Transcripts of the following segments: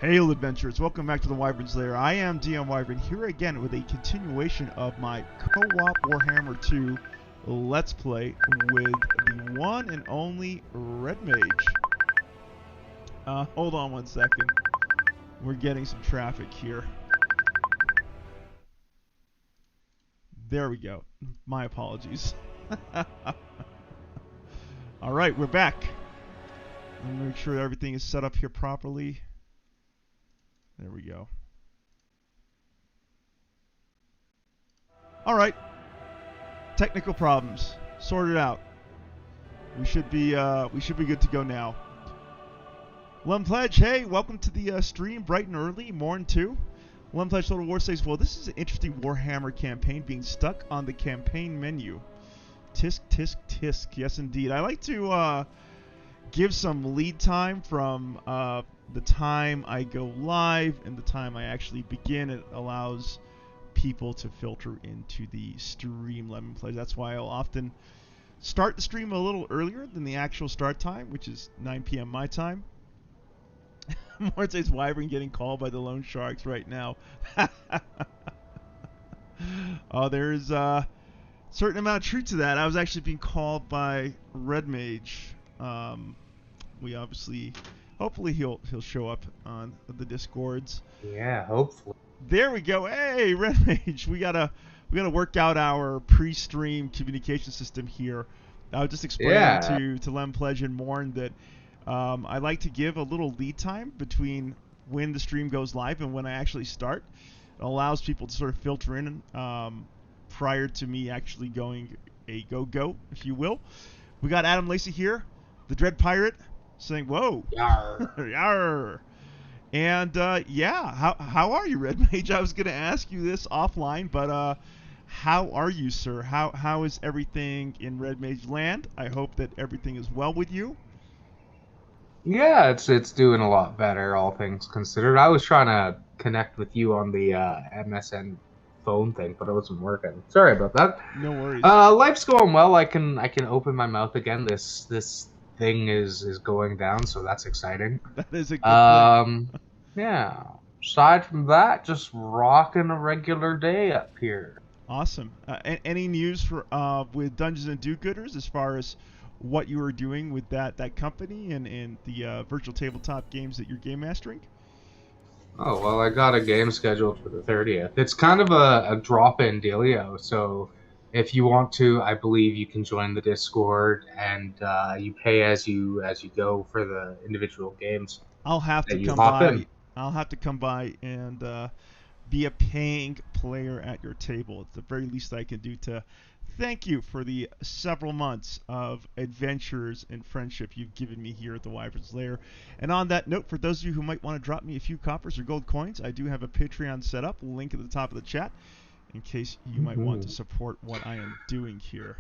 Hail adventurers, welcome back to the Wyvern's Lair. I am DM Wyvern here again with a continuation of my co-op Warhammer 2 Let's Play with the one and only Red Mage. Hold on one second. We're getting some traffic here. There we go. My apologies. Alright, we're back. Let me make sure everything is set up here properly. There we go. All right. Technical problems sorted out. We should be good to go now. Lem Pledge, hey, welcome to the stream, bright and early, morn 2. Lem Pledge Total War says, well, this is an interesting Warhammer campaign being stuck on the campaign menu. Tisk, tisk, tisk. Yes, indeed. I like to give some lead time from the time I go live and the time I actually begin. It allows people to filter into the stream Lemon Plays. That's why I'll often start the stream a little earlier than the actual start time, which is 9 p.m. my time. Morte's Wyvern getting called by the loan sharks right now. Oh, there's a certain amount of truth to that. I was actually being called by Red Mage. We obviously, hopefully he'll show up on the Discords. Yeah, hopefully. There we go. Hey, Red Mage, we gotta work out our pre-stream communication system here. I was just explaining to Lem Pledge and Morn that I like to give a little lead time between when the stream goes live and when I actually start. It allows people to sort of filter in prior to me actually going a go, if you will. We got Adam Lacey here, the Dread Pirate, saying, whoa. Yarr. Yarr. And, yeah, how are you, Red Mage? I was going to ask you this offline, but how are you, sir? How is everything in Red Mage land? I hope that everything is well with you. Yeah, it's doing a lot better, all things considered. I was trying to connect with you on the MSN phone thing, but it wasn't working. Sorry about that. No worries. Life's going well. I can open my mouth again. This thing is going down, so that's exciting. That is a good thing. Yeah. Aside from that, just rocking a regular day up here. Awesome. Any news for with Dungeons and Do-Gooders as far as what you are doing with that company and the virtual tabletop games that you're game mastering? Oh, well, I got a game scheduled for the 30th. It's kind of a drop-in dealio, so if you want to, I believe you can join the Discord, and you pay as you go for the individual games. I'll have to come by. I'll have to come by and be a paying player at your table. It's the very least I can do to thank you for the several months of adventures and friendship you've given me here at the Wyvern's Lair. And on that note, for those of you who might want to drop me a few coppers or gold coins, I do have a Patreon set up, link at the top of the chat, in case you might want to support what I am doing here.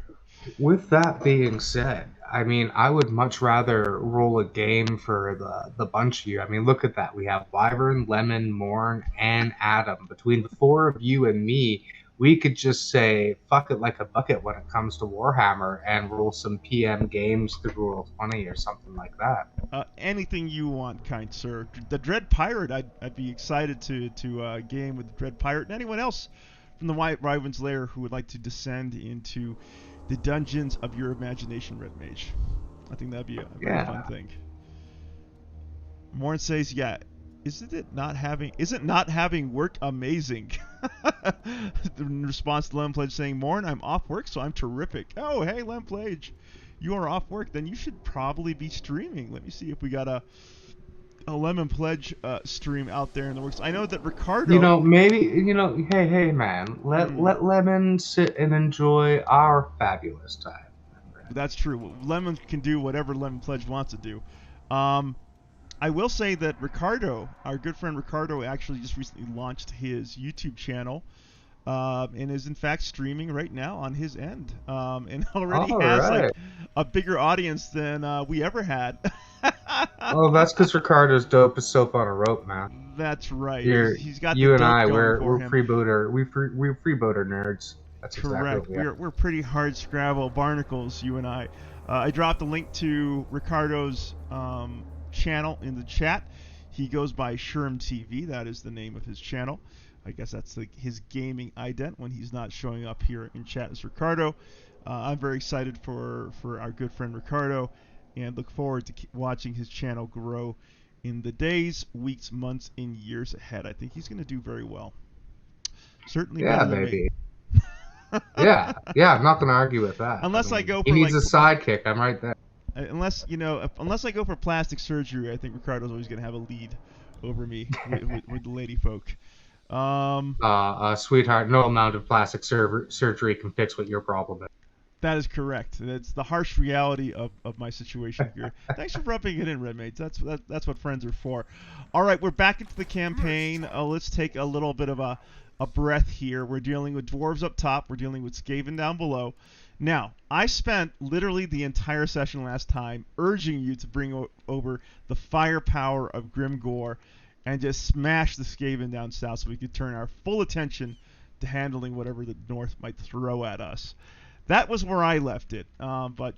With that being said, I mean, I would much rather roll a game for the bunch of you. I mean, look at that. We have Wyvern, Lemon, Morn, and Adam. Between the four of you and me, we could just say, fuck it like a bucket when it comes to Warhammer and roll some PM games through Roll20 or something like that. Anything you want, kind sir. The Dread Pirate, I'd be excited to game with the Dread Pirate and anyone else from the Wyvern's Lair who would like to descend into the dungeons of your imagination, Red Mage. I think that'd be a very fun thing. Morn says, yeah, isn't not having work amazing? In response to Lem Pledge saying, Morn, I'm off work, so I'm terrific. Oh, hey, Lem Pledge, you are off work, then you should probably be streaming. Let me see if we got a Lemon Pledge stream out there in the works. I know that Ricardo... maybe, hey, man, let Lemon sit and enjoy our fabulous time. That's true. Lemon can do whatever Lemon Pledge wants to do. I will say that Ricardo, our good friend Ricardo, actually just recently launched his YouTube channel and is in fact streaming right now on his end. And already has like a bigger audience than we ever had. Oh, that's because Ricardo's dope as soap on a rope, man. That's right. He's got you the and I. dope We're freebooter. We're freebooter nerds. That's correct. Exactly what we're pretty hard Scrabble barnacles. You and I. I dropped a link to Ricardo's channel in the chat. He goes by Sherm TV. That is the name of his channel. I guess that's his gaming ident when he's not showing up here in chat as Ricardo. I'm very excited for our good friend Ricardo, and look forward to watching his channel grow in the days, weeks, months, and years ahead. I think he's going to do very well. Certainly better than me. Yeah, I'm not going to argue with that. Unless I go for he needs a sidekick. I'm right there. Unless I go for plastic surgery, I think Ricardo's always going to have a lead over me with the lady folk. Sweetheart, no amount of plastic surgery can fix what your problem is. That is correct. That's the harsh reality of my situation here. Thanks for rubbing it in, Red Mates. That's what friends are for. All right, we're back into the campaign. Let's take a little bit of a breath here. We're dealing with dwarves up top. We're dealing with Skaven down below. Now, I spent literally the entire session last time urging you to bring over the firepower of Grimgor and just smash the Skaven down south so we could turn our full attention to handling whatever the North might throw at us. That was where I left it. But,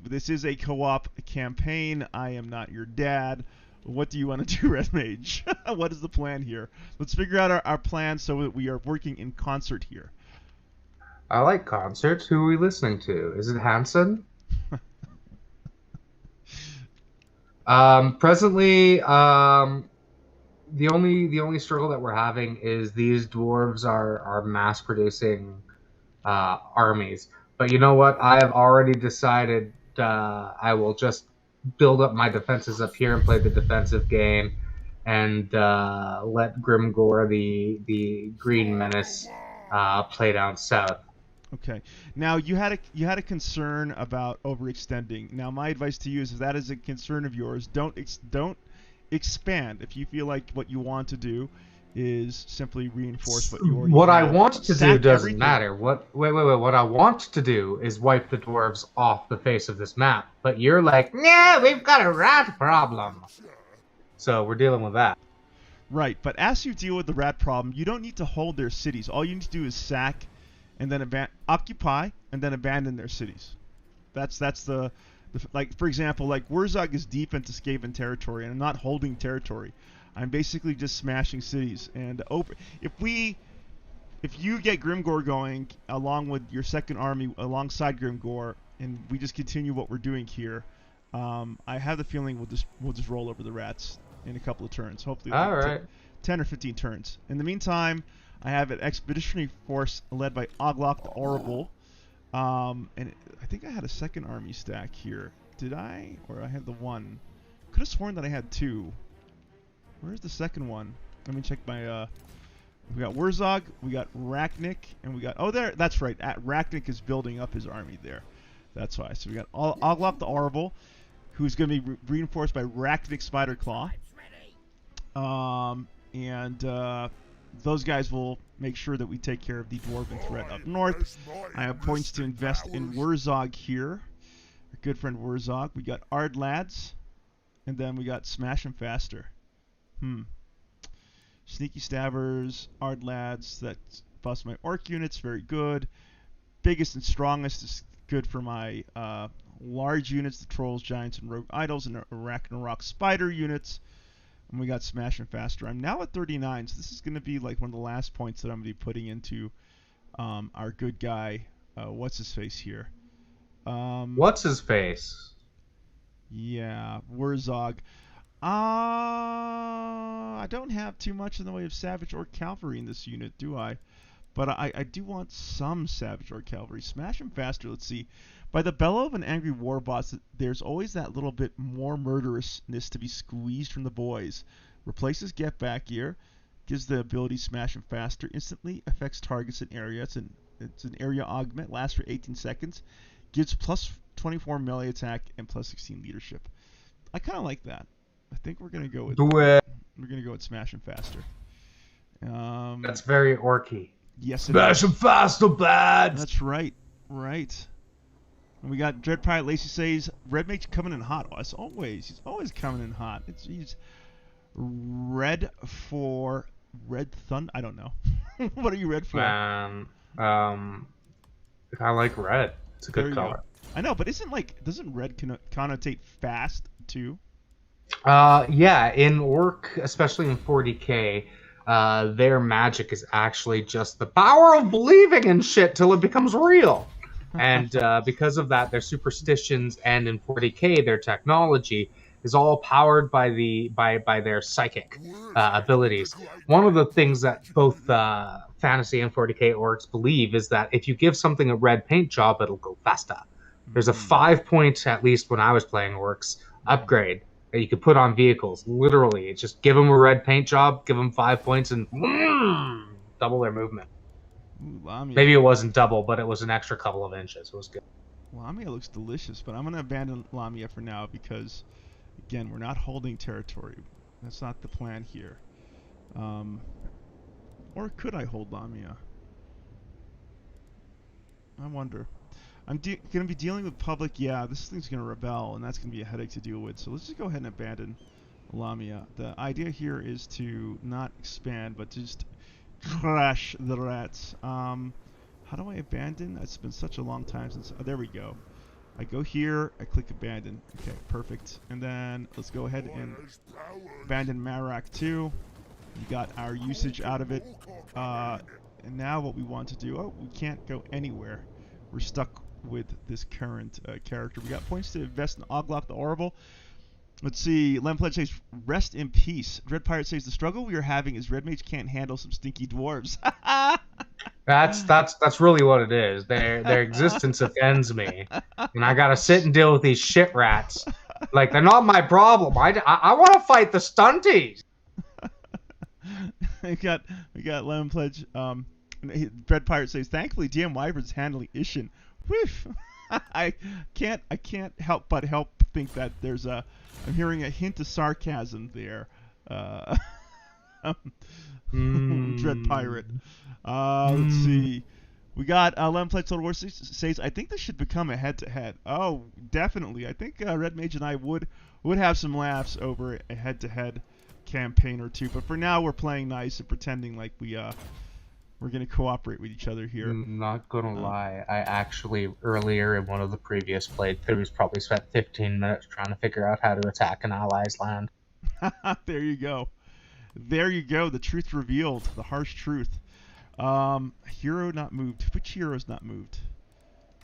this is a co-op campaign. I am not your dad. What do you want to do, Red Mage? What is the plan here? Let's figure out our plan so that we are working in concert here. I like concerts. Who are we listening to? Is it Hanson? Presently, the only struggle that we're having is these dwarves are mass producing armies. But you know what? I have already decided I will just build up my defenses up here and play the defensive game, and let Grimgor, the Green Menace, play down south. Okay. Now you had a concern about overextending. Now my advice to you is, if that is a concern of yours, don't expand. If you feel like what you want to do is simply reinforce what you already have. What I want to do doesn't everything. matter. What I want to do is wipe the dwarves off the face of this map. But you're like, yeah, we've got a rat problem. So we're dealing with that. Right, but as you deal with the rat problem, you don't need to hold their cities. All you need to do is sack, and then occupy, and then abandon their cities. That's the like, for example, like Wurrzag is deep into Skaven territory, and I'm not holding territory. I'm basically just smashing cities. And if you get Grimgor going along with your second army alongside Grimgor, and we just continue what we're doing here, I have the feeling we'll just roll over the rats in a couple of turns. Hopefully, all right, 10 or 15 turns. In the meantime, I have an expeditionary force led by Oglok the Horrible, and I think I had a second army stack here. Did I? Or I had the one? Could have sworn that I had two. Where's the second one? Let me check my. We got Wurrzag, we got Rachnik, and we got. Oh, there. That's right. Rachnik is building up his army there. That's why. So we got Oglok the Horrible, who's going to be reinforced by Rachnik Spiderclaw. And those guys will make sure that we take care of the dwarven threat up north. I have points to invest in Wurrzag here. Our good friend Wurrzag. We got Ard Lads, and then we got Smash 'em Faster. Sneaky Stabbers, Ard Lads, that bust my Orc units, very good. Biggest and strongest is good for my large units, the Trolls, Giants, and Rogue Idols, and Arachnarok Spider units. And we got Smash 'em Faster. I'm now at 39, so this is going to be like one of the last points that I'm going to be putting into our good guy, what's his face here? What's his face? Yeah, Wurrzag. I don't have too much in the way of Savage or Cavalry in this unit, do I? But I do want some Savage or Cavalry. Smash 'em Faster, let's see. By the bellow of an angry war boss, there's always that little bit more murderousness to be squeezed from the boys. Replaces Get Back Gear, gives the ability Smash 'em Faster, instantly affects targets in area. It's an area augment, lasts for 18 seconds, gives plus 24 melee attack and plus 16 leadership. I kind of like that. I think we're gonna go with We're gonna go with Smash 'em Faster. That's very orky. Yes, Smash 'em faster, bad. That's right, right. And we got Dread Pirate Lacey says Red Mage coming in hot. As always, he's always coming in hot. He's red for Red Thunder. I don't know. What are you red for? I like red. It's a good color. I know, but doesn't red connotate fast too? Yeah, in Orc, especially in 40k, their magic is actually just the power of believing in shit till it becomes real. And because of that, their superstitions and in 40k, their technology is all powered by by their psychic abilities. One of the things that both fantasy and 40k orcs believe is that if you give something a red paint job, it'll go faster. There's a 5 point, at least when I was playing orcs, upgrade that you could put on vehicles. Literally, it's just give them a red paint job, give them 5 points, and double their movement. Ooh, Lamia. Maybe it wasn't double, but it was an extra couple of inches. It was good. Lamia looks delicious, but I'm going to abandon Lamia for now because, again, we're not holding territory. That's not the plan here. Or could I hold Lamia? I wonder. I'm going to be dealing with public. Yeah, this thing's going to rebel, and that's going to be a headache to deal with. So let's just go ahead and abandon Lamia. The idea here is to not expand, but to just crash the rats. How do I abandon? It's been such a long time since... Oh, there we go. I go here, I click abandon. Okay, perfect. And then let's go ahead and abandon Marak 2. You got our usage out of it. And now what we want to do... Oh, we can't go anywhere. We're stuck with this current character. We got points to invest in Oglok the Horrible. Let's see. Lempledge says, rest in peace. Red Pirate says, the struggle we are having is Red Mage can't handle some stinky dwarves. That's really what it is. Their existence offends me, and I gotta sit and deal with these shit rats. Like, they're not my problem. I want to fight the stunties. we got Lemon Pledge. Red Pirate says, thankfully DM Wyvern's handling Ishin. Whiff. I can't help but think that I'm hearing a hint of sarcasm there. Dread Pirate. Let's see. We got Lemon Pledge Total War says, I think this should become a head-to-head. Oh, definitely. I think Red Mage and I would have some laughs over a head-to-head campaign or two. But for now, we're playing nice and pretending like we're going to cooperate with each other here. I'm not going to lie. I actually, earlier in one of the previous playthroughs, probably spent 15 minutes trying to figure out how to attack an ally's land. There you go. There you go. The truth revealed. The harsh truth. Hero not moved. Which hero's not moved?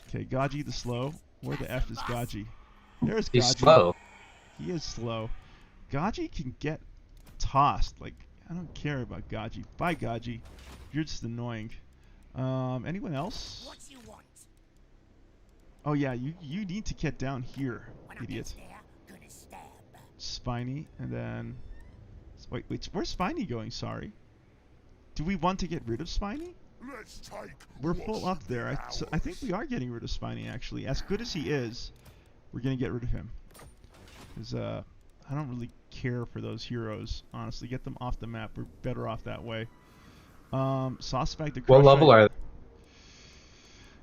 Okay, Gaji the slow. Where the F is Gaji? There's Gaji. He's slow. He is slow. Gaji can get tossed. Like, I don't care about Gaji. Bye, Gaji. You're just annoying. Anyone else? What you want? Oh yeah, you need to get down here, idiot. Gonna stab. Spiny, and then wait, where's Spiny going? Sorry. Do we want to get rid of Spiny? We're full up there. I think we are getting rid of Spiny actually. As good as he is, we're gonna get rid of him. Because I don't really care for those heroes. Honestly, get them off the map. We're better off that way. Sauceback the Crush. What level are they?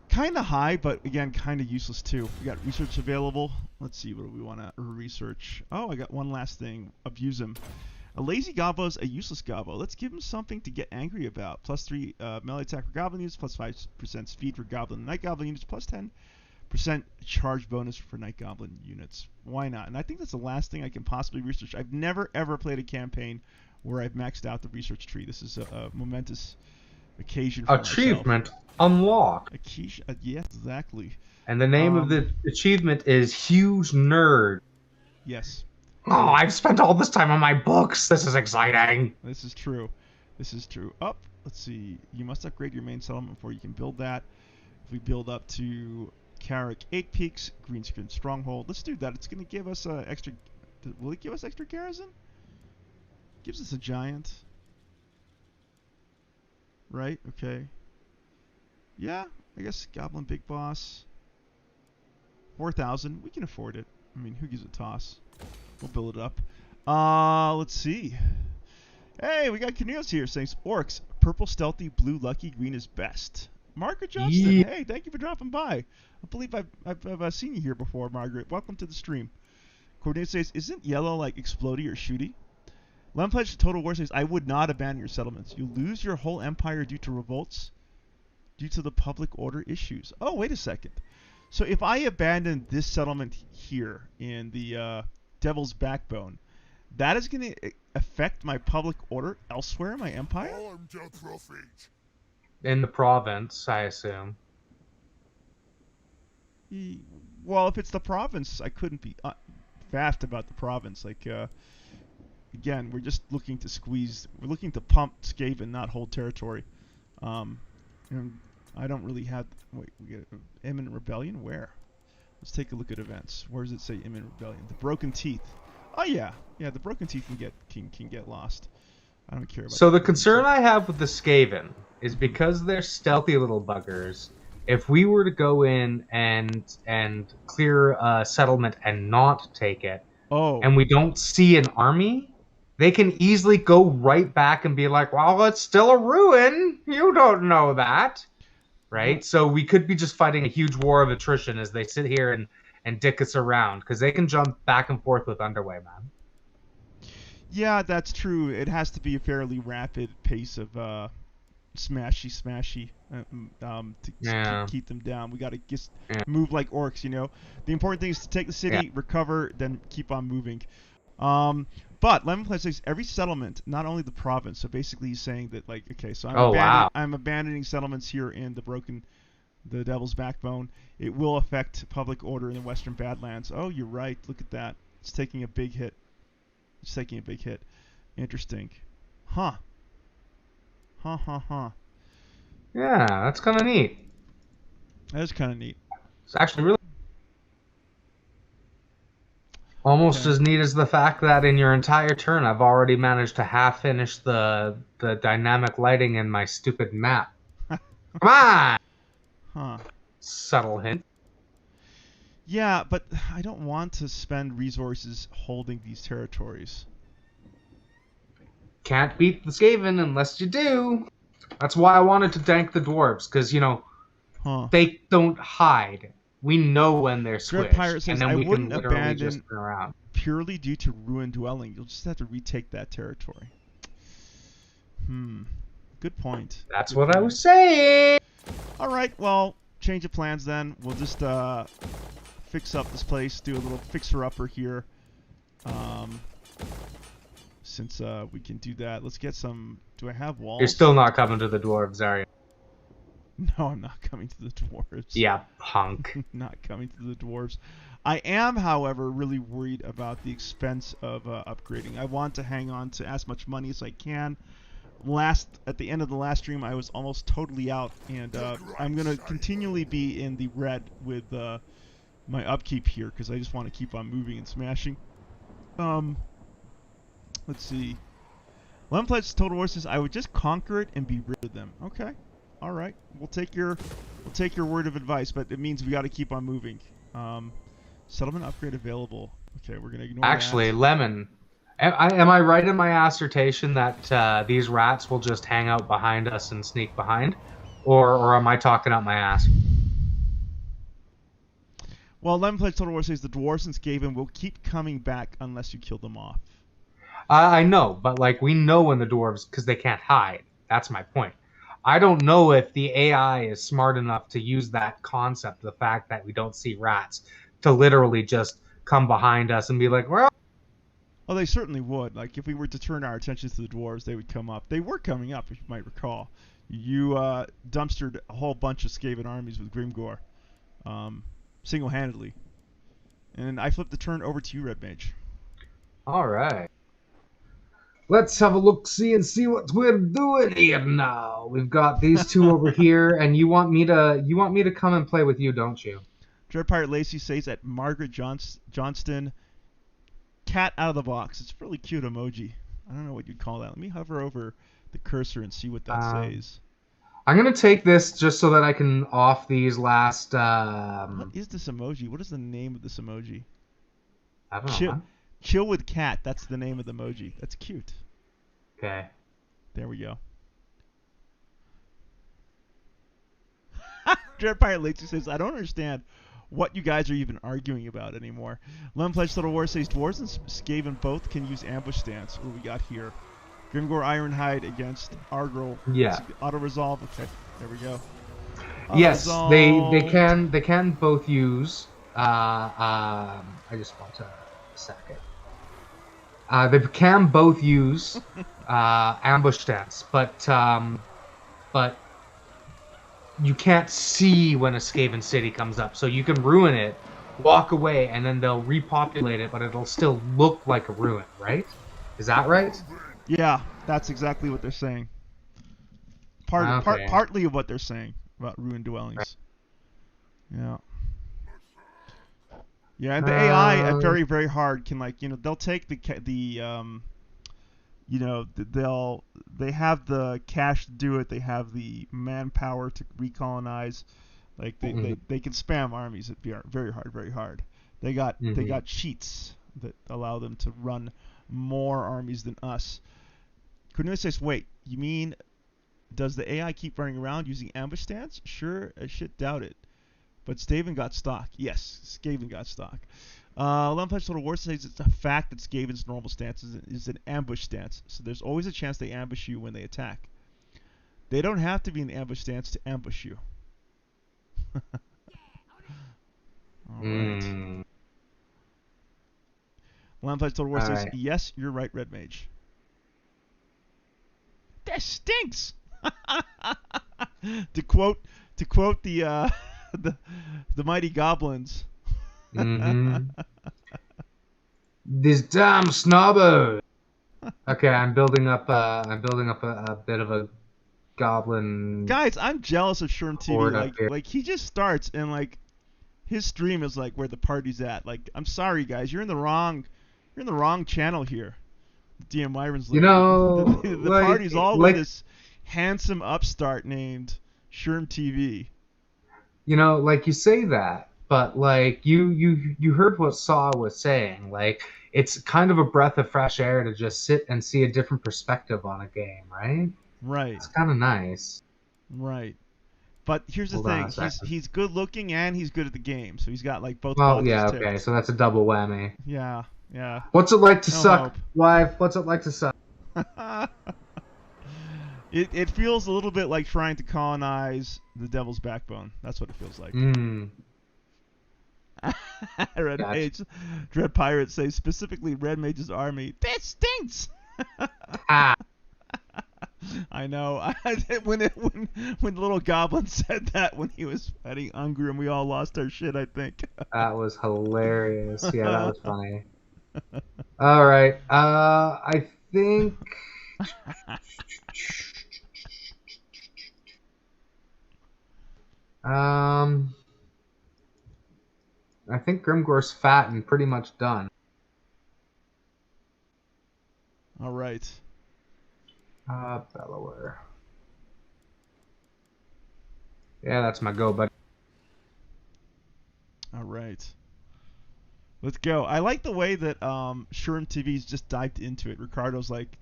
Kind of high, but again, kind of useless too. We got research available. Let's see, what do we want to research? Oh, I got one last thing. Abuse him. A lazy Gobbo is a useless Gobbo. Let's give him something to get angry about. +3 melee attack for Goblin units, +5% speed for Goblin and Night Goblin units, +10% charge bonus for Night Goblin units. Why not? And I think that's the last thing I can possibly research. I've never ever played a campaign where I've maxed out the research tree. This is a momentous occasion for Achievement unlocked. Yeah, exactly. And the name of the achievement is Huge Nerd. Yes. Oh, I've spent all this time on my books. This is exciting. This is true. This is true. Up. Let's see. You must upgrade your main settlement before you can build that. If we build up to Carrick 8 Peaks, Greenscreen Stronghold. Let's do that. It's going to give us extra... Will it give us extra garrison? Gives us a giant. Right? Okay. Yeah, I guess Goblin Big Boss. 4,000. We can afford it. I mean, who gives a toss? We'll build it up. Let's see. Hey, we got Cornelius here saying orcs, purple stealthy, blue lucky, green is best. Margaret Johnston, Yeah. hey, thank you for dropping by. I believe I've seen you here before, Margaret. Welcome to the stream. Cornelius says, isn't yellow like explodey or shooty? Lempledge Total War says, I would not abandon your settlements. You lose your whole empire due to revolts, due to the public order issues. Oh, wait a second. So if I abandon this settlement here in the Devil's Backbone, That is going to affect my public order elsewhere in my empire? In the province, I assume. Well, if it's the province, I couldn't be fast about the province. Like, again, we're just looking to squeeze. We're looking to pump Skaven, not hold territory. And I don't really have. Wait, we get imminent rebellion. Where? Let's take a look at events. Where does it say imminent rebellion? The broken teeth. Oh yeah, the broken teeth can get lost. I don't care about. So the concern I have with the Skaven is because they're stealthy little buggers. If we were to go in and clear a settlement and not take it, and we don't see an army, they can easily go right back and be like, well, it's still a ruin. You don't know that. Right? So we could be just fighting a huge war of attrition as they sit here and dick us around, because they can jump back and forth with Underway, man. Yeah, that's true. It has to be a fairly rapid pace of smashy to keep them down. We got to just move like orcs, you know. The important thing is to take the city, recover, then keep on moving. But Lemon Pledge says every settlement, not only the province. So basically, he's saying that, like, okay, so I'm abandoning settlements here in the Devil's Backbone. It will affect public order in the Western Badlands. Oh, you're right. Look at that. It's taking a big hit. Interesting. Huh. Yeah, that's kind of neat. That is kind of neat. It's actually really almost as neat as the fact that in your entire turn, I've already managed to half finish the dynamic lighting in my stupid map. Come on! Huh. Subtle hint. Yeah, but I don't want to spend resources holding these territories. Can't beat the Skaven unless you do. That's why I wanted to dank the dwarves, because, you know, they don't hide. We know when they're switched, Pirate says, and then we wouldn't can literally just abandon turn around. Purely due to ruined dwelling. You'll just have to retake that territory. Good point. That's what I was saying. All right, well, change of plans then. We'll just fix up this place, do a little fixer-upper here. Since we can do that, let's get some. Do I have walls? You're still not coming to the dwarves, are you? No, I'm not coming to the dwarves. Yeah, punk. Not coming to the dwarves. I am, however, really worried about the expense of upgrading. I want to hang on to as much money as I can. At the end of the last stream, I was almost totally out, and I'm gonna continually be in the red with my upkeep here because I just want to keep on moving and smashing. Let's see. Lemon Pledge Total War says I would just conquer it and be rid of them. Okay, all right. We'll take your word of advice, but it means we got to keep on moving. Settlement upgrade available. Okay, we're gonna ignore Actually, that. Lemon, am I right in my assertion that these rats will just hang out behind us and sneak behind, or am I talking out my ass? Well, Lemon Pledge Total War says the dwarves and Skaven will keep coming back unless you kill them off. I know, but like we know when the dwarves, because they can't hide. That's my point. I don't know if the AI is smart enough to use that concept, the fact that we don't see rats, to literally just come behind us and be like, well... Oh, they certainly would. Like, if we were to turn our attention to the dwarves, they would come up. They were coming up, if you might recall. You dumpstered a whole bunch of Skaven armies with Grimgor, single-handedly. And I flipped the turn over to you, Red Mage. All right. Let's have a look-see and see what we're doing here now. We've got these two over here, and you want me to come and play with you, don't you? Dread Pirate Lacey says at Margaret Johnston, cat out of the box. It's a really cute emoji. I don't know what you'd call that. Let me hover over the cursor and see what that says. I'm going to take this just so that I can off these last... What is this emoji? What is the name of this emoji? I don't know. Chill with cat. That's the name of the emoji. That's cute. Okay. There we go. Dread Pirate Lacey says, I don't understand what you guys are even arguing about anymore. Lemon Pledge Total War says, dwarves and Skaven both can use ambush stance. What do we got here? Grimgor Ironhide against Argyle. Yeah. Auto-resolve. Okay, there we go. Yes, they can both use... I just want a second. They can both use ambush stance, but you can't see when a Skaven city comes up, so you can ruin it, walk away, and then they'll repopulate it, but it'll still look like a ruin, right? Is that right? Yeah, that's exactly what they're saying. Partly of what they're saying about ruined dwellings. Yeah. Yeah, and the AI at very, very hard can, like, they'll take they have the cash to do it. They have the manpower to recolonize. Like they can spam armies at very hard, very hard. They got cheats that allow them to run more armies than us. Cornelius says, wait, you mean does the AI keep running around using ambush stance? Sure as shit doubt it. But Skaven got stock. Yes, Skaven got stock. Lumpage Total War says it's a fact that Skaven's normal stance is an ambush stance, so there's always a chance they ambush you when they attack. They don't have to be in ambush stance to ambush you. Alright. Lumpage Total War says, yes, you're right, Red Mage. That stinks! to quote the mighty goblins. These damn snobbers. Okay, I'm building up a bit of a goblin. Guys, I'm jealous of Sherm TV. Like he just starts and like his stream is like where the party's at. Like, I'm sorry guys, you're in the wrong channel here. DM Wyvern's the party's all with this handsome upstart named Sherm TV. Like you say that, but like you heard what Saw was saying. Like, it's kind of a breath of fresh air to just sit and see a different perspective on a game, right? Right. It's kind of nice. Right. But here's the thing: he's good looking and he's good at the game, so he's got like both. Well, yeah, okay, so that's a double whammy. Yeah, yeah. What's it like to suck, Live? What's it like to suck? It feels a little bit like trying to colonize the Devil's Backbone. That's what it feels like. Red Mage, Dread Pirate says specifically Red Mage's army. That stinks. I know. When the little goblin said that when he was fighting Ungrim, we all lost our shit, I think. That was hilarious. Yeah, that was funny. All right. I think. I think Grimgor's fat and pretty much done. All right. Bellower. Yeah, that's my go, buddy. All right. Let's go. I like the way that Sherm TV's just dived into it. Ricardo's like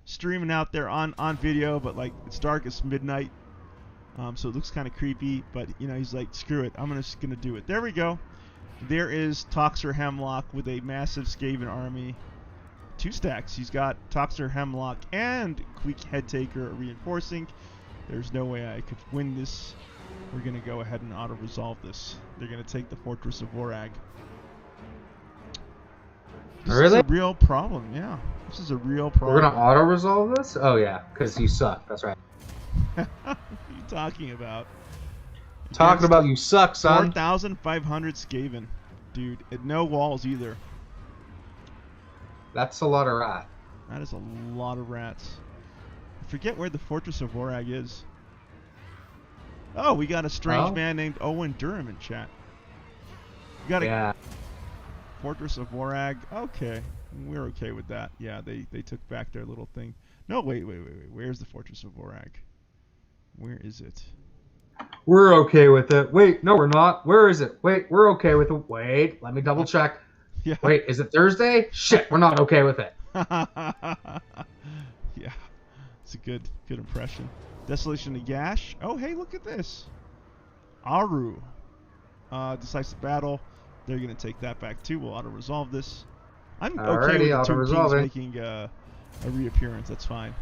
streaming out there on video, but like it's dark, it's midnight. So it looks kind of creepy, but he's like, screw it, I'm just gonna do it. There we go. There is Toxer Hemlock with a massive Skaven army. 2 stacks. He's got Toxer Hemlock and Queek Headtaker reinforcing. There's no way I could win this. We're gonna go ahead and auto-resolve this. They're gonna take the Fortress of Wurrzag. This is a real problem, yeah. This is a real problem. We're gonna auto-resolve this? Oh yeah, because you suck, that's right. What are you talking about? Talking about you suck, son. 4,500 Skaven. Dude, and no walls either. That's a lot of rat. That is a lot of rats. I forget where the Fortress of Wurrzag is. Oh, we got a strange man named Owen Durham in chat. We got a Fortress of Wurrzag. Okay. We're okay with that. Yeah, they took back their little thing. No, wait. Where's the Fortress of Wurrzag? Where is it? We're okay with it. Wait, no, we're not. Where is it? Wait, we're okay with it. Wait, let me double check. Yeah. Wait, is it Thursday? Shit, we're not okay with it. Yeah, it's a good impression. Desolation of Gash. Oh, hey, look at this. Aru. Decisive Battle. They're going to take that back too. We'll auto-resolve this. I'm okay with the 2 teams making a reappearance. That's fine.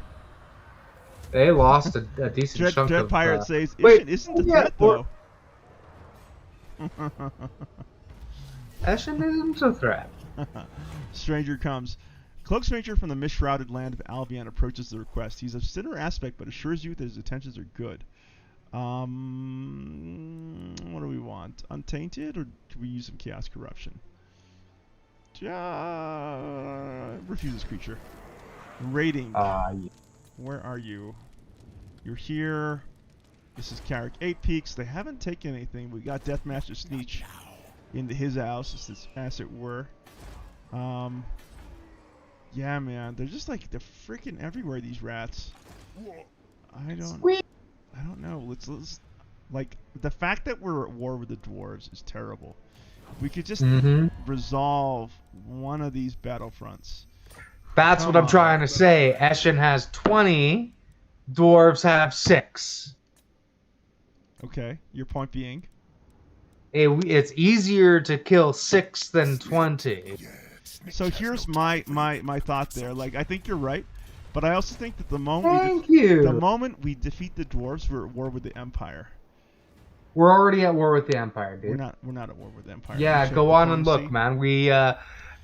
They lost a decent chunk Dread of... Pirate says, isn't a threat, though. Eshin isn't a threat. Stranger comes. Cloak stranger from the mist-shrouded land of Albion approaches the request. He's of sinner aspect, but assures you that his intentions are good. What do we want? Untainted, or can we use some chaos corruption? Refuses creature. Rating. Yeah. Where are you? You're here. This is Carrick 8 Peaks. They haven't taken anything. We got Deathmaster Sneech into his house, as it were. Yeah, man. They're just like, they're freaking everywhere, these rats. I don't know. Let's like, the fact that we're at war with the dwarves is terrible. If we could just resolve one of these battlefronts. That's what I'm trying to say. Eshin has 20. Dwarves have 6. Okay, your point being? It's easier to kill 6 than 20. So here's my thought there. Like, I think you're right, but I also think that the moment we defeat the dwarves, we're at war with the Empire. We're already at war with the Empire, dude. We're not at war with the Empire. Yeah, go on and look, man. We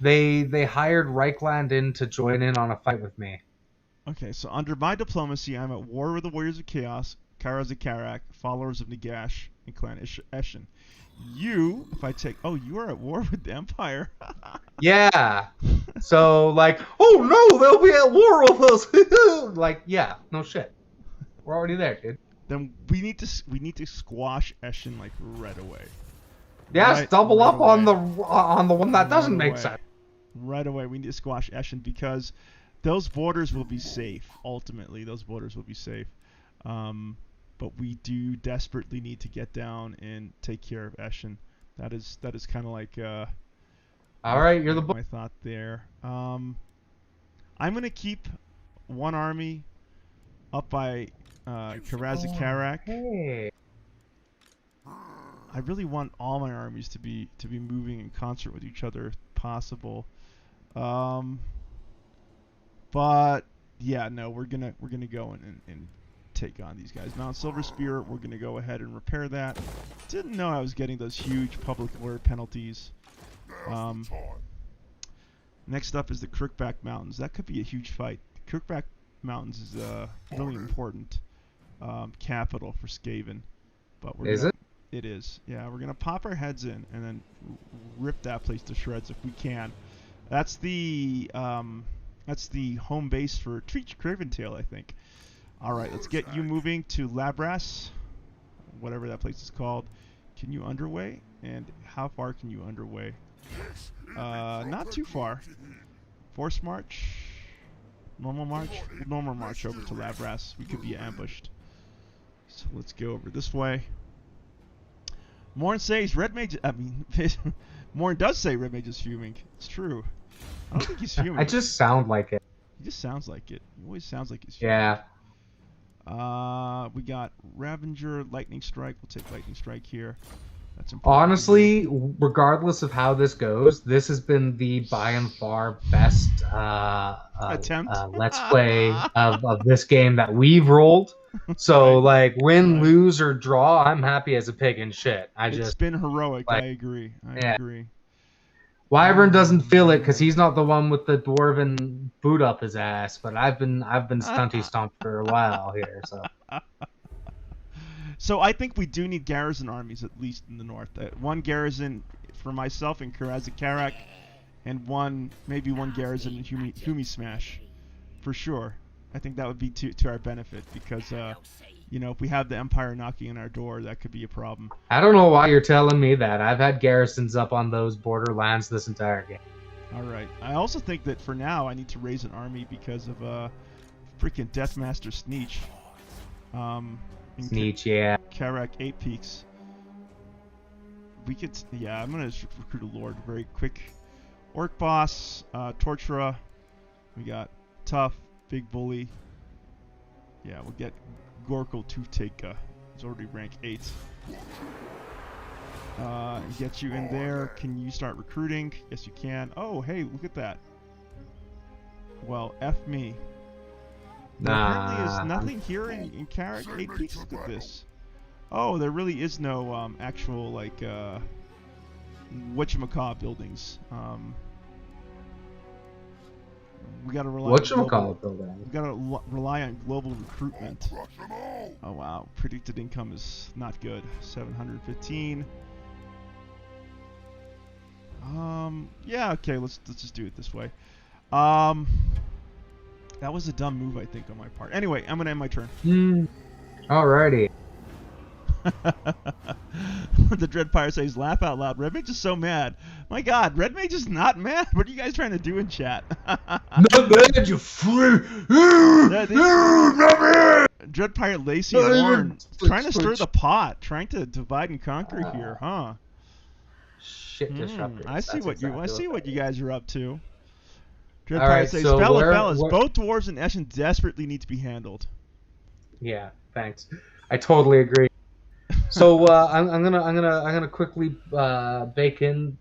they hired Reichland in to join in on a fight with me. Okay, so under my diplomacy, I'm at war with the Warriors of Chaos, Kara Zakarak, followers of Nagash, and Clan Eshin. You, if I take... Oh, you are at war with the Empire. Yeah. So, like, oh no, they'll be at war with us. Like, yeah, no shit. We're already there, dude. Then we need to squash Eshin, like, right away. Yes, double up on the one that doesn't make sense. Right away, we need to squash Eshin because those borders will be safe. Ultimately, those borders will be safe. But we do desperately need to get down and take care of Eshin. That is kind of like all right, you're the my thought there. I'm gonna keep one army up by Karazakarak. Hey. I really want all my armies to be moving in concert with each other if possible. But yeah, no, we're gonna go and take on these guys. Mount Silver Spear, we're gonna go ahead and repair that. Didn't know I was getting those huge public alert penalties. Next up is the Crookback Mountains. That could be a huge fight. The Crookback Mountains is really important capital for Skaven. But it is. Yeah, we're gonna pop our heads in and then rip that place to shreds if we can. That's the home base for Treach Craventail, I think. All right, let's get you moving to Labras, whatever that place is called. Can you underway? And how far can you underway? Not too far. Force march, normal march over to Labras. We could be ambushed. So let's go over this way. Morn says Red Mage. I mean, Morn does say Red Mage is fuming. It's true. I don't think he's fuming. I just sound like it. He just sounds like it. He always sounds like he's fuming. Yeah. We got Ravager, Lightning Strike. We'll take Lightning Strike here. That's important. Honestly, regardless of how this goes, this has been the by and far best attempt let's play of this game that we've rolled. So like win, lose, or draw, I'm happy as a pig in shit. It's been heroic. Like, I agree. I agree. Wyvern doesn't feel it because he's not the one with the dwarven boot up his ass, but I've been stunty stomped for a while here. So. So I think we do need garrison armies, at least in the north. One garrison for myself in Karazakarak, and maybe one garrison in Humi Smash, for sure. I think that would be to our benefit because, if we have the Empire knocking on our door, that could be a problem. I don't know why you're telling me that. I've had garrisons up on those borderlands this entire game. All right. I also think that for now I need to raise an army because of freaking Deathmaster Sneech. Sneech, yeah. Karak 8 Peaks. We could, I'm gonna recruit a lord very quick. Orc boss, Tortura. We got Tough, Big Bully. Yeah, we'll get Gorkle Toothtaker. He's already rank 8. Get you in there. Can you start recruiting? Yes, you can. Oh, hey, look at that. Well, F me. Apparently there's nothing here in Carrick 8 Peaks. Look at this. Oh, there really is no actual, like, whatchamacallit buildings. We gotta rely. Whatchamacallit, though, then? We gotta rely on global recruitment. Oh wow, predicted income is not good. 715. Yeah, okay, let's just do it this way. That was a dumb move, I think, on my part. Anyway, I'm gonna end my turn. Alrighty. The Dread Pirate says, laugh out loud. Red Mage is so mad. My god, Red Mage is not mad. What are you guys trying to do in chat? Not mad, you free. Dread Pirate Lacey and Warren trying to stir the pot, trying to divide and conquer here, huh? Shit disruptor. I see what you guys are up to. Dread All Pirate right, says, so fellas, both dwarves and Eshin desperately need to be handled. Yeah, thanks. I totally agree. So I'm gonna quickly break in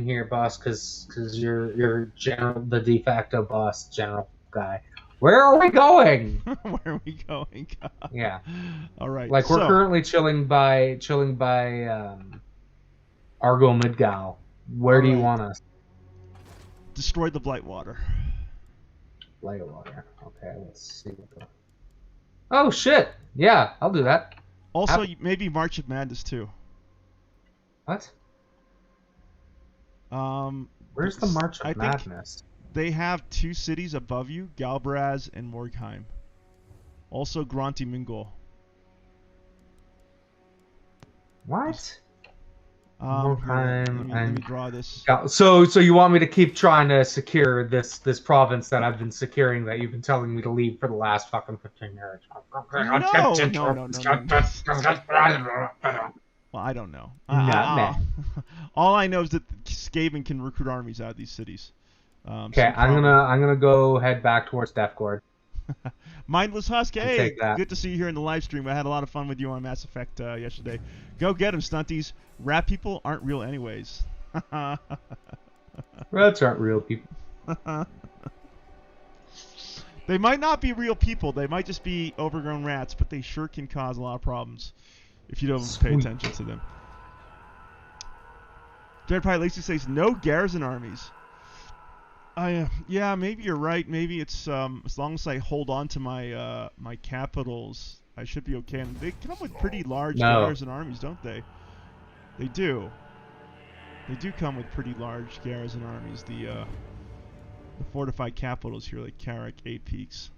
here, boss, because you're the de facto boss, general guy. Where are we going? Where are we going? Yeah. All right. Like we're currently chilling by Argo Midgal. Where do you want us? Destroy the Blightwater. Blightwater. Okay, let's see what the. Oh shit! Yeah, I'll do that. Also, maybe March of Madness too. What? Where's the March of Madness? They have 2 cities above you, Galbraz and Morgheim. Also, Gronti Mingol. What? Let me draw this. So you want me to keep trying to secure this province that I've been securing that you've been telling me to leave for the last fucking 15 years? No. Well, I don't know. All I know is that Skaven can recruit armies out of these cities. Okay, I'm gonna go head back towards Deathgord. Mindless Husk, hey, good to see you here in the live stream. I had a lot of fun with you on Mass Effect yesterday. Go get them, stunties. Rat people aren't real anyways. Rats aren't real people. They might not be real people. They might just be overgrown rats, but they sure can cause a lot of problems if you don't pay attention to them. Dread Pirate Lacey says, no garrison armies. Yeah, maybe you're right. Maybe it's as long as I hold on to my my capitals, I should be okay. And they come with pretty large garrison armies, don't they? They do. They do come with pretty large garrison armies. The fortified capitals here, like Carrick, 8 Peaks.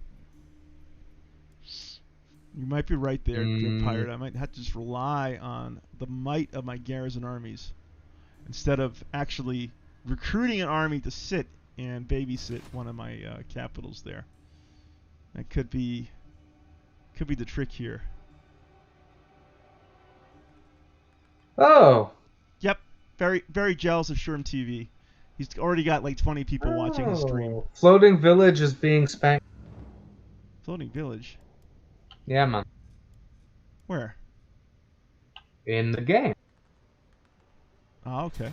You might be right there, Dread Pirate. I might have to just rely on the might of my garrison armies instead of actually recruiting an army to sit and babysit one of my capitals there. That could be the trick here. Oh. Yep. Very, very jealous of Sherm TV. He's already got like 20 people watching his stream. Floating Village is being spanked. Floating Village? Yeah, man. Where? In the game. Oh, okay.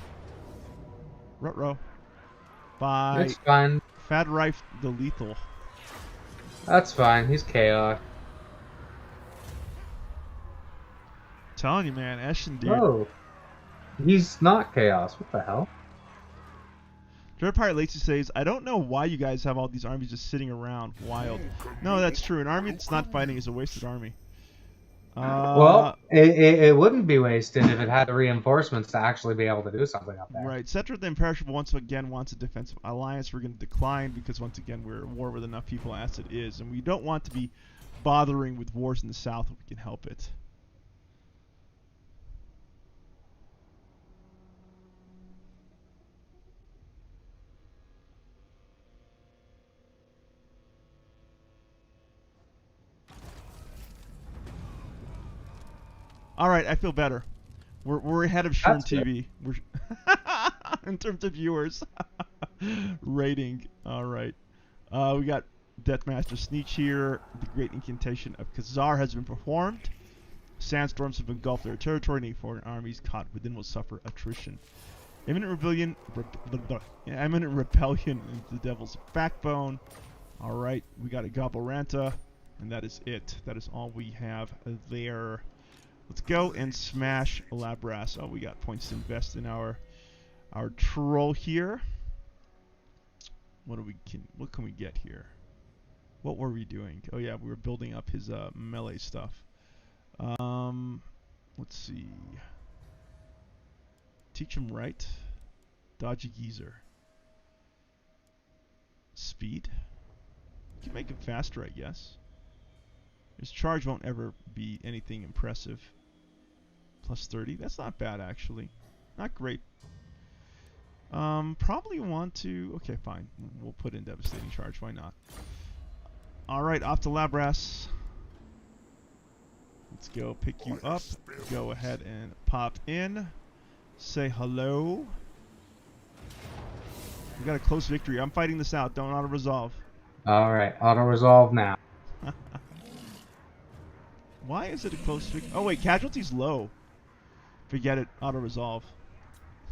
Ruh-roh. By It's fine. Fat Rife the Lethal. That's fine. He's chaos. Telling you, man, Eshin, dude. Oh. He's not chaos. What the hell? Dread Pirate Lacey says, I don't know why you guys have all these armies just sitting around. Wild. No, that's true. An army that's not fighting is a wasted army. Well, it wouldn't be wasted if it had the reinforcements to actually be able to do something up there. Right. Cetra the Imperishable once again wants a defensive alliance. We're going to decline because once again we're at war with enough people as it is. And we don't want to be bothering with wars in the south if we can help it. All right, I feel better. We're ahead of Sherm TV. We're in terms of viewers rating. All right, we got Deathmaster Sneech here. The Great Incantation of Khazar has been performed. Sandstorms have engulfed their territory, and any foreign armies caught within will suffer attrition. Imminent rebellion into the Devil's Backbone. All right, we got a Gobblranta, and that is it. That is all we have there. Let's go and smash Labras. Oh, we got points to invest in our troll here. what can we get here? What were we doing? Oh yeah, we were building up his melee stuff. Let's see. Teach him right. Dodge a geezer. Speed. You can make him faster, I guess. His charge won't ever be anything impressive. Plus 30. That's not bad, actually. Not great. Probably want to... Okay, fine. We'll put in Devastating Charge. Why not? Alright, off to Labras. Let's go pick you up. Go ahead and pop in. Say hello. We got a close victory. I'm fighting this out. Don't auto-resolve. Alright, auto-resolve now. Why is it a close victory? Oh wait, casualty's low. Forget it. Auto-resolve.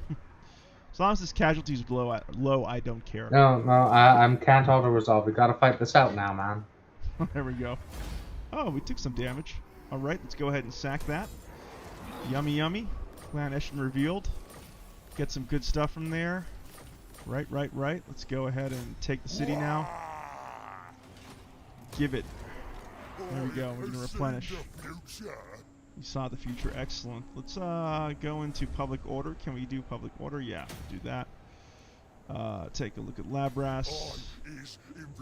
As long as this casualty's low, I don't care. No, I can't auto-resolve. We gotta fight this out now, man. There we go. Oh, we took some damage. Alright, let's go ahead and sack that. Yummy, yummy. Clan Eshin revealed. Get some good stuff from there. Right. Let's go ahead and take the city now. Give it. There we go. We're going to replenish. You saw the future. Excellent. Let's go into public order. Can we do public order? Yeah, do that. Take a look at Labras.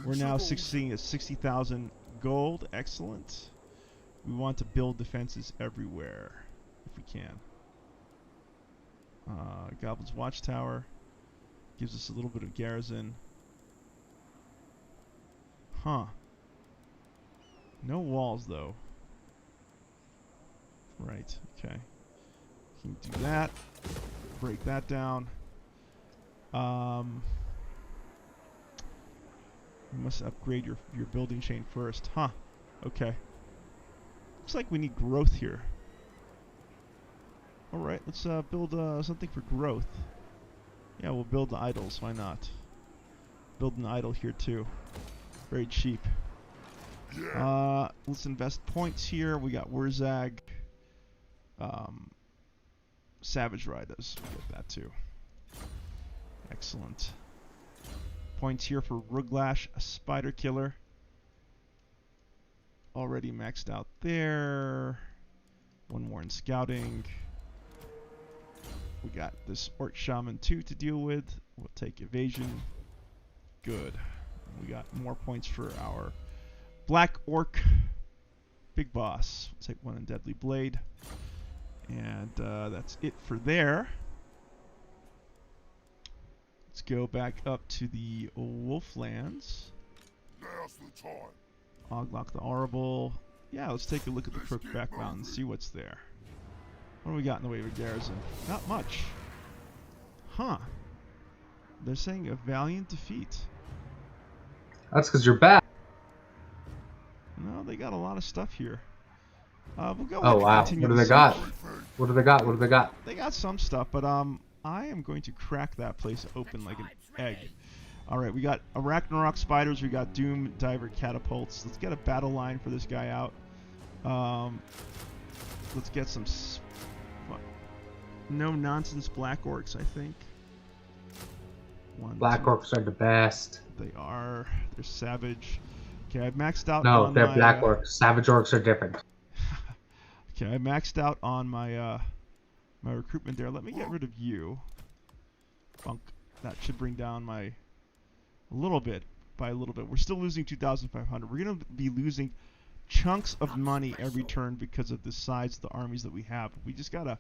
We're now seeing at 60,000 gold. Excellent. We want to build defenses everywhere if we can. Goblin's Watchtower gives us a little bit of garrison. Huh. No walls though. Right, okay. Can do that. Break that down. You must upgrade your building chain first. Huh. Okay. Looks like we need growth here. Alright, let's build something for growth. Yeah, we'll build the idols. Why not? Build an idol here too. Very cheap. Let's invest points here. We got Wurrzag. Savage Riders. We'll get that too. Excellent. Points here for Ruglash, a spider killer. Already maxed out there. One more in scouting. We got this Orc Shaman 2 to deal with. We'll take evasion. Good. We got more points for our Black Orc Big Boss. We'll take one in Deadly Blade. And that's it for there. Let's go back up to the Wolflands. Now's the time. Oglock the Horrible. Yeah, let's take a look at the Crookback Mountains, see what's there. What do we got in the way of a garrison? Not much. Huh. They're saying a valiant defeat. That's because you're bad. No, they got a lot of stuff here. We'll go Oh wow, what do they got? What do they got? What do they got? They got some stuff, but I am going to crack that place open like an egg. Alright, we got Arachnarok Spiders, we got Doom Diver Catapults. Let's get a battle line for this guy out. Let's get some no-nonsense Black Orcs, I think. Black Orcs are the best. They are. They're savage. Okay, I've maxed out No, on they're my, Black Orcs. Savage Orcs are different. Okay, I maxed out on my my recruitment there. Let me get rid of you. Bunk. That should bring down my a little bit by a little bit. We're still losing 2,500. We're gonna be losing chunks of money every turn because of the size of the armies that we have. We just gotta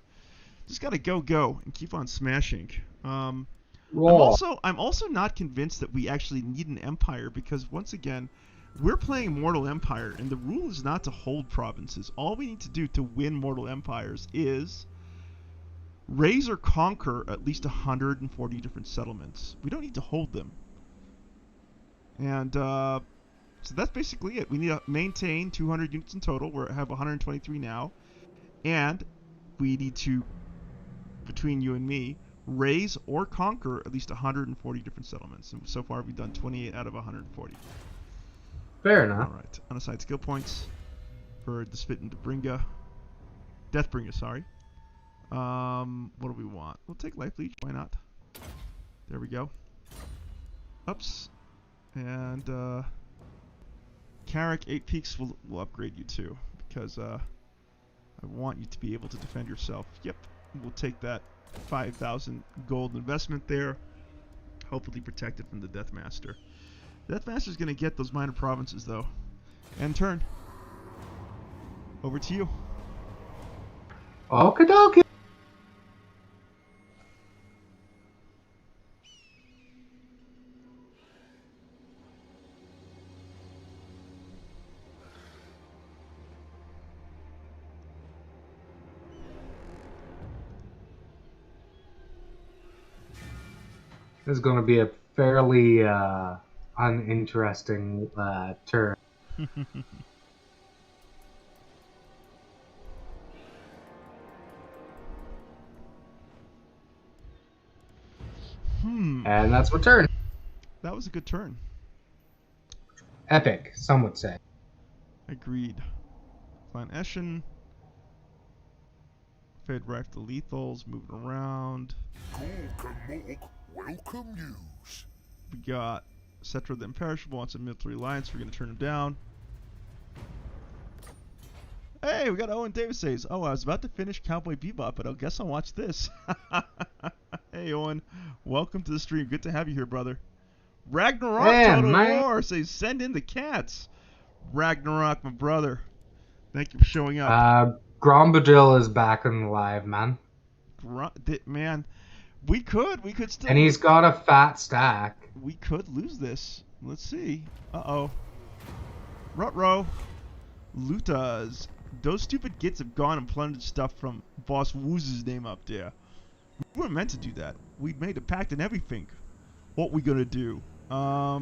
go and keep on smashing. I'm also not convinced that we actually need an empire because once again, we're playing Mortal Empire, and the rule is not to hold provinces. All we need to do to win Mortal Empires is raise or conquer at least 140 different settlements. We don't need to hold them. And so that's basically it. We need to maintain 200 units in total. We have 123 now. And we need to, between you and me, raise or conquer at least 140 different settlements. And so far we've done 28 out of 140. Fair enough. Alright, unassigned skill points for the Spit and Deathbringer, sorry. What do we want? We'll take Life Leech, why not? There we go. Oops. And Carrick, 8 peaks will upgrade you too, because I want you to be able to defend yourself. Yep, we'll take that 5,000 gold investment there. Hopefully protected from the Deathmaster. Deathmaster's going to get those minor provinces though. End turn. Over to you. Okie dokie. This is going to be a fairly uninteresting turn. And that's my turn. That was a good turn. Epic, some would say. Agreed. Clan Eshin. Fade Rife the Lethals, moving around. Welcome news. We got Cetra the Imperishable wants a military alliance. We're going to turn him down. Hey, we got Owen Davis says, oh, I was about to finish Cowboy Bebop, but I guess I'll watch this. Hey, Owen. Welcome to the stream. Good to have you here, brother. Ragnarok Total War says, send in the cats. Ragnarok, my brother. Thank you for showing up. Grombadil is back in live, man. Man, we could still. And he's got a fat stack. We could lose this. Let's see. Uh-oh. Rutrow. Lutas. Those stupid gits have gone and plundered stuff from Boss Wooz's name up there. We weren't meant to do that. We made a pact and everything. What we gonna do? Yeah,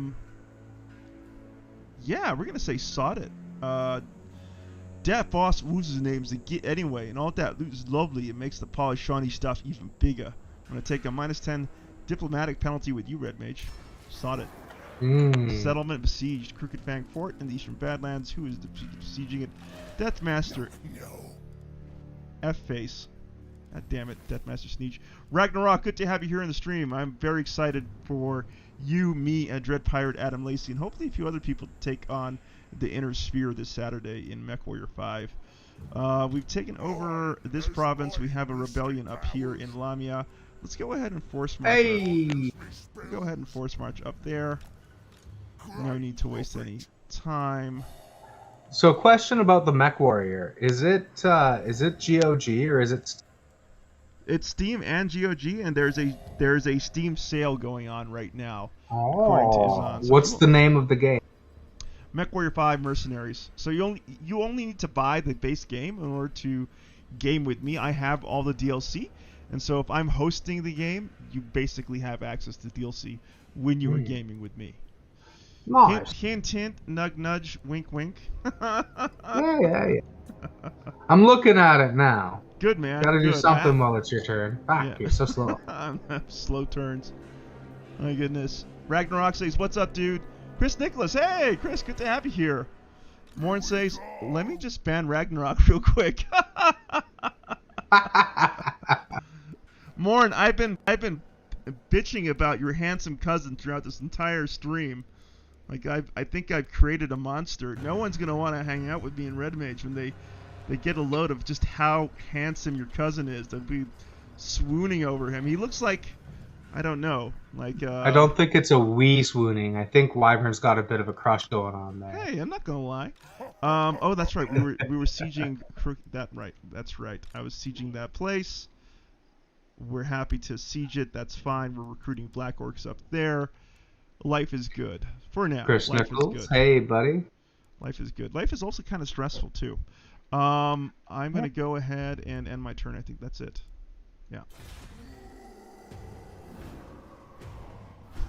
we're gonna say sod it. That Boss Wooz's name's a git anyway, and all that loot is lovely. It makes the polished shiny stuff even bigger. I'm gonna take a -10 diplomatic penalty with you, Red Mage. Sod it. Settlement besieged. Crooked Fang Fort in the Eastern Badlands. Who is besieging it? Deathmaster. No. F-Face. God damn it, Deathmaster Sneech. Ragnarok, good to have you here in the stream. I'm very excited for you, me, and Dread Pirate Adam Lacey, and hopefully a few other people to take on the Inner Sphere this Saturday in MechWarrior 5. We've taken over this province. We have a rebellion up here in Lamia. Let's go ahead and force march. Hey! Go ahead and force march up there. No need to waste any time. So, question about the Mech Warrior: is it GOG or is it? It's Steam and GOG, and there's a Steam sale going on right now. Oh, what's the name of the game? MechWarrior 5 Mercenaries. So you only need to buy the base game in order to game with me. I have all the DLC, and so if I'm hosting the game, you basically have access to DLC when you are gaming with me. Nice. Hint, hint, nudge, nudge, wink, wink. Yeah. I'm looking at it now. Good, man. Gotta do good. something while it's your turn. Back, you're so slow. Slow turns. My goodness. Ragnarok says, what's up, dude? Chris Nicholas, hey, Chris, good to have you here. Morn says, let me just ban Ragnarok real quick. Morn, I've been bitching about your handsome cousin throughout this entire stream. Like I think I've created a monster. No one's gonna want to hang out with me in Red Mage when they get a load of just how handsome your cousin is. They'll be swooning over him. He looks like, I don't know, like I don't think it's a wee swooning. I think Wyvern's got a bit of a crush going on there. Hey, I'm not gonna lie. Oh, that's right. We were sieging That's right. I was sieging that place. We're happy to siege it. That's fine. We're recruiting Black Orcs up there. Life is good for now. Chris Life Nichols, is good. hey buddy. Life is good. Life is also kind of stressful too. I'm gonna go ahead and end my turn. I think that's it. Yeah.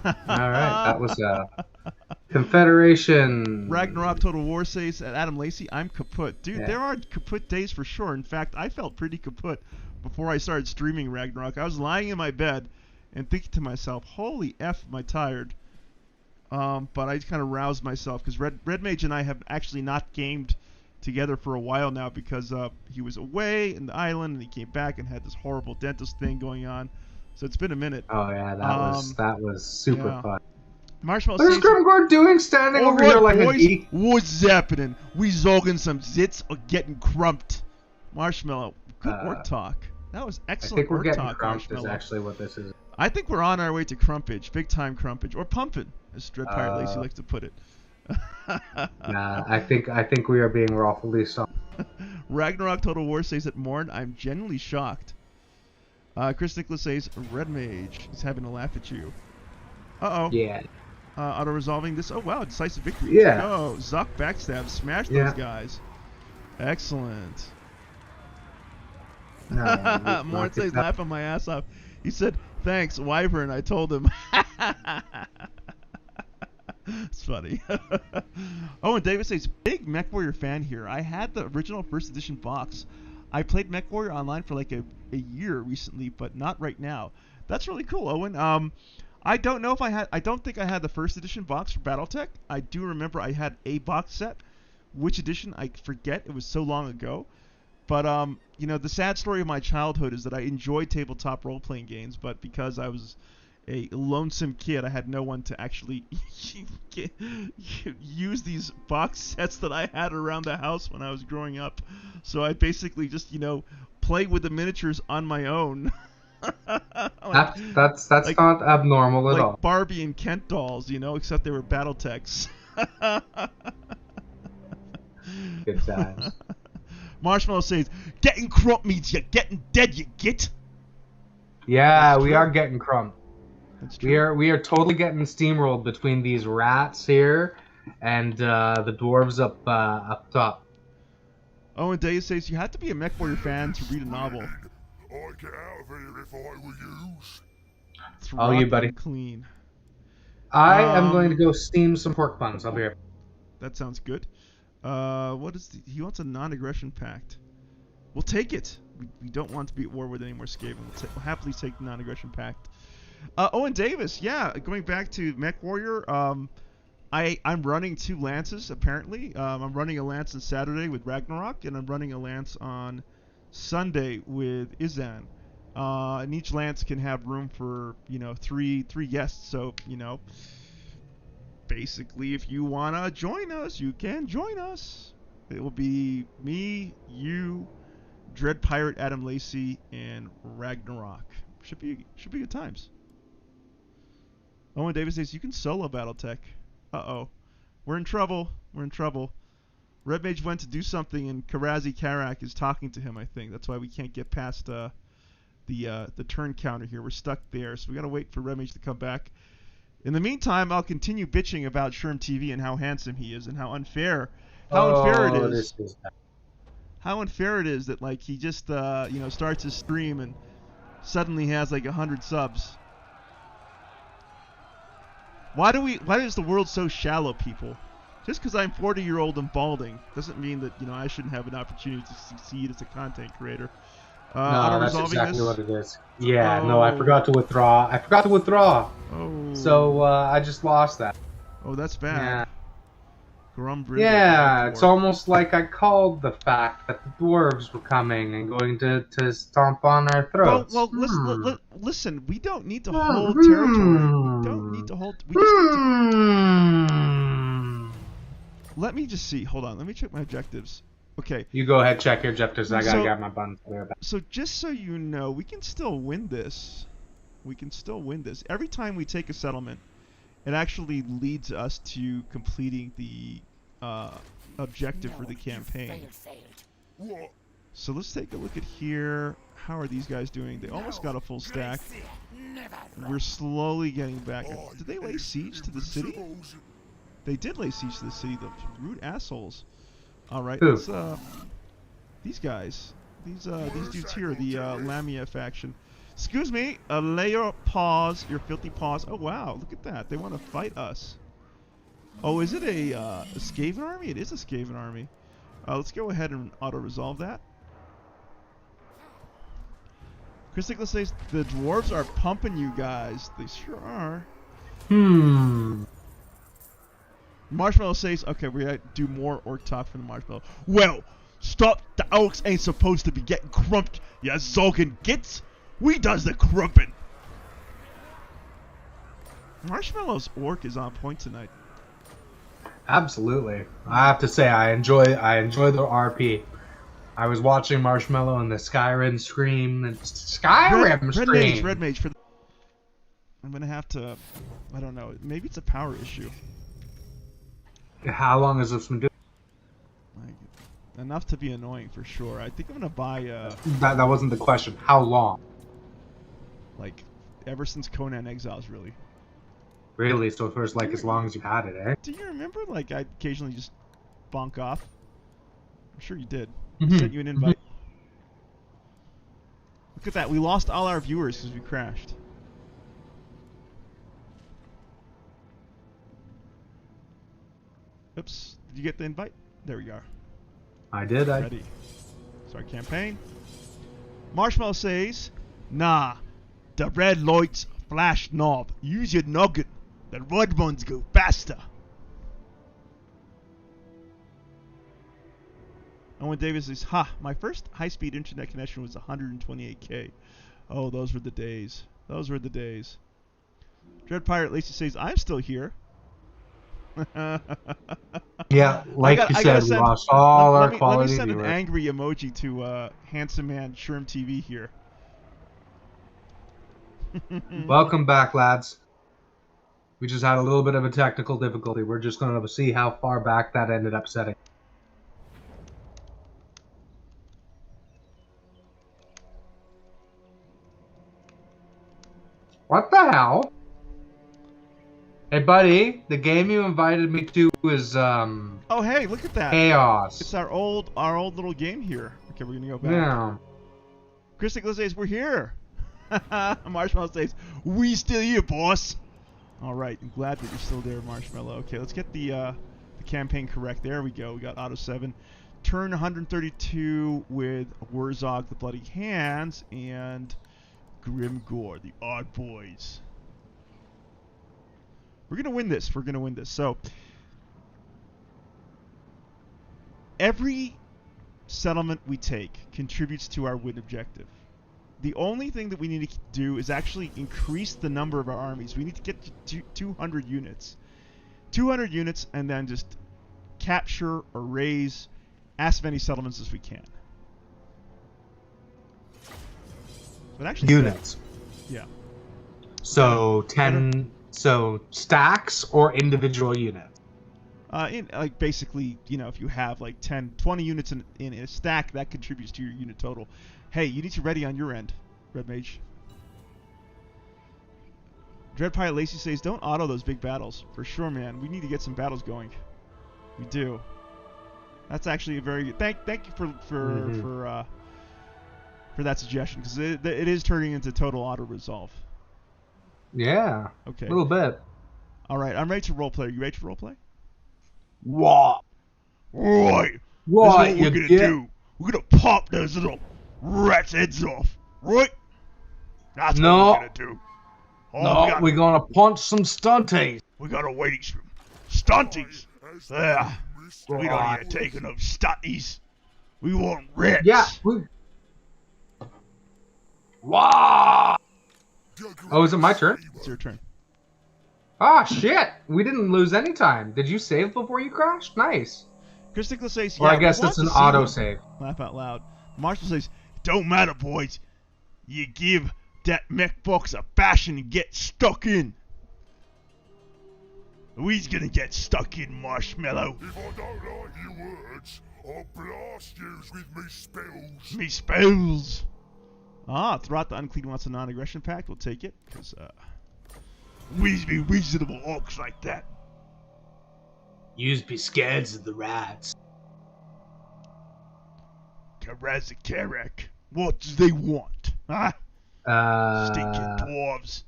All right, that was Confederation. Ragnarok Total War says at Adam Lacey, I'm kaput. Dude, Yeah. There are kaput days for sure. In fact, I felt pretty kaput before I started streaming Ragnarok. I was lying in my bed and thinking to myself, holy F, am I tired. But I just kind of roused myself because Red Mage and I have actually not gamed together for a while now because he was away in the island and he came back and had this horrible dentist thing going on. So it's been a minute. Oh yeah, that was super fun. Marshmallow What is says, Grimgor doing standing over here like boys, a geek? what's happening? We zogging some zits or getting crumped? Marshmallow, good work talk. That was I excellent think we're work getting talk, crumped is Marshmallow. actually what this is. I think we're on our way to crumpage, big time crumpage, or pumping, as Dread Pirate Lacey likes to put it. Nah, I think we are being rawfully stopped. Ragnarok Total War says at Morn, I'm genuinely shocked. Chris Nicholas says, Red Mage, he's having a laugh at you. Uh-oh. Yeah. Auto-resolving this. Oh, wow, decisive victory. Yeah. Go. Zuck backstab. Smash those guys. Excellent. No, Morn says, laughing my ass off. He said, thanks, Wyvern. I told him. It's funny. Oh, and David says, big MechWarrior fan here. I had the original first edition box. I played MechWarrior online for like a year recently, but not right now. That's really cool, Owen. I don't know if I don't think I had the first edition box for BattleTech. I do remember I had a box set. Which edition, I forget. It was so long ago. But, you know, the sad story of my childhood is that I enjoyed tabletop role-playing games, but because I was a lonesome kid, I had no one to actually use these box sets that I had around the house when I was growing up. So I basically just, you know, play with the miniatures on my own. That's like, not abnormal at all. Like Barbie and Kent dolls, you know, except they were BattleTechs. Good times. Marshmallow says, getting crump means you're getting dead, you git. Yeah, we are getting crump. That's true. We are totally getting steamrolled between these rats here and the dwarves up top. Oh, and Dave says, you have to be a MechWarrior fan to read a novel. I'd get out of here if I were you. Oh, you buddy. Clean. I am going to go steam some pork buns. I'll be here. That sounds good. What is he wants a non-aggression pact. We'll take it. We don't want to be at war with any more Skaven. We'll happily take the non-aggression pact. Owen Davis, yeah, going back to MechWarrior. I'm running 2 lances apparently. I'm running a lance on Saturday with Ragnarok, and I'm running a lance on Sunday with Izan. And each lance can have room for, you know, three guests. So, you know, basically, if you wanna join us, you can join us. It will be me, you, Dread Pirate Adam Lacey, and Ragnarok. Should be good times. Owen Davis says you can solo BattleTech. Uh-oh. We're in trouble. Red Mage went to do something, and Karazi Karak is talking to him, I think. That's why we can't get past the turn counter here. We're stuck there, so we gotta wait for Red Mage to come back. In the meantime, I'll continue bitching about Sherm TV and how handsome he is and how unfair it is. How unfair it is that, like, he just you know, starts his stream and suddenly has like 100 subs. Why is the world so shallow, people? Just because I'm 40-year-old and balding doesn't mean that, you know, I shouldn't have an opportunity to succeed as a content creator. No, that's exactly what it is. Yeah, no, I forgot to withdraw. Oh. So I just lost that. Oh, that's bad. Yeah. Yeah, it's almost like I called the fact that the dwarves were coming and going to stomp on our throats. Well, listen, we don't need to hold territory. We don't need to hold... We just need to... Let me just see. Hold on. Let me check my objectives. Okay. You go ahead, check your objectives. I gotta get my buns clear. So just so you know, we can still win this. Every time we take a settlement, it actually leads us to completing the objective for the campaign. So let's take a look at here. How are these guys doing? They almost got a full stack. We're slowly getting back. Did they lay siege to the city? They did lay siege to the city. The rude assholes. All right, let's, these guys. These dudes here, the Lamia faction. Excuse me, lay your paws, your filthy paws. Oh wow, look at that. They want to fight us. Oh, is it a Skaven army? It is a Skaven army. Let's go ahead and auto-resolve that. Chris Nicholas says, the dwarves are pumping you guys. They sure are. Marshmallow says, okay, we gotta do more orc talk from the Marshmallow. Well, stop, the orcs ain't supposed to be getting crumped, ya Zolkin gits. We does the crumping. Marshmallow's orc is on point tonight. Absolutely. I have to say, I enjoy the RP. I was watching Marshmallow and the Skyrim stream. Red Mage for the... I'm gonna have to... I don't know. Maybe it's a power issue. How long has this been doing? Like, enough to be annoying for sure. I think I'm gonna buy... That wasn't the question. How long? Like, ever since Conan Exiles, really. Really? So for like as long as you had it, eh? Do you remember, like, I'd occasionally just bonk off? I'm sure you did. Mm-hmm. Sent you an invite. Look at that. We lost all our viewers because we crashed. Oops. Did you get the invite? There we are. I did. Ready. Start campaign. Marshmallow says, nah, the red lights flash knob. Use your nugget. The red ones go faster. Owen Davis says, ha, my first high-speed internet connection was 128k. Oh, those were the days. Those were the days. Dread Pirate Lacey says, I'm still here. Yeah, like you said, we lost all our quality Let me send viewers. an angry emoji to Handsome Man Sherm TV here. Welcome back, lads. We just had a little bit of a technical difficulty. We're just going to see how far back that ended up setting. What the hell? Hey, buddy, the game you invited me to is, Oh, hey, look at that. Chaos. It's our old little game here. Okay, we're going to go back. Yeah. Chris Nicholas says, we're here. Marshmallow says, we still here, boss. All right, I'm glad that you're still there, Marshmallow. Okay, let's get the campaign correct. There we go. We got Auto 7. Turn 132 with Wurrzag, the Bloody Hands, and Grimgor, the Odd Boys. We're going to win this. We're going to win this. So, every settlement we take contributes to our win objective. The only thing that we need to do is actually increase the number of our armies. We need to get to 200 units. 200 units, and then just capture or raise as many settlements as we can. But actually, units. Yeah. So 10. So stacks or individual units. Like basically, you know, if you have like 10, 20 units in a stack, that contributes to your unit total. Hey, you need to ready on your end, Red Mage. Dread Pirate Lacey says, don't auto those big battles. For sure, man. We need to get some battles going. We do. That's actually a very good... Thank you for that suggestion, because it is turning into total auto-resolve. Yeah. Okay. A little bit. All right, I'm ready to roleplay. Are you ready to roleplay? What? Right. What This is what we're going to do. We're going to pop those little rats' heads off. Right? That's what we're going to do. Oh, we're going to punch some stunties. We got to wait some stunties. Yeah. We don't need to take no stunties. We want rats. Yeah. Wow. Oh, is it my turn? It's your turn. Ah, shit. We didn't lose any time. Did you save before you crashed? Nice. Chris Nicholas says, Well, yeah, I guess it's an auto-save. Laugh out loud. Marshall says, don't matter, boys. You give that mech box a bashing and get stuck in. We's gonna get stuck in, Marshmallow. If I don't like your words, I'll blast yous with me spells. Me spells. Ah, throughout the Unclean wants a non-aggression pact. We'll take it, because, we's be reasonable orcs like that. Yous be scared of the rats. Karazakarak. What do they want? Huh? Stinking dwarves.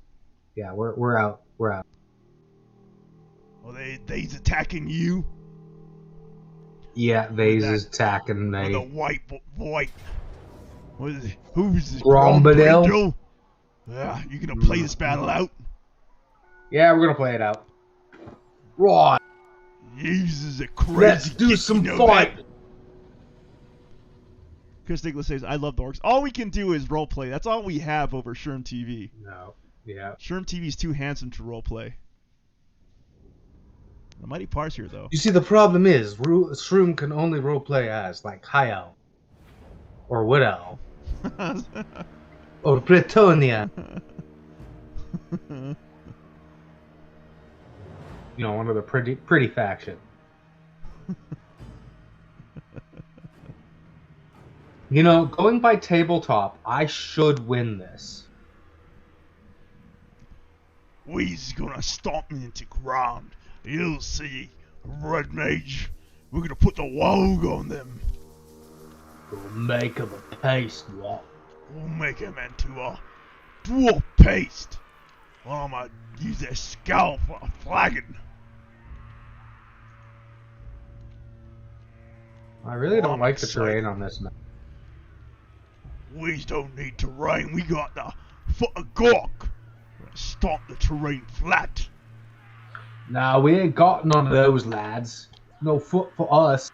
Yeah, we're out. We're out. Are they's attacking you? Yeah, they's attacking me. The white. What is it? Who's this? Grombadil? Yeah, you gonna play this battle out? Yeah, we're gonna play it out. Right. Jesus, a crazy. Let's do some fight. Chris Nicholas says, I love the orcs. All we can do is roleplay. That's all we have over Sherm TV. No. Yeah. Sherm TV's too handsome to roleplay. A mighty parse here, though. You see, the problem is, Shroom can only roleplay as, like, High Elf. Or Wood Elf. Or Bretonia. You know, one of the pretty faction. You know, going by tabletop, I should win this. We's gonna stomp me into ground. You'll see, Red Mage. We're gonna put the wog on them. We'll make him a paste, what? We'll make him into a dwarf paste. I'm gonna use their skull for a flagon. I really don't like the terrain on this map. We don't need terrain. We got the foot of Gork. We're gonna stomp the terrain flat. Nah, we ain't got none of those, lads. No foot for us.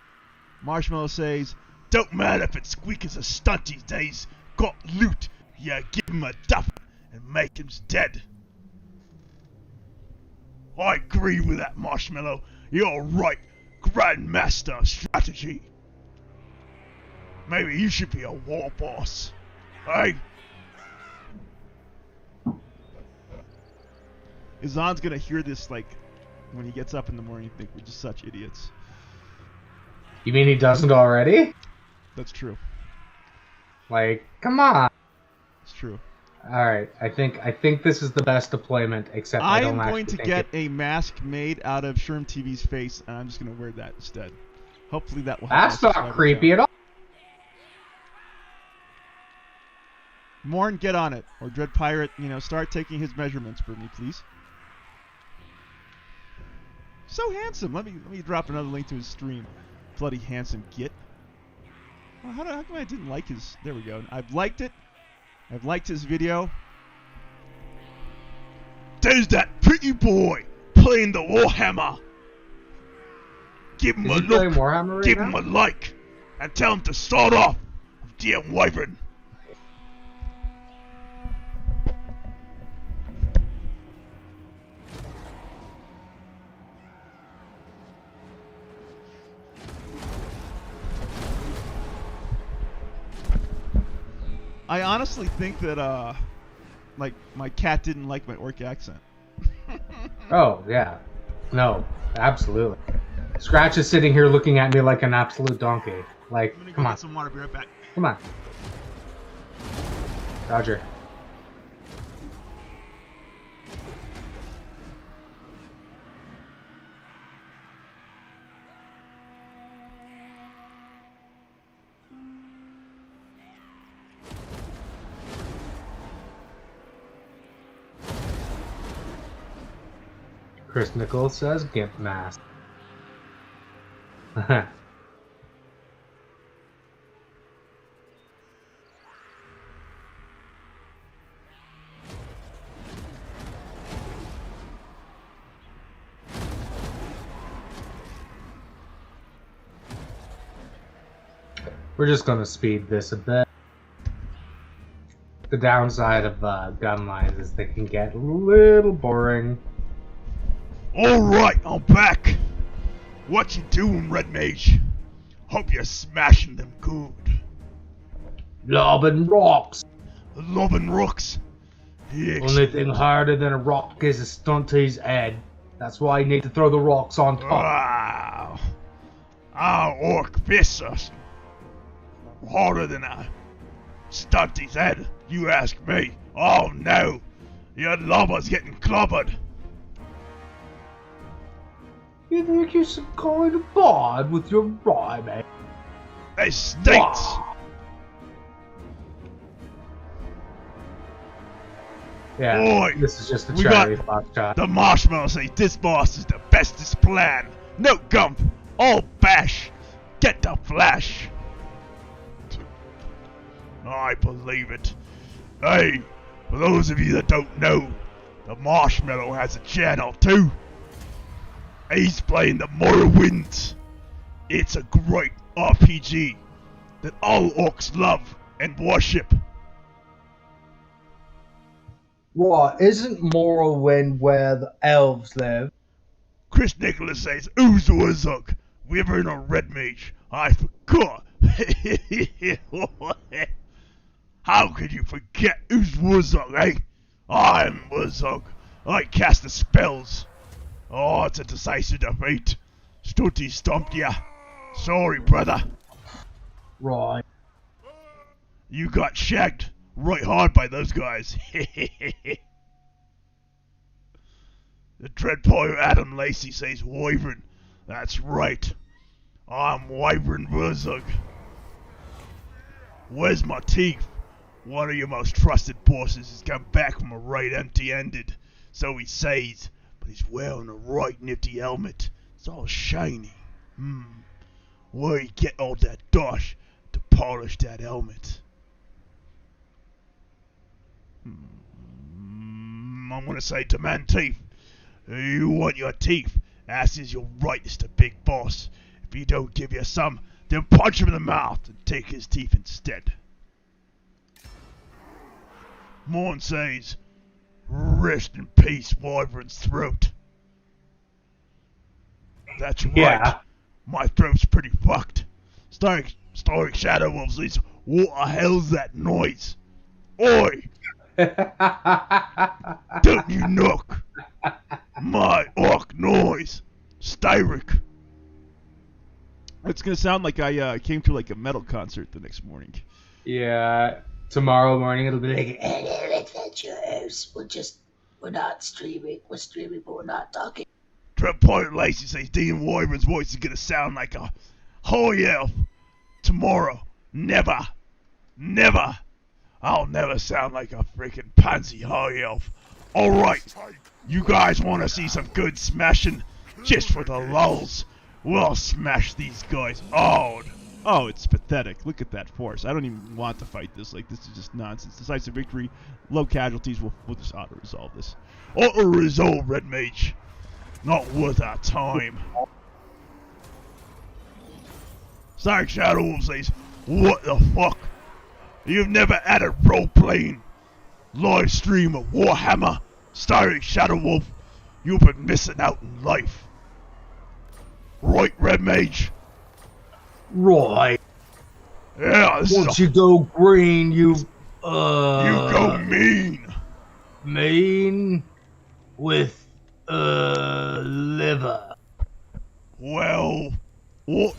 Marshmallow says, don't matter if it squeaks a stunt these days. Got loot. Yeah, give him a duff and make him dead. I agree with that, Marshmallow. You're right. Grandmaster strategy. Maybe you should be a war boss. Hey? Izan's gonna hear this, like, when he gets up in the morning and think we're just such idiots. You mean he doesn't already? That's true. Like, come on. It's true. Alright, I think this is the best deployment, except I don't am actually going to think get a mask made out of Sherm TV's face, and I'm just going to wear that instead. Hopefully that will help. That's not creepy at all. Morn, get on it. Or Dread Pirate, you know, start taking his measurements for me, please. So handsome. Let me drop another link to his stream. Bloody handsome git. Well, how come I didn't like his... There we go. I've liked it. I've liked his video. There's that pretty boy playing the Warhammer. Give him a look. Warhammer Give him a like. And tell him to start off with DM Wyvern. I honestly think that, like, my cat didn't like my orc accent. Oh, yeah. No, absolutely. Scratch is sitting here looking at me like an absolute donkey. Like, come on. Get some water, be right back. Come on. Roger. Chris Nichols says Gimp Mask. We're just gonna speed this a bit. The downside of gun lines is they can get a little boring. Alright, I'm back. What you doing, Red Mage? Hope you're smashing them good. Lobbing rocks. Lobbing rocks? Only thing harder than a rock is a stunt to his head. That's why you need to throw the rocks on top. Wow. Our orc fists are harder than a stunt his head, you ask me. Oh no, your lobber's getting clobbered. You think you're some kind of bard with your rhyming? It stinks. Yeah, Boy, this is just a cherry shot. The Marshmallow say this boss is the bestest plan. No gump, all bash. Get the flash. I believe it. Hey, for those of you that don't know, the Marshmallow has a channel too. He's playing the Morrowind. It's a great RPG that all orcs love and worship. What, isn't Morrowind where the elves live? Chris Nicholas says, who's Wurrzag? Wyvern or Red Mage? I forgot. How could you forget who's Wurrzag, eh? I'm Wurrzag. I cast the spells. Oh, it's a decisive defeat. Stutty stomped ya. Sorry, brother. Right. You got shagged right hard by those guys. The Dreadpoint Adam Lacey says Wyvern. That's right. I'm Wyvern Wurrzag. Where's my teeth? One of your most trusted bosses has come back from a raid empty-handed. So he says, but he's wearing a right nifty helmet. It's all shiny. Where you get all that dosh to polish that helmet? I'm gonna say demand teeth. You want your teeth, as is your right as the big boss. If he don't give you some, then punch him in the mouth and take his teeth instead. Morn says, rest in peace, Wyvern's throat. That's right. Yeah. My throat's pretty fucked. Starring Shadow Wolf says, what the hell's that noise? Oi! Don't you knock my orc noise, Styric. It's gonna sound like I came to like a metal concert the next morning. Yeah. Tomorrow morning it'll be like, Hello, adventurers. We're not streaming. We're streaming, but we're not talking. Dreadpoint Lacey says Dean Wyvern's voice is gonna sound like a holy elf. Tomorrow, never. I'll never sound like a freaking pansy high elf. Alright, you guys wanna see some good smashing? Just for the lulz, we'll smash these guys hard. Oh, it's pathetic. Look at that force. I don't even want to fight this. Like, this is just nonsense. Decisive victory, low casualties. We'll just auto-resolve this. Auto-resolve, Red Mage. Not worth our time. Stark Shadow Wolf says, what the fuck? You've never had a role-playing live stream of Warhammer? Stark Shadow Wolf, you've been missing out in life. Right, Red Mage? right. Yeah, this Once is you go green, you you go mean. mean with liver. Well, what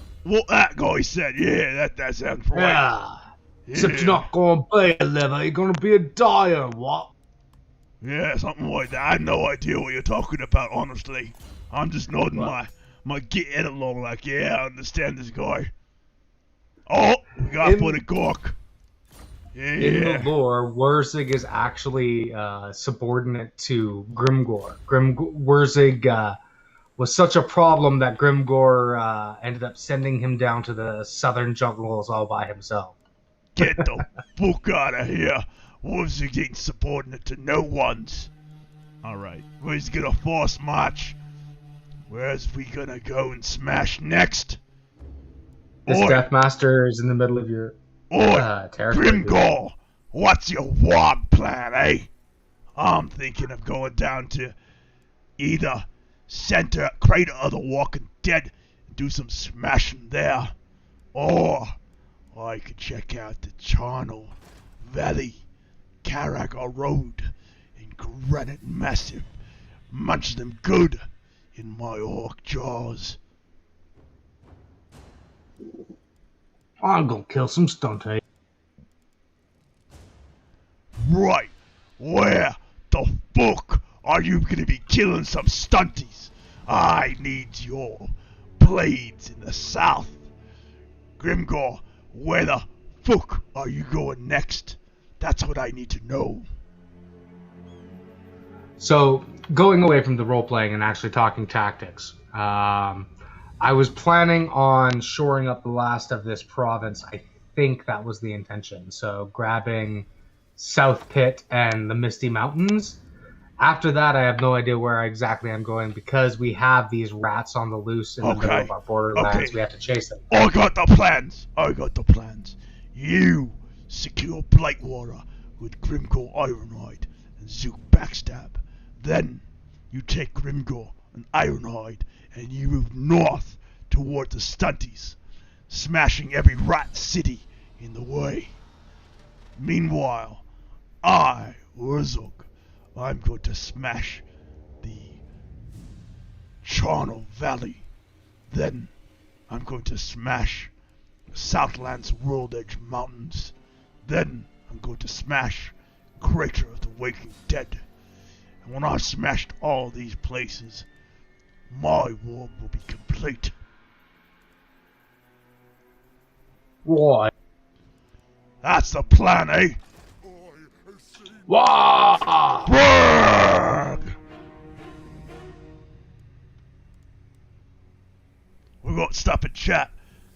that guy said, yeah, that sounds right. Yeah. Except Yeah. you're not gonna be a liver, you're gonna be a dyer, what? Yeah, something like that. I had no idea what you're talking about, honestly. I'm just nodding my get head along like, yeah, I understand this guy. Oh, we got for the Gork. Yeah. In the lore, Wurrzag is actually subordinate to Grimgor. Wurrzag was such a problem that Grimgor ended up sending him down to the southern jungles all by himself. Get the fuck out of here. Wurrzag ain't subordinate to no ones. Alright, where's gonna force march? Where's we gonna go and smash next? This Oi. Deathmaster is in the middle of your territory. Grimgor, what's your warm plan, eh? I'm thinking of going down to either center crater of the Walking Dead and do some smashing there, or I could check out the Charnel Valley, Carragher Road, and Granite Massive, munch them good in my orc jaws. I'm gonna kill some stunty. Right, where the fuck are you gonna be killing some stunties? I need your blades in the south. Grimgor, where the fuck are you going next? That's what I need to know. So, going away from the role-playing and actually talking tactics, I was planning on shoring up the last of this province. I think that was the intention. So, grabbing South Pit and the Misty Mountains. After that, I have no idea where exactly I'm going because we have these rats on the loose in the middle of our borderlands. Okay. We have to chase them. I got the plans. You secure Blightwater with Grimgor Ironhide and Zook Backstab. Then you take Grimgor and Ironhide, and you move north toward the Stunties, smashing every rat city in the way. Meanwhile, I, Wurrzag, I'm going to smash the Charnel Valley. Then I'm going to smash the Southland's World Edge Mountains. Then I'm going to smash Crater of the Waking Dead. And when I've smashed all these places, my war will be complete. What? That's the plan, eh? Wah! Wurrzag! We got stuff in chat.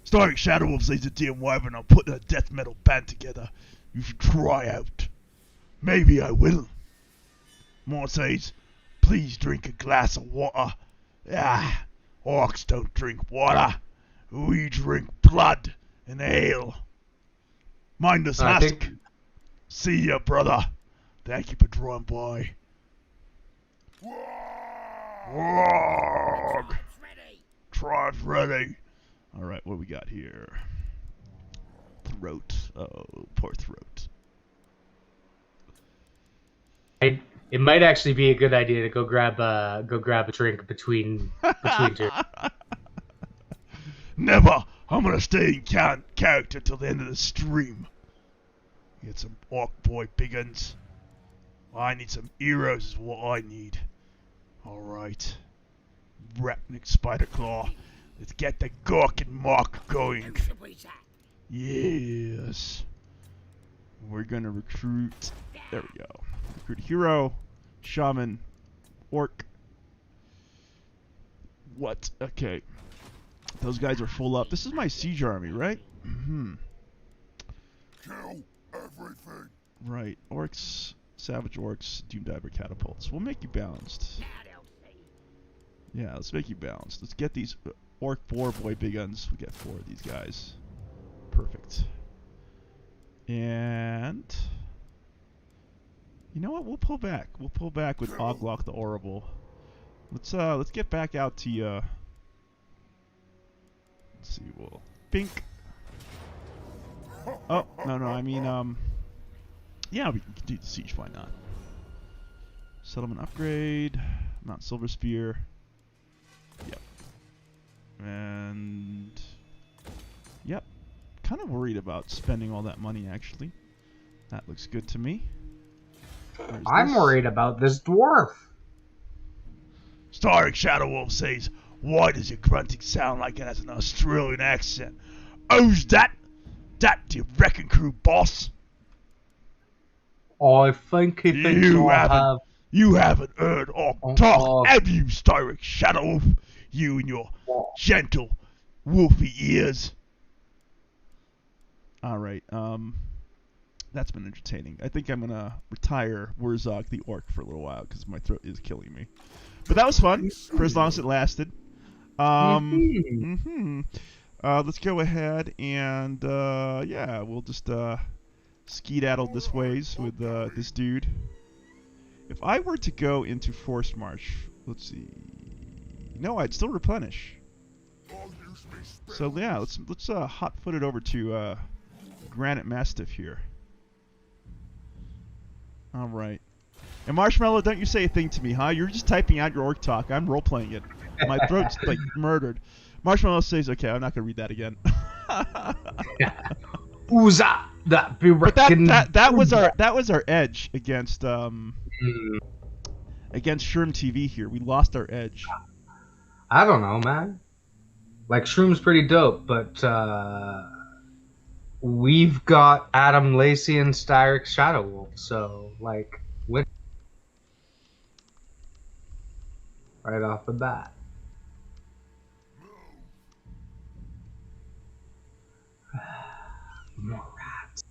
Starring Shadow Wolf says the DM Wyvern, I'm putting a death metal band together. You should try out. Maybe I will. More says, please drink a glass of water. Ah, orcs don't drink water. We drink blood and ale. Mind us, Husk. See ya, brother. Thank you for drawing by. Wurrzag! Tribe's ready. Alright, what do we got here? Throat. Oh, poor throat. It might actually be a good idea to go grab a drink between two. Never! I'm gonna stay in character till the end of the stream. Get some orc boy biguns. I need some heroes is what I need. Alright. Rapnik Spiderclaw. Let's get the Gork and Mark going. Yes. We're gonna recruit. There we go. Recruit hero, shaman, orc. What? Okay. Those guys are full up. This is my siege army, right? Kill everything. Right. Orcs, savage orcs, doomdiver catapults. We'll make you balanced. Yeah, let's make you balanced. Let's get these orc 4 boy big guns. We get 4 of these guys. Perfect. And you know what? We'll pull back. We'll pull back with Oglock the Horrible. Let's get back out to let's see. We'll bink. Oh no, I mean yeah, we can do the siege. Why not? Settlement upgrade. Mount Silver Spear. Yep. And yep. Kind of worried about spending all that money actually. That looks good to me. I'm worried about this dwarf. Starring Shadow Wolf says, why does your grunting sound like it has an Australian accent? Who's that? That the Wrecking Crew boss? I think he thinks You haven't heard Orc talk, have you, Starring Shadow Wolf? You and your gentle, wolfy ears. Alright, that's been entertaining. I think I'm gonna retire Wurrzag the Orc for a little while because my throat is killing me. But that was fun for as long as it lasted. Let's go ahead and yeah, we'll just skedaddle this ways with this dude. If I were to go into Force March, let's see. No, I'd still replenish. So yeah, let's hot-foot it over to Granite Mastiff here. All right. And Marshmallow, don't you say a thing to me, huh? You're just typing out your orc talk. I'm role-playing it. My throat's like murdered. Marshmallow says, "Okay, I'm not gonna read that again." Who's that? That be but that was our edge against Shroom TV here. We lost our edge. I don't know, man. Like Shroom's pretty dope, but we've got Adam Lacey and Styric Shadow Wolf, so like right off the bat. More rats.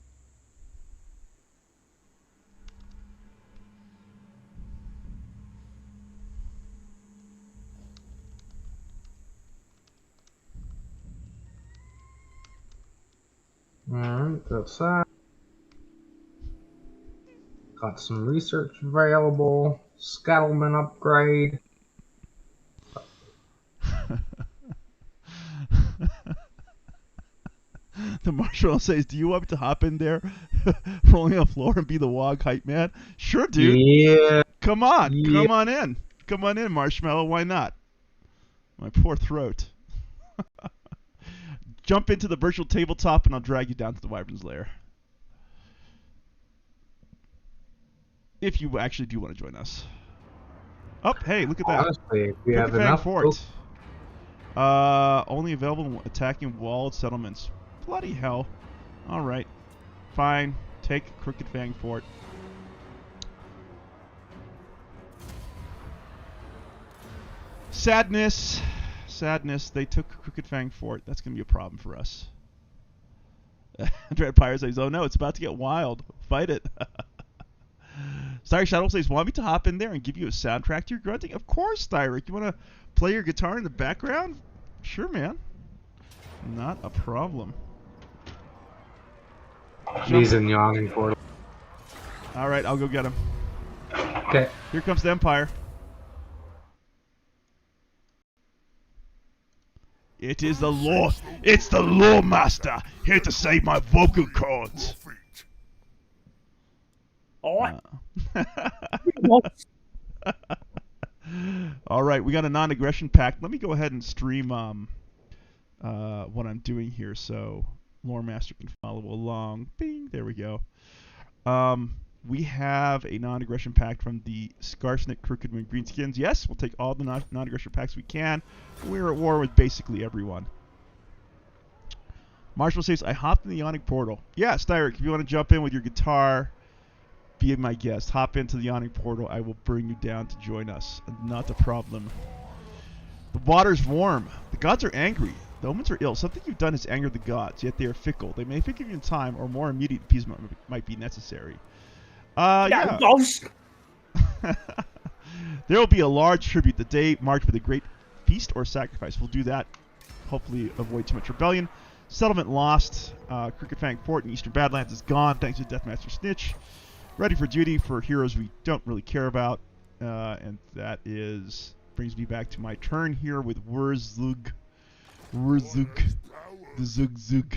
Alright, that's that. Got some research available. Scattlement upgrade. The marshal says, "Do you want me to hop in there, rolling on the floor and be the wog hype man?" Sure, dude. Yeah. Come on, Yeah. come on in, Marshmallow. Why not? My poor throat. Jump into the virtual tabletop, and I'll drag you down to the Wyvern's lair. If you actually do want to join us. Oh, hey, look at that. Honestly, if we have Crooked Fang enough. Fort. Only available when attacking walled settlements. Bloody hell. Alright. Fine. Take Crooked Fang Fort. Sadness. Sadness. They took Crooked Fang Fort. That's going to be a problem for us. Dread Pirate says, "Oh no, it's about to get wild. Fight it." Styric Shadow says, "Want me to hop in there and give you a soundtrack to your grunting?" Of course, Styric. You want to play your guitar in the background? Sure, man. Not a problem. He's in yawning portal. Alright, I'll go get him. Okay. Here comes the Empire. It is the law. It's the Law Master, here to save my vocal cords. Alright. Alright, we got a non-aggression pact. Let me go ahead and stream what I'm doing here so Lore Master can follow along. Bing, there we go. We have a non-aggression pact from the Scarsnick Crooked Wing Greenskins. Yes, we'll take all the non-aggression pacts we can. We're at war with basically everyone. Marshall says, "I hopped in the Yawning Portal." Yeah, Styric, if you want to jump in with your guitar, be my guest. Hop into the Yawning Portal. I will bring you down to join us. Not a problem. The water's warm. The gods are angry. The omens are ill. Something you've done has angered the gods, yet they are fickle. They may forgive you in time, or more immediate appeasement might be necessary. Yeah. There will be a large tribute the day marked with a great feast or sacrifice. We'll do that. Hopefully avoid too much rebellion. Settlement lost. Crooked Fang Fort in Eastern Badlands is gone thanks to Deathmaster Snitch. Ready for duty for heroes we don't really care about. And that brings me back to my turn here with Wurrzag. The Zug.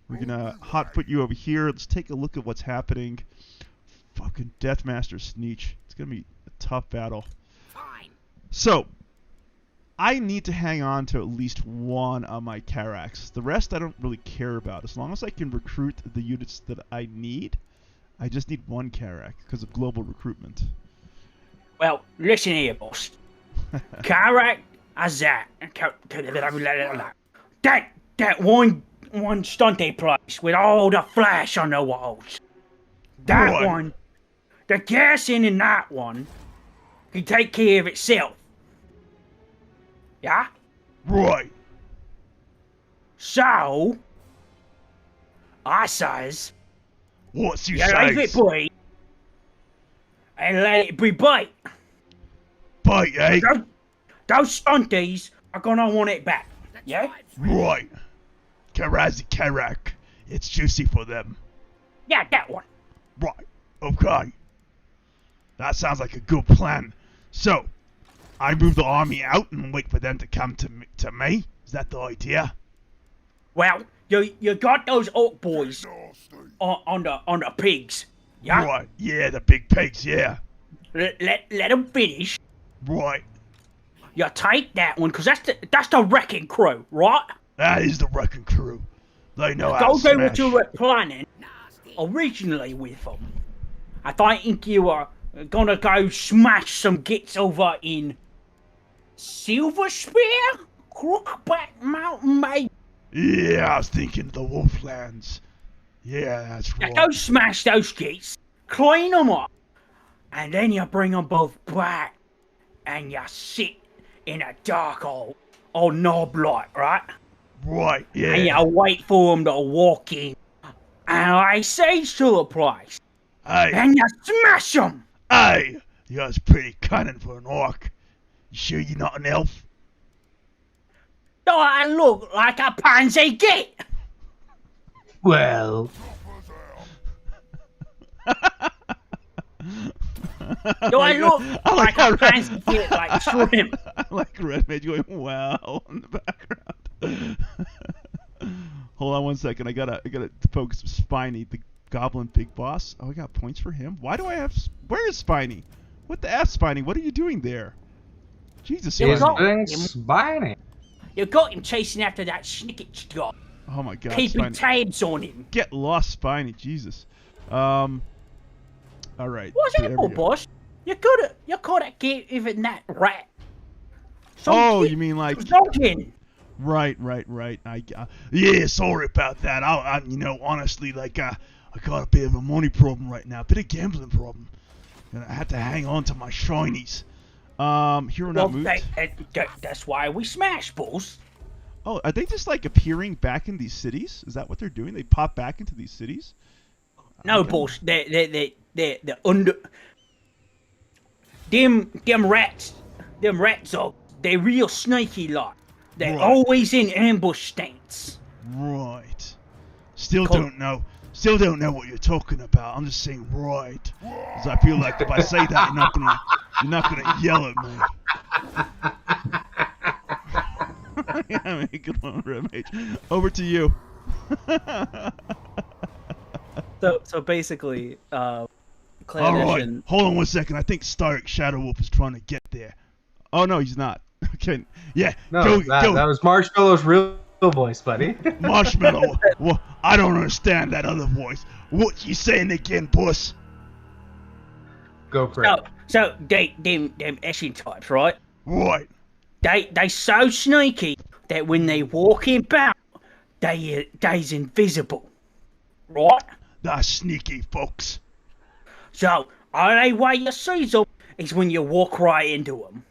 We're gonna hot put you over here. Let's take a look at what's happening. Fucking Deathmaster Sneech. It's gonna be a tough battle. Fine. So, I need to hang on to at least one of my Karaks. The rest I don't really care about. As long as I can recruit the units that I need, I just need one Karak because of global recruitment. Well, listen here, boss. Karak Azat. That one stunty place with all the flash on the walls. That Right. one, the garrison in that one can take care of itself. Yeah? Right. So, I says, What's you you leave it say? be and let it be bait. Bite, eh? Those stunties are gonna want it back. Yeah? Right. Karazi Karak. It's juicy for them. Yeah, that one. Right. Okay. That sounds like a good plan. So, I move the army out and wait for them to come to me? Is that the idea? Well, you got those orc boys on the pigs. Yeah? Right. Yeah, the big pigs, yeah. Let them finish. Right. You take that one, because that's the wrecking crew, right? That is the wrecking crew. They know how Go to do what smash. you were planning originally with them. I think you were gonna go smash some gits over in Silver Spear? Crookback Mountain, mate. Yeah, I was thinking the Wolflands. Yeah, that's Now right. go smash those gits, clean them up, and then you bring them both back, and you sit in a dark hole or knob light, right? Right, yeah. And you wait for them to walk in, and I say to the place, Hey, and you smash them. hey, you guys pretty cunning for an orc. You sure you're not an elf? Do I look like a pansy git? Well, Do I look I like like a pansy git, like shrimp? I like Red Mage going, wow, in the background. Hold Hold on 1 second. I gotta focus on Spiny, the Goblin Big Boss. Oh, I got points for him. Why do I have? Where is Spiny? What the F, Spiny? What are you doing there? Jesus, Yeah, Spiny. He's Spiny. You got him chasing after that Snicket guy. Oh my God, Keeping Spiny. tabs on him. Get lost, Spiny. Jesus. All right. What's there that we for, go. boss? You're good at giving that rat. Oh, you mean like? Something. Right. Yeah, sorry about that. I honestly, like, I got a bit of a money problem right now, a bit of gambling problem, and I had to hang on to my shinies. Hero not moved. That's why we smash, boss. Oh, are they just like appearing back in these cities? Is that what they're doing? They pop back into these cities? No, boss. They're under. Them rats. Them rats are. They're real sneaky lot. They're Right. always in ambush stance. Right. Still don't know what you're talking about. I'm just saying right. Because I feel like if I say that, you're not gonna yell at me. Yeah, I mean, good one, Red Mage. Over to you. So basically, All Clan right. Eshin, Hold on 1 second. I think Stark Shadow Wolf is trying to get there. Oh no, he's not. Okay. Yeah. No, go. that was Marshmallow's real voice, buddy. Marshmallow. Well, I don't understand that other voice. What you saying again, boss? Go for it. So them Eshin types, right? Right. They so sneaky that when they walk about, they's invisible, right? That's sneaky, folks. So only way you see them is when you walk right into them.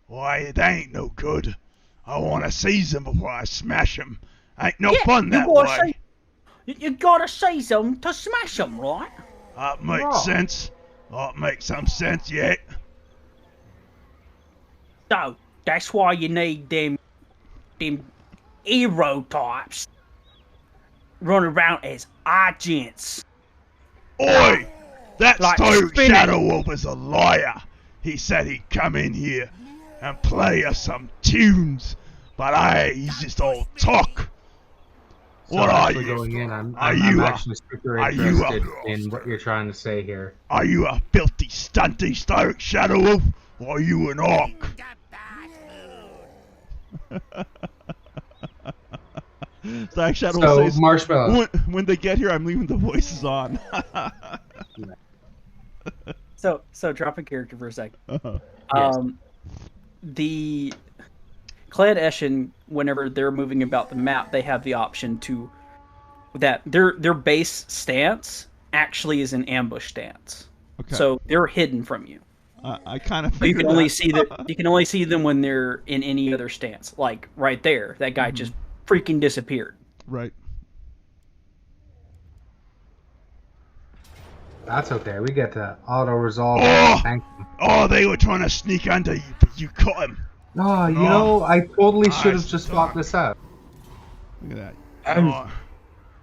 Why, that ain't no good. I want to seize them before I smash them. Ain't no fun that way. You gotta seize them to smash them, right? That makes sense. That makes some sense, yeah. So that's why you need them hero types run around as agents. Oi! That Like Stark spinning. Shadow Wolf is a liar. He said he'd come in here and play us some tunes, but he's just all talk. So What are actually you? Going in, I'm you a- actually super are you a- interested in what you're trying to say here. Are you a filthy, stunty Stark Shadow Wolf, or are you an orc? Stark Shadow Wolf So says, Marshmallow. when they get here, I'm leaving the voices on. so drop a character for a second. Yes. The Clan Eshin, whenever they're moving about the map, they have the option to that their base stance actually is an ambush stance. Okay. So they're hidden from you. I kind of You figured can only that. see that. You can only see them when they're in any other stance. Like right there, that guy just freaking disappeared. Right. That's okay. We get to auto resolve. Oh! Thank you. Oh, they were trying to sneak under you, but you caught him. Oh, you know, I totally should have just thought this out. Look at that. Oh,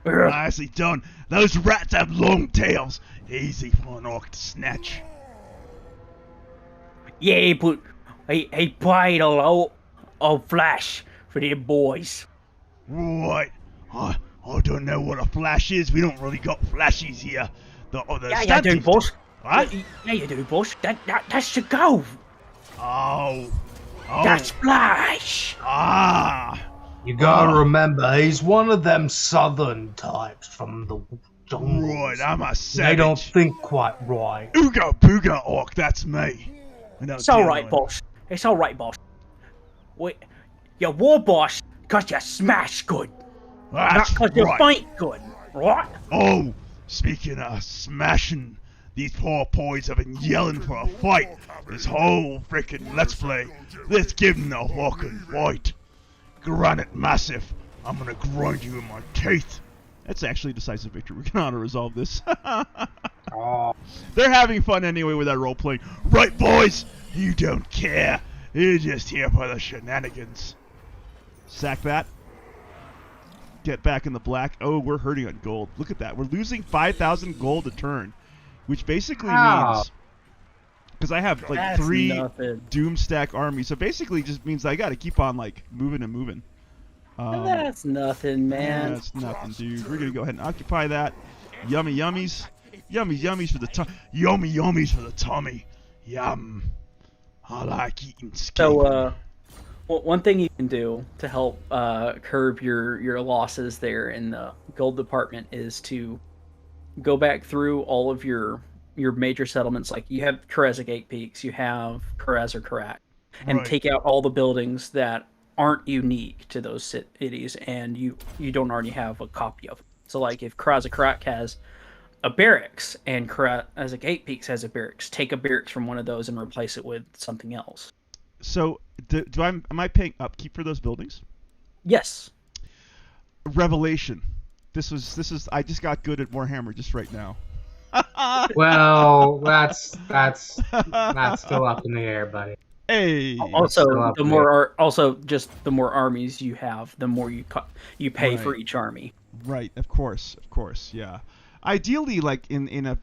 nicely done. Those rats have long tails. Easy for an orc to snatch. Yeah, but he paid a lot of flash for them boys. Right. I don't know what a flash is. We don't really got flashies here. The Yeah, you do, stunties boss. What? Yeah, you do, boss. That's the goal. Oh. That's flash. Ah. You gotta remember, he's one of them southern types from the jungles. Right, I'm a savage. They don't think quite right. Ooga booga orc, that's me. It's alright, boss. It's alright, boss. You're war boss because you smash good. That's Not because you right. fight good, right? Oh, speaking of smashing, these poor boys have been yelling for a fight this whole frickin' Let's Play. Let's give them a fucking fight. Granite Massive, I'm gonna grind you in my teeth. That's actually a decisive victory. We can auto-resolve this. Oh, They're having fun anyway with that role-playing. Right, boys? You don't care. You're just here for the shenanigans. Sack that. Get back in the black. Oh, we're hurting on gold. Look at that. We're losing 5,000 gold a turn, which basically means... Because I have like That's 3 nothing. Doomstack armies, so basically just means I gotta keep on like moving and moving. That's nothing, man. That's nothing, dude. We're gonna go ahead and occupy that. Yummy yummies. Yummy yummies for the tummy. Yummy yummies for the tummy. Yum. I like eating skin. So, one thing you can do to help curb your losses there in the gold department is to go back through all of your major settlements. Like you have Kareza Gate Peaks, you have Karez or Karak, and Right. take out all the buildings that aren't unique to those cities, and you don't already have a copy of them. So, like if Karez or Karak has a barracks and Kareza Gate Peaks has a barracks, take a barracks from one of those and replace it with something else. So, am I paying upkeep for those buildings? Yes. Revelation. This is. I just got good at Warhammer just right now. Well, that's still up in the air, buddy. Hey. Also, still up the more armies you have, the more you pay for Right. each army. Right. Of course. Yeah. Ideally, like in a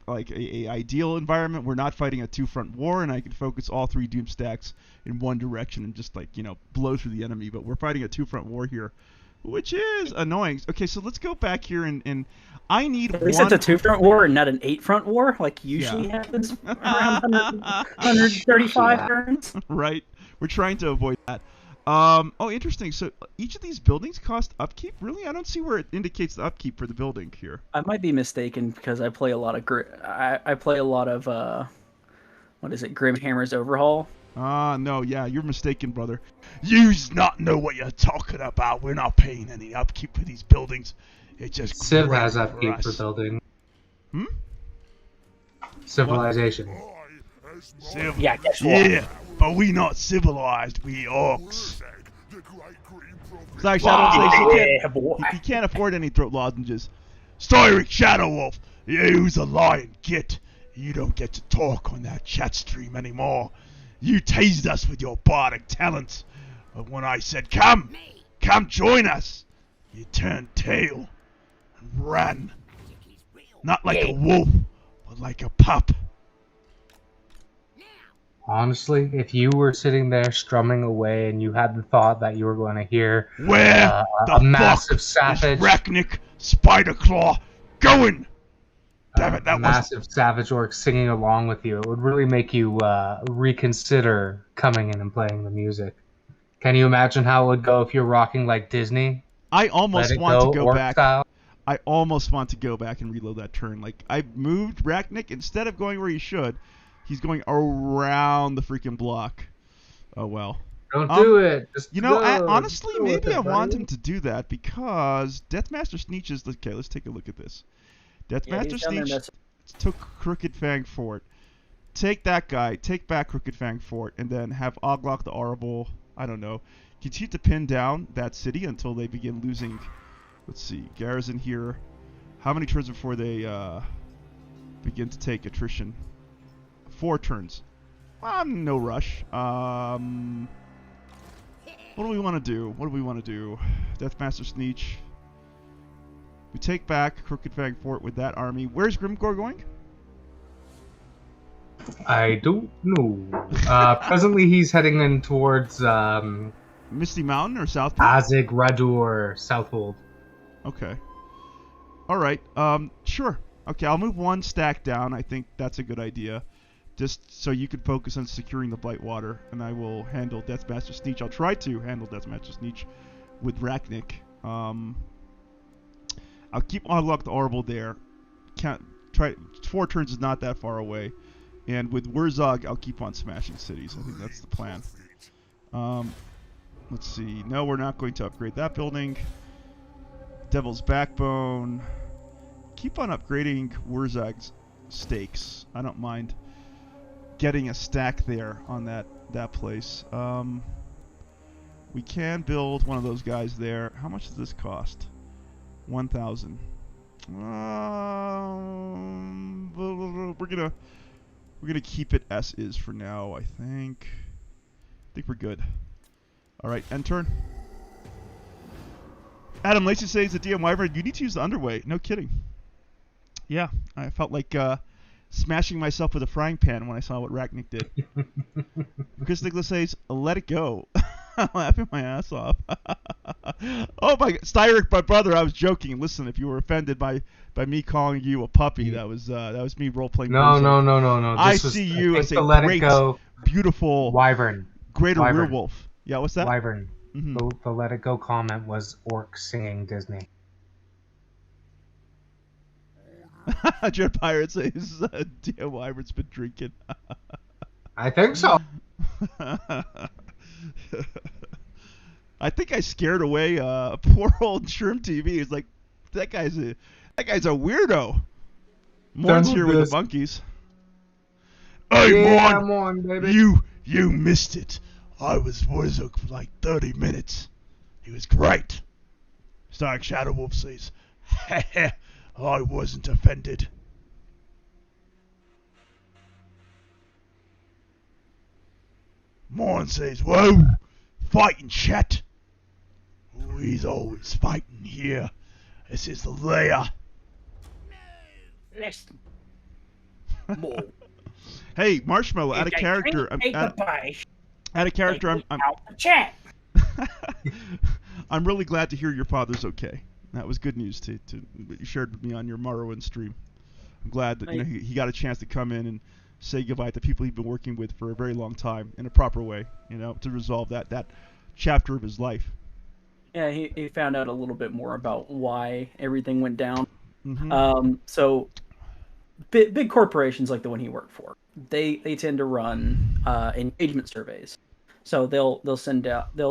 ideal environment, we're not fighting a two-front war, and I can focus all three doom stacks in one direction and just blow through the enemy. But we're fighting a two-front war here, which is annoying. Okay, so let's go back here and I need At least one. it's a two-front war and not an eight-front war, like usually happens around 135 turns. Right. We're trying to avoid that. Oh, interesting. So each of these buildings cost upkeep? Really? I don't see where it indicates the upkeep for the building here. I might be mistaken because I play a lot of I play a lot of what is it, Grimhammer's Overhaul. No, yeah, you're mistaken, brother. You's not know what you're talking about. We're not paying any upkeep for these buildings. It's just Civ great has for upkeep for us. building. Hmm? Civilization. I, as Civ- Yeah, guess what? Yeah, but we not civilized. We orcs. Wurrzag, the great green prophet. Sorry, Shadow says Yeah, boy. he can't afford any throat lozenges. Sorry, Shadow Wolf. You's a lying git. You don't get to talk on that chat stream anymore. You teased us with your bardic talents. But when I said, come join us, you turned tail and ran. Not like a wolf, but like a pup. Honestly, if you were sitting there strumming away and you had the thought that you were going to hear Where the a massive fuck savage, is Rachnik Spiderclaw going? Damn it, a that was massive savage orc singing along with you, it would really make you reconsider coming in and playing the music. Can you imagine how it would go if you're rocking like Disney? I Let almost it want go, to go orc back. style? I almost want to go back and reload that turn. Like, I moved Rachnik. Instead of going where he should, he's going around the freaking block. Oh, well. Don't do it. Just You know, go. honestly, Just go with maybe it, I want buddy. him to do that because Deathmaster Sneech is... Okay, let's take a look at this. Yeah, Deathmaster he's down there Sneech messing- took Crooked Fang Fort. Take that guy, take back Crooked Fang Fort, and then have Oglok the Horrible, I don't know, continue to pin down that city until they begin losing... Let's see, garrison here. How many turns before they begin to take attrition? 4 turns. No rush. What do we want to do? Deathmaster Sneech. We take back Crooked Fang Fort with that army. Where's Grimgor going? I don't know. Presently, he's heading in towards Misty Mountain or South? Azig Radur, Southhold. Okay. Alright, sure. Okay, I'll move 1 stack down. I think that's a good idea. Just so you can focus on securing the Blightwater, and I will handle Deathmaster Sneech. I'll try to handle Deathmaster Sneech with Rachnik. I'll keep Unlock the Horrible there. 4 turns is not that far away. And with Wurrzag, I'll keep on smashing cities. I think that's the plan. Let's see. No, we're not going to upgrade that building. Devil's Backbone. Keep on upgrading Wurzag's stakes. I don't mind getting a stack there on that place. We can build one of those guys there. How much does this cost? 1,000. We're gonna keep it as is for now. I think we're good. All right, end turn. Adam Lacey says the DM Wyvern, you need to use the underway. No kidding. Yeah, I felt like smashing myself with a frying pan when I saw what Rachnik did. Chris Nicholas says, let it go. Laughing my ass off. Oh my God, Styric, my brother, I was joking. Listen, if you were offended by me calling you a puppy, that was me role playing. No. I see you as a great, beautiful Wyvern. greater werewolf. Yeah, what's that? Wyvern. Mm-hmm. The let it go comment was orcs singing Disney. Jet Pirate says, damn, Wyvern's been drinking. I think so. I think I scared away poor old Shroom TV. He's like, that guy's a weirdo. Morn's here with the monkeys. Hey, Morn, baby. You missed it. I was Wurrzag for like 30 minutes. He was great. Stark Shadow Wolf says, I wasn't offended. Morn says, whoa, fighting chat. He's always fighting here. This is the lair. Less more. Hey, Marshmallow, out of character. Out of character, I'm out the chat. I'm really glad to hear your father's okay. That was good news to you shared with me on your Morrowind stream. I'm glad that he got a chance to come in and say goodbye to people he'd been working with for a very long time in a proper way, to resolve that chapter of his life. Yeah, he found out a little bit more about why everything went down. Mm-hmm. So big corporations like the one he worked for, they tend to run engagement surveys. So they'll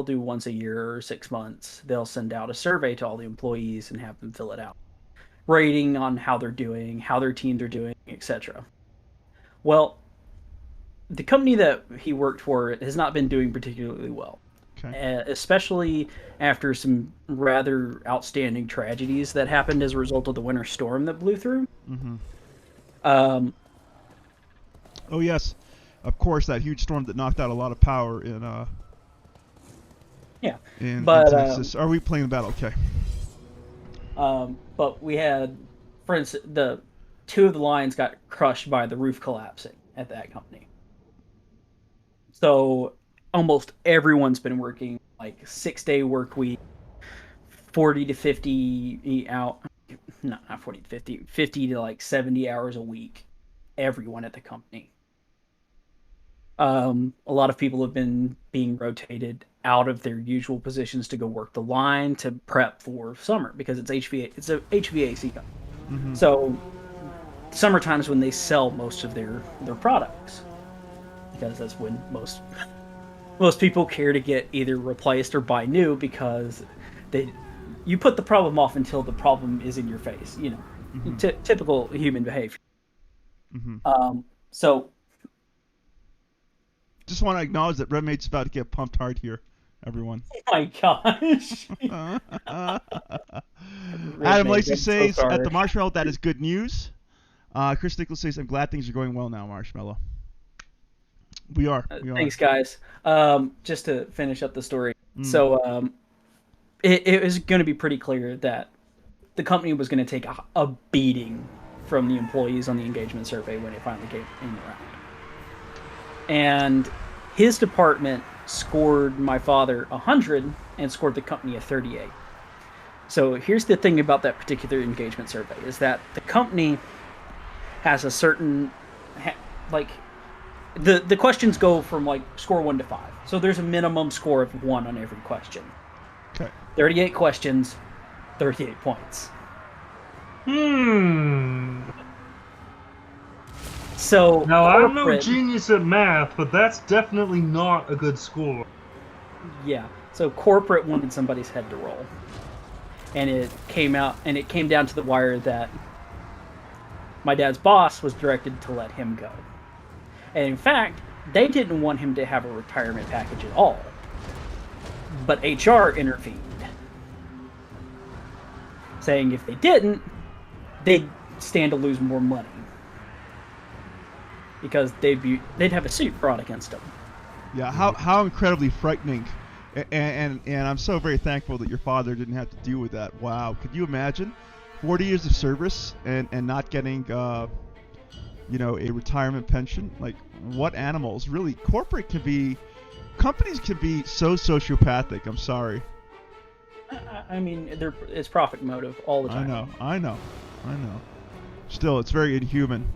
do once a year or 6 months. They'll send out a survey to all the employees and have them fill it out, rating on how they're doing, how their teams are doing, etc. Well, the company that he worked for has not been doing particularly well. Okay. Especially after some rather outstanding tragedies that happened as a result of the winter storm that blew through. Mm-hmm. Oh yes, of course, that huge storm that knocked out a lot of power in in Texas. Are we playing the battle? Okay. But we had, for instance, the two of the lines got crushed by the roof collapsing at that company. So almost everyone's been working like 6-day work week, 40 to 50 out. Not 40 to 50, 50 to like 70 hours a week. Everyone at the company. A lot of people have been being rotated out of their usual positions to go work the line to prep for summer because it's It's a HVAC company. Mm-hmm. So summertime is when they sell most of their products because that's when most people care to get either replaced or buy new because you put the problem off until the problem is in your face. Mm-hmm. Typical human behavior. Mm-hmm. So just want to acknowledge that Red Mate's about to get pumped hard here, everyone. Oh my gosh. Adam Lacey says at the Marshmallow, that is good news. Chris Nichols says, I'm glad things are going well now, Marshmallow. We are. Thanks, guys. Just to finish up the story. So it was going to be pretty clear that the company was going to take a beating from the employees on the engagement survey when it finally came around. And his department scored my father 100 and scored the company a 38. So here's the thing about that particular engagement survey is that the company has a certain, the questions go from like score 1 to 5. So there's a minimum score of 1 on every question. Okay. 38 questions, 38 points. So now I'm no genius at math, but that's definitely not a good score. Yeah. So corporate wanted somebody's head to roll, and it came down to the wire that my dad's boss was directed to let him go, and in fact, they didn't want him to have a retirement package at all. But HR intervened, saying if they didn't, they'd stand to lose more money. Because they'd have a suit brought against them. Yeah, how incredibly frightening, and I'm so very thankful that your father didn't have to deal with that. Wow, could you imagine, 40 years of service and not getting a retirement pension? Like, what animals? Really, corporate can be Companies can be so sociopathic. I'm sorry. I mean, it's profit motive all the time. I know. Still, it's very inhuman.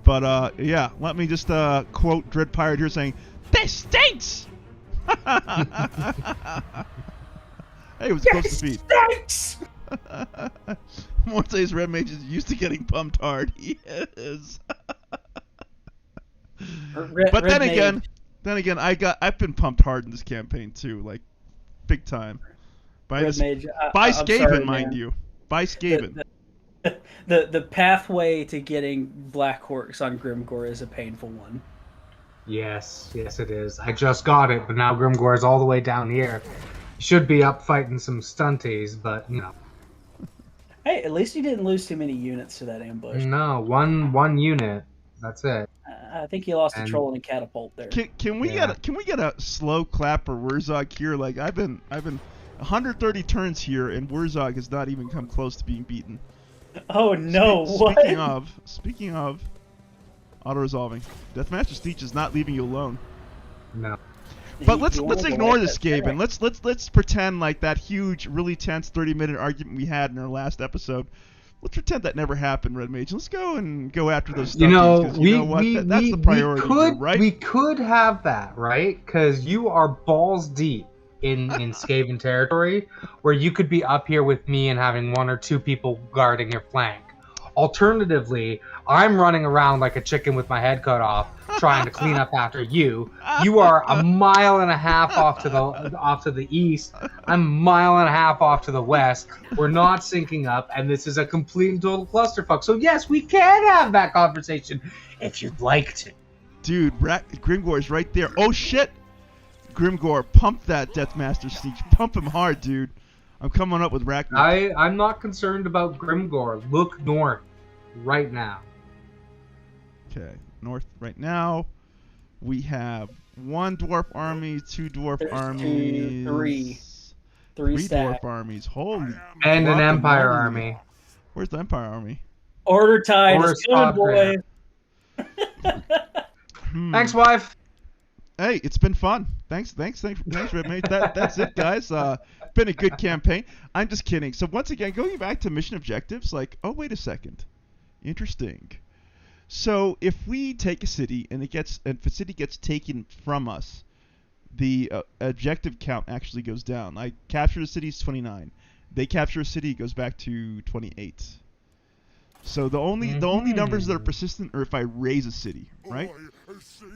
But yeah, let me just quote Dread Pirate here saying, "This stinks." Hey, it was close to beat. Stinks! Morte's Red Mage is used to getting pumped hard. He is. But then again, I've been pumped hard in this campaign too, like big time. By Skaven, mind you. By Skaven. The pathway to getting Black Orcs on Grimgor is a painful one. Yes, it is. I just got it, but now Grimgor is all the way down here. Should be up fighting some stunties, but you know. Hey, at least you didn't lose too many units to that ambush. No, one unit. That's it. I think you lost a troll and a catapult there. Can we get a slow clap for Wurrzag here? Like I've been 130 turns here, and Wurrzag has not even come close to being beaten. Oh no! Speaking of, auto-resolving. Deathmaster Steech is not leaving you alone. No. But let's ignore this, Skaven. Let's pretend like that huge, really tense 30-minute argument we had in our last episode. Let's pretend that never happened, Red Mage. Let's go after those stuffies. That's the priority, right? We could have that, right? Because you are balls deep in Skaven territory, where you could be up here with me and having one or two people guarding your flank. Alternatively, I'm running around like a chicken with my head cut off, trying to clean up after you. You are a mile and a half off to the east. I'm a mile and a half off to the west. We're not syncing up, and this is a complete and total clusterfuck. So yes, we can have that conversation if you'd like to. Dude, Grimgor is right there. Oh shit! Grimgor, pump that Deathmaster Steech. Pump him hard, dude. I'm coming up with Ragnar. I'm not concerned about Grimgor. Look north right now. Okay, north right now. We have one dwarf army, two dwarf armies. Three dwarf armies. Holy. And an empire army. Where's the empire army? Order tide is good, boy. Thanks, wife. Hey, it's been fun. Thanks, Red Mage. That's it, guys. Been a good campaign. I'm just kidding. So once again, going back to mission objectives, like, oh wait a second, interesting. So if we take a city and if a city gets taken from us, the objective count actually goes down. I capture a city is 29. They capture a city, it goes back to 28. So the only numbers that are persistent are if I raise a city, right?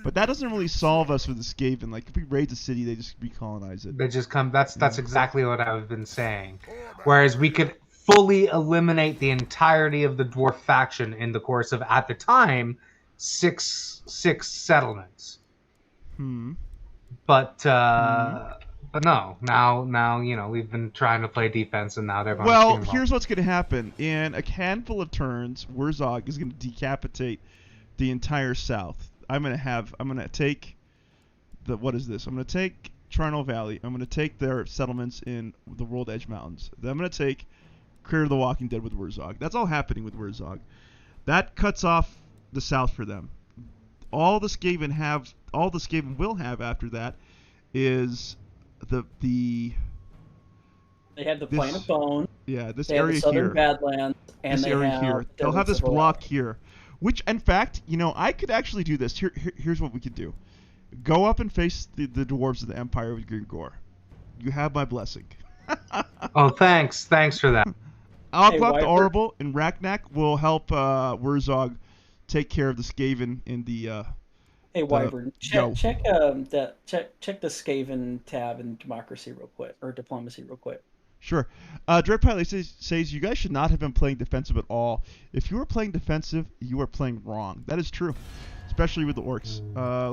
But that doesn't really solve us with the Skaven. Like if we raise a city, they just recolonize it. They just come. That's exactly what I've been saying. Whereas we could fully eliminate the entirety of the dwarf faction in the course of, at the time, six settlements. But no, now you know we've been trying to play defense, and now they're going. Well, here's what's going to happen: in a handful of turns, Wurrzag is going to decapitate the entire south. I'm going to take I'm going to take Charnel Valley. I'm going to take their settlements in the World Edge Mountains. Then I'm going to take Clear the Walking Dead with Wurrzag. That's all happening with Wurrzag. That cuts off the south for them. All the Skaven will have after that is they have the Plain of Bone. Yeah, this they area have the Southern here. Badlands, and this area here. They'll have this block here. Which, in fact, you know, I could actually do this. Here's what we could do. Go up and face the dwarves of the Empire with Grimgor. You have my blessing. Oh, thanks. Thanks for that. I'll go up to Orrible, and Ragnak will help Wurrzag take care of the Skaven in the... Hey, Wyvern, check the Skaven tab in Democracy real quick, or Diplomacy real quick. Sure. Dread Pilot says you guys should not have been playing defensive at all. If you were playing defensive, you are playing wrong. That is true, especially with the orcs.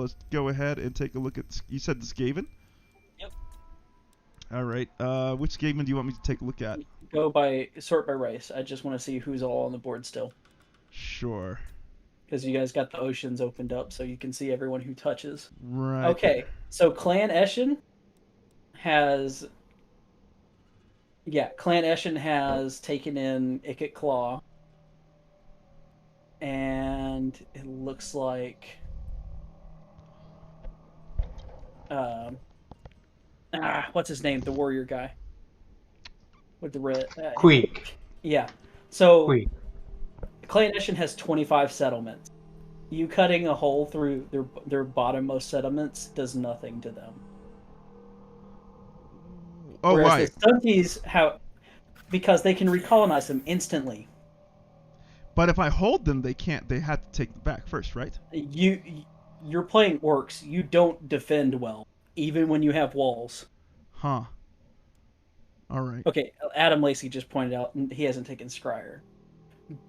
Let's go ahead and take a look at. You said the Skaven? Yep. All right. Which Skaven do you want me to take a look at? Sort by race. I just want to see who's all on the board still. Sure. Because you guys got the oceans opened up, so you can see everyone who touches. Right. Okay. So Clan Eshin has. Yeah, Clan Eshin has taken in Ikit Claw. And it looks like... what's his name? The warrior guy with the red. Queek. Yeah. So Queek. Clan Nation has 25 settlements. You cutting a hole through their bottommost settlements does nothing to them. Oh, Whereas right. the Stunties, because they can recolonize them instantly. But if I hold them, they can't. They have to take them back first, right? You're playing orcs. You don't defend well, even when you have walls. Huh. All right. Okay, Adam Lacey just pointed out he hasn't taken Scryer.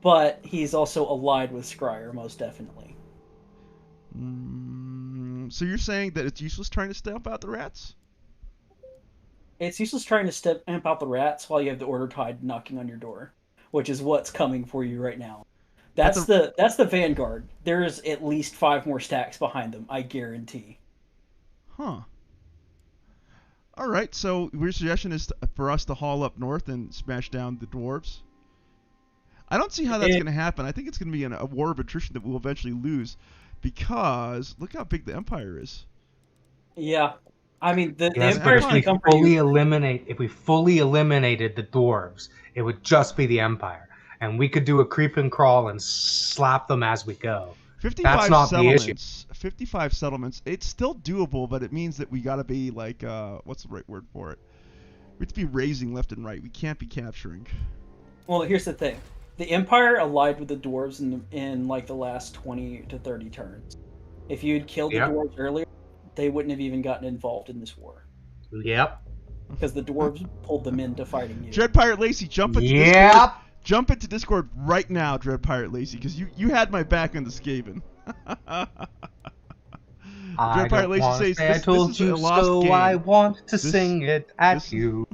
But he's also allied with Scryer, most definitely. So you're saying that it's useless trying to stamp out the rats? It's useless trying to stamp out the rats while you have the Order Tide knocking on your door, which is what's coming for you right now. That's the Vanguard. There's at least 5 more stacks behind them, I guarantee. Huh. All right, so your suggestion is for us to haul up north and smash down the dwarves? I don't see how that's going to happen. I think it's going to be a war of attrition that we'll eventually lose because look how big the Empire is. Yeah. I mean, the Yes, Empire's going to come for you. If we fully eliminated the dwarves, it would just be the Empire. And we could do a creep and crawl and slap them as we go. 55 That's not settlements. the issue. 55 settlements. It's still doable, but it means that we got to be like, what's the right word for it? We have to be raising left and right. We can't be capturing. Well, here's the thing. The Empire allied with the dwarves in like the last 20 to 30 turns. If you had killed the dwarves earlier, they wouldn't have even gotten involved in this war. Yep. Because the dwarves pulled them into fighting you. Dread Pirate Lacey, jump into Discord. Jump into Discord right now, Dread Pirate Lacey, because you had my back on the Skaven. Dread Pirate Lacey says, I told you so. I want to sing it at you.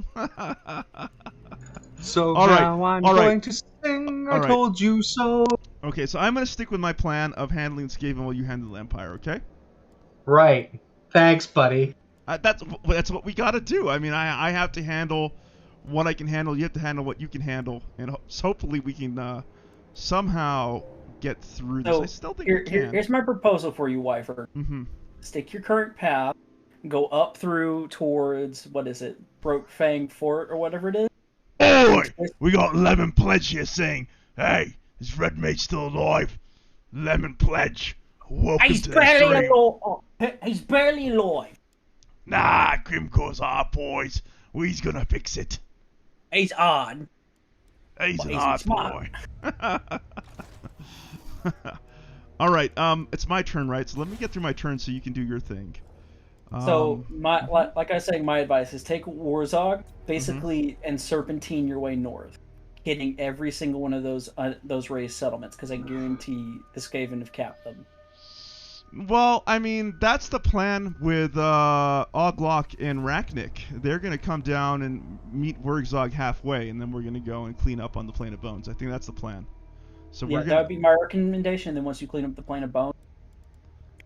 So now I'm going to sing. I told you so. Okay, so I'm going to stick with my plan of handling Skaven while you handle the Empire. Okay. Right. Thanks, buddy. That's what we got to do. I mean, I have to handle what I can handle. You have to handle what you can handle, and hopefully we can somehow get through this. So I still think we can. Here's my proposal for you, Wyvern. Mm-hmm. Stick your current path, go up through towards Broke Fang Fort or whatever it is. Oi! We got Lemon Pledge here saying, "Hey, is Red Mage still alive?" Lemon Pledge. Welcome to the stream. He's barely alive. Nah, Grimgor's our boys. We's gonna fix it. He's odd. He's an odd boy. All right, it's my turn, right? So let me get through my turn so you can do your thing. So like I was saying, my advice is take Wurrzag, basically, and serpentine your way north, hitting every single one of those raised settlements, because I guarantee the Skaven have capped them. Well, I mean, that's the plan with Oglok and Rachnik. They're going to come down and meet Wurrzag halfway, and then we're going to go and clean up on the Plane of Bones. I think that's the plan. So that would be my recommendation. Then once you clean up the Plane of Bones,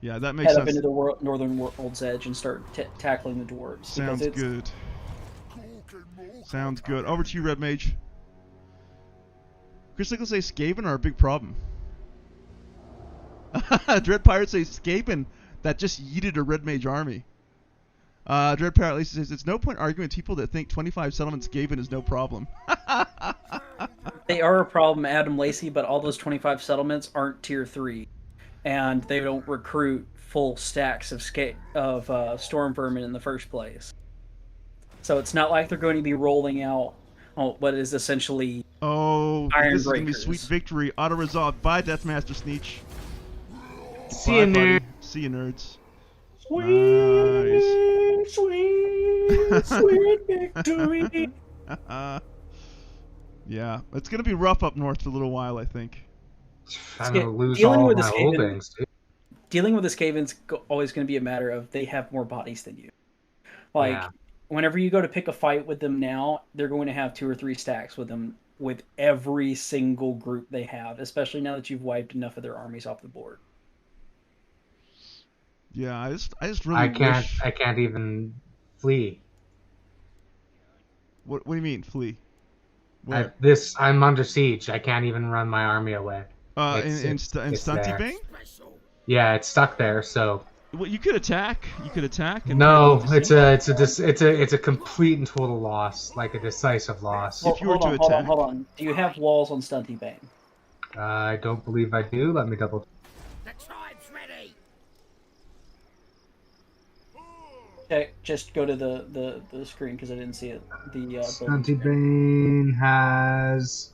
yeah, that makes sense. Head up into the northern world's edge and start tackling the dwarves. Sounds good. Sounds good. Over to you, Red Mage. Chris Nichols says Skaven are a big problem. Dread Pirate says Skaven that just yeeted a Red Mage army. Dread Pirate Lacey says it's no point arguing with people that think 25 settlements Skaven is no problem. They are a problem, Adam Lacey, but all those 25 settlements aren't tier 3. And they don't recruit full stacks of storm vermin in the first place. So it's not like they're going to be rolling out what is essentially Iron Breakers. This is going to be sweet victory. Auto-resolved by Deathmaster Sneech. See you, nerd. See you, nerds. Sweet victory. Yeah, it's going to be rough up north for a little while, I think. I'm going to lose all my holdings, dude. Dealing with the Skaven's always going to be a matter of they have more bodies than you. Whenever you go to pick a fight with them now, they're going to have 2 or 3 stacks with them with every single group they have, especially now that you've wiped enough of their armies off the board. Yeah, I just really wish... I can't even flee. What do you mean, flee? I'm under siege. I can't even run my army away. In Stunty Bang? Yeah, it's stuck there, so... Well, you could attack. You could attack. And No, it's a complete and total loss, like a decisive loss. If you were to attack. Hold on. Do you have walls on Stunty Bane? I don't believe I do. Let me double. The tribe's ready. Okay, just go to the screen because I didn't see it. The Stunty Bane has.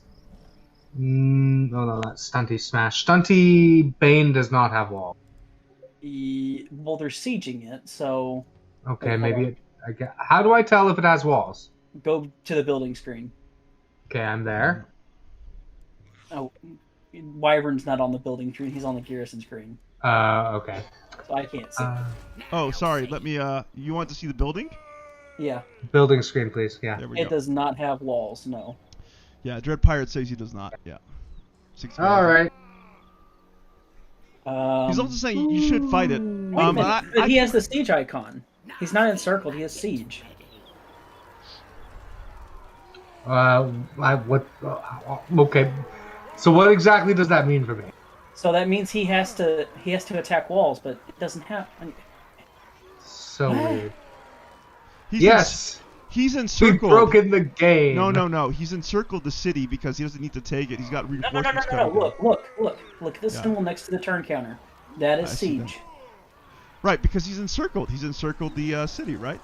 No, that's Stunty Smash. Stunty Bane does not have wall. Well, they're sieging it, so. Okay, maybe how do I tell if it has walls? Go to the building screen. Okay, I'm there. Oh, Wyvern's not on the building screen. He's on the garrison screen. Okay. So I can't see. Oh, sorry. Let me. You want to see the building? Yeah. Building screen, please. Yeah. There we go. It does not have walls. No. Yeah, Dread Pirate says he does not. Yeah. All right. He's also saying you should fight it. Wait a minute, but he has the siege icon. He's not encircled. He has siege. Okay. So what exactly does that mean for me? So that means he has to attack walls, but it doesn't have. So weird. He's We've encircled. broken the game. No. He's encircled the city because he doesn't need to take it. He's got reinforcements coming. Look at this symbol next to the turn counter. That is siege. Right, because he's encircled. He's encircled the city, right?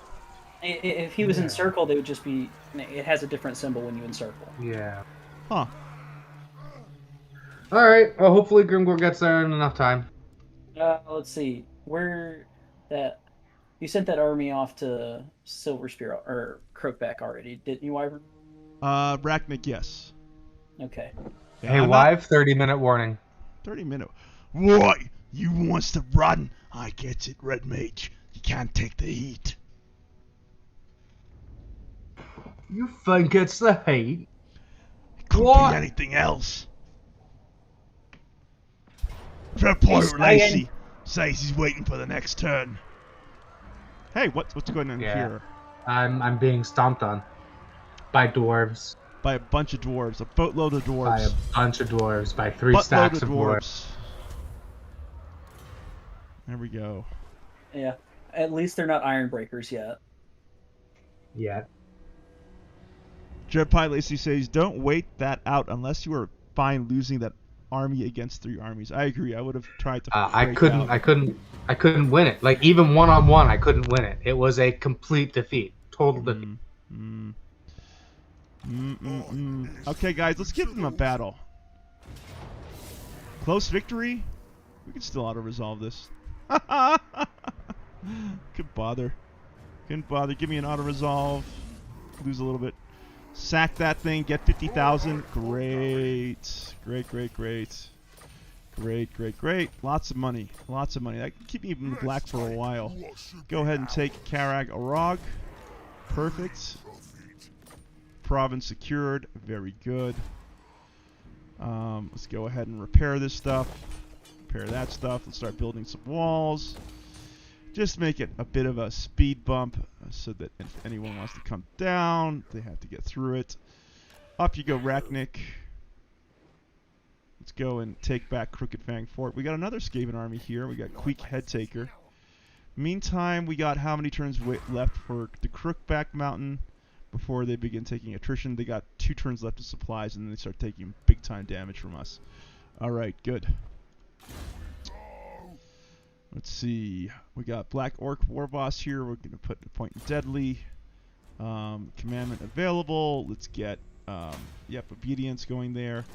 If he was encircled, it would just be. It has a different symbol when you encircle. Yeah. Huh. All right. Well, hopefully Grimgor gets there in enough time. Let's see. You sent that army off to Silver Spear or Crookback already, didn't you, Wyvern? Bracknick, yes. Okay. Yeah, Hey, Wyve, 30-minute warning. 30-minute. What? You wants to run? I gets it, Red Mage. You can't take the heat. You think it's the heat? It could What? be anything else. Red Pirate Lacey says he's waiting for the next turn. Hey, what's going on here? I'm being stomped on by dwarves. By a bunch of dwarves, a boatload of dwarves. By a bunch of dwarves. By 3 stacks of dwarves. There we go. Yeah. At least they're not iron breakers yet. Yeah. Dread Pie Lacey says, "Don't wait that out unless you are fine losing that army against 3 armies." I agree. I would have tried to. I couldn't win it. Like even 1-on-1, I couldn't win it. It was a complete defeat. Total defeat. Okay, guys, let's give them a battle. Close victory. We can still auto-resolve this. Couldn't bother. Give me an auto-resolve. Lose a little bit. Sack that thing. Get 50,000. Great. Great. Lots of money. That can keep me in the black for a while. Go ahead and take Karag Arag. Perfect. Province secured. Very good. Let's go ahead and repair this stuff. Repair that stuff. Let's start building some walls. Just make it a bit of a speed bump so that if anyone wants to come down, they have to get through it. Up you go, Racknick. Let's go and take back Crooked Fang Fort. We got another Skaven army here. We got Queek Headtaker. Meantime, we got how many turns left for the Crookback Mountain before they begin taking attrition? They got 2 turns left of supplies, and then they start taking big-time damage from us. All right, good. Let's see. We got Black Orc War Boss here. We're going to put a point in Deadly. Commandment available. Let's get, Obedience going there.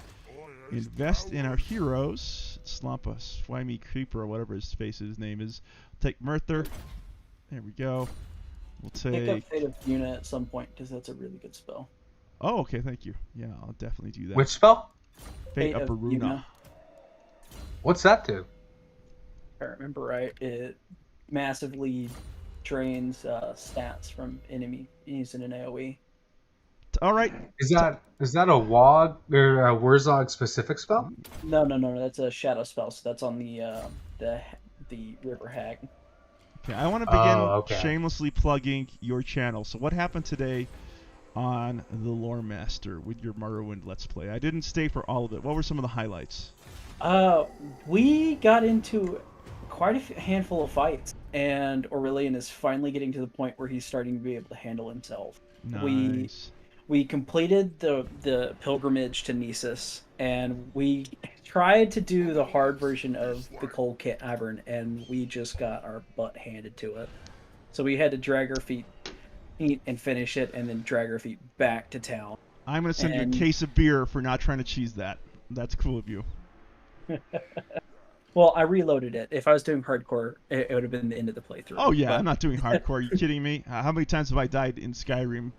Invest in our heroes. Slumpa, Swimey Creeper, or whatever his name is. Take Murther. There we go. We'll take... Pick up Fate of Yuna at some point, because that's a really good spell. Oh, okay, thank you. Yeah, I'll definitely do that. Which spell? Fate of Baruna. Yuna. What's that do? If I remember right, it massively drains stats from enemies in an AoE. All right. Is that a WAD or a Wurrzag specific spell? No. That's a shadow spell. So that's on the River Hag. Okay, I want to begin shamelessly plugging your channel. So what happened today on the Lore Master with your Morrowind Let's Play? I didn't stay for all of it. What were some of the highlights? We got into quite a handful of fights, and Aurelian is finally getting to the point where he's starting to be able to handle himself. Nice. We completed the pilgrimage to Nisus, and we tried to do the hard version of the Cold Cavern, and we just got our butt handed to it. So we had to drag our feet and finish it, and then drag our feet back to town. I'm gonna send you a case of beer for not trying to cheese that. That's cool of you. Well, I reloaded it. If I was doing hardcore, it would have been the end of the playthrough. Oh yeah, but... I'm not doing hardcore. Are you kidding me? How many times have I died in Skyrim?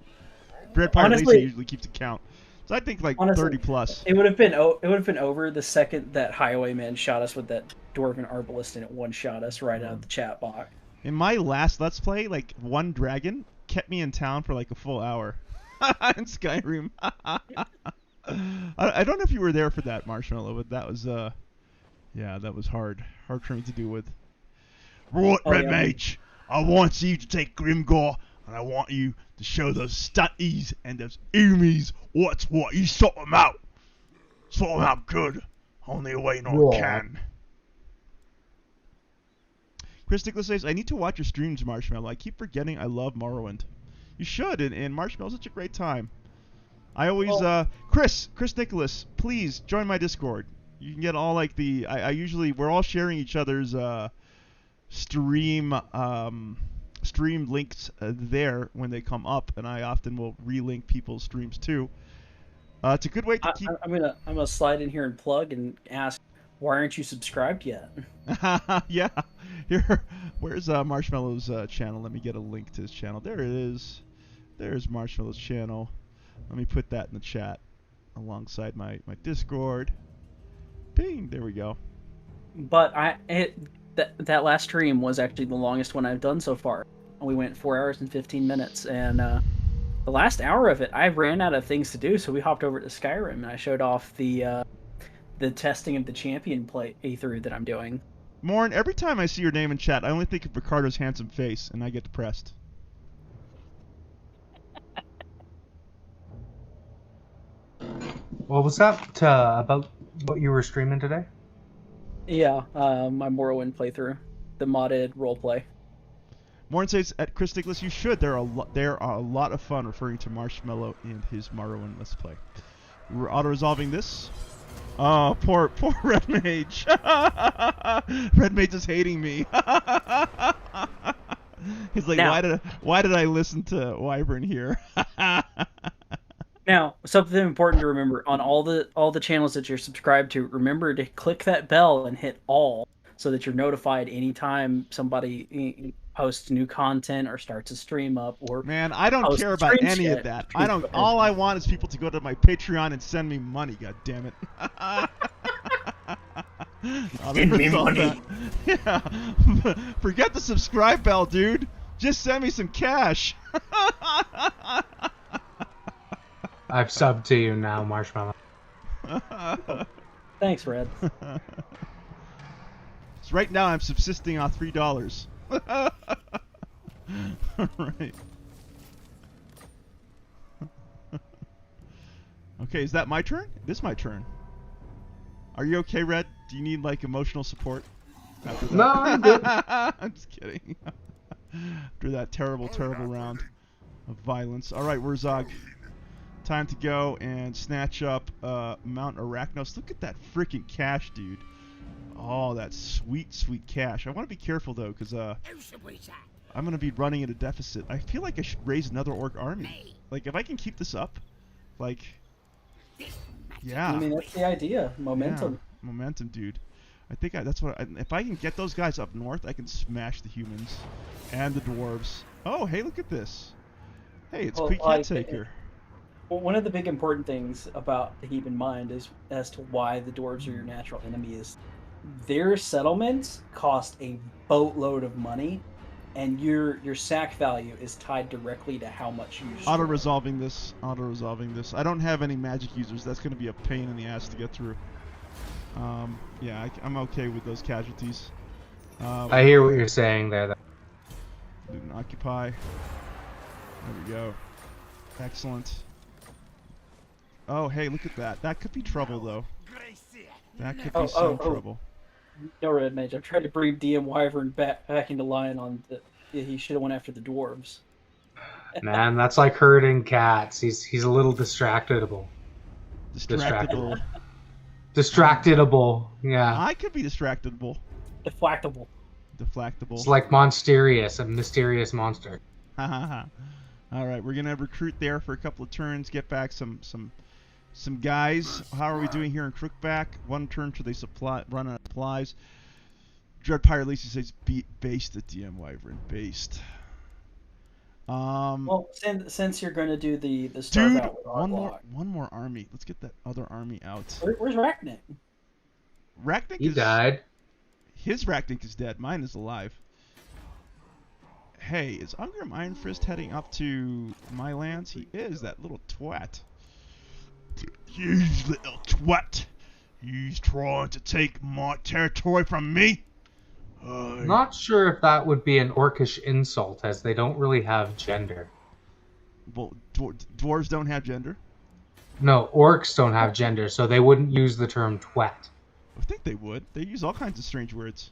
Honestly, usually keeps a count. So I think like 30 plus. It would have been over the second that Highwayman shot us with that dwarven arbalist, and it one-shot us right out of the chat box. In my last Let's Play, like one dragon kept me in town for like a full hour in Skyrim. I don't know if you were there for that, Marshmallow, but that was yeah, that was hard for me to do with. Right, Red Mage, I want you to take Grimgor, and I want you to show those stunties and those oomies what's what. You sort them out. Sort them out good. Only way Nor can. Chris Nicholas says, I need to watch your streams, Marshmallow. I keep forgetting I love Morrowind. You should, and Marshmallow's such a great time. I always, Chris Nicholas, please join my Discord. You can get all like the, I usually, we're all sharing each other's stream links there when they come up, and I often will relink people's streams too. It's a good way to keep. I'm gonna slide in here and plug and ask, why aren't you subscribed yet? Yeah, here, where's Marshmallow's channel? Let me get a link to his channel. There it is. There's Marshmallow's channel. Let me put that in the chat alongside my Discord. Bing, there we go. But that last stream was actually the longest one I've done so far. We went 4 hours and 15 minutes, and the last hour of it, I ran out of things to do, so we hopped over to Skyrim, and I showed off the testing of the champion playthrough that I'm doing. Morn, every time I see your name in chat, I only think of Ricardo's handsome face, and I get depressed. What was that about what you were streaming today? Yeah, my Morrowind playthrough, the modded roleplay. Morn says, at Chris Nicholas, you should. There are a lot of fun referring to Marshmallow and his Morrowind Let's Play. We're auto-resolving this. Oh, poor Red Mage. Red Mage is hating me. He's like, now, why did I listen to Wyvern here? Now, something important to remember on all the channels that you're subscribed to, remember to click that bell and hit all so that you're notified anytime somebody posts new content or starts a stream up. Or man, I don't care about any of that. I don't. All I want is people to go to my Patreon and send me money. God damn it! Send me money. Yeah. Forget the subscribe bell, dude. Just send me some cash. I've subbed to you now, Marshmallow. Thanks, Red. So right now I'm subsisting on $3. Alright. Okay, is that my turn? This is my turn. Are you okay, Red? Do you need like emotional support? No, I'm good. I'm just kidding. After that terrible round of violence. Alright, Wurrzag. Time to go and snatch up Mount Arachnos. Look at that freaking cash, dude. Oh, that sweet cash. I want to be careful, though, because I'm going to be running at a deficit. I feel like I should raise another orc army. Like, if I can keep this up, like, yeah. I mean, that's the idea. Momentum. Yeah, momentum, dude. I think that's what. If I can get those guys up north, I can smash the humans and the dwarves. Oh, hey, look at this. Hey, it's Quick Taker. Well, one of the big important things to keep in mind is as to why the dwarves are your natural enemy is their settlements cost a boatload of money, and your sack value is tied directly to how much you destroy. Auto-resolving this. I don't have any magic users. That's going to be a pain in the ass to get through. Yeah, I'm okay with those casualties. I hear what you're saying there. Loot and occupy. There we go. Excellent. Oh, hey, look at that. That could be trouble, though. That could be some trouble. No, Red Mage. I've tried to bring DM Wyvern back into line on the. Yeah, he should have went after the dwarves. Man, that's like herding cats. He's a little distractable. Distractible. Distractable. Yeah. I could be distractible. Deflectable. Deflectable. It's like Monsterius, a mysterious monster. Ha ha ha. All right, we're gonna recruit there for a couple of turns. Get back some guys. How are we doing here in Crookback? 1 turn till they run out of supplies. Dread Pirate Lacey says based at DM Wyvern. Based. Well, since you're going to do the start dude, out with one more army. Let's get that other army out. Where's Rachnik? Rachnik He died. His Rachnik is dead. Mine is alive. Hey, is Ungrim Ironfist heading up to my lands? He is, that little twat. You little twat. He's trying to take my territory from me. Not sure if that would be an orcish insult, as they don't really have gender. Well, dwarves don't have gender? No, orcs don't have gender, so they wouldn't use the term twat. I think they would. They use all kinds of strange words.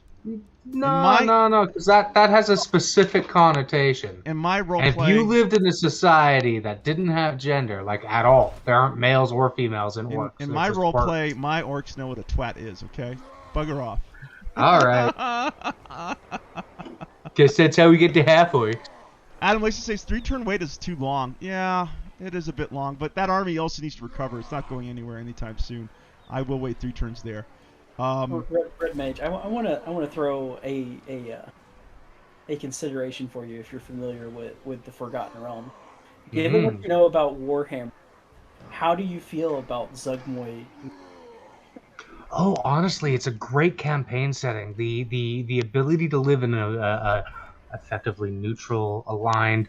No, because that has a specific connotation. In my roleplay... If you lived in a society that didn't have gender, like at all, there aren't males or females in orcs. In my roleplay, my orcs know what a twat is, okay? Bugger off. Alright. Guess that's how we get to half orcs. Adam Lacey says 3-turn wait is too long. Yeah, it is a bit long, but that army also needs to recover. It's not going anywhere anytime soon. I will wait 3 turns there. Red Mage, I want to throw a consideration for you if you're familiar with the Forgotten Realm. Given what you know about Warhammer, how do you feel about Zugmoy? Oh, honestly, it's a great campaign setting. The ability to live in a effectively neutral, aligned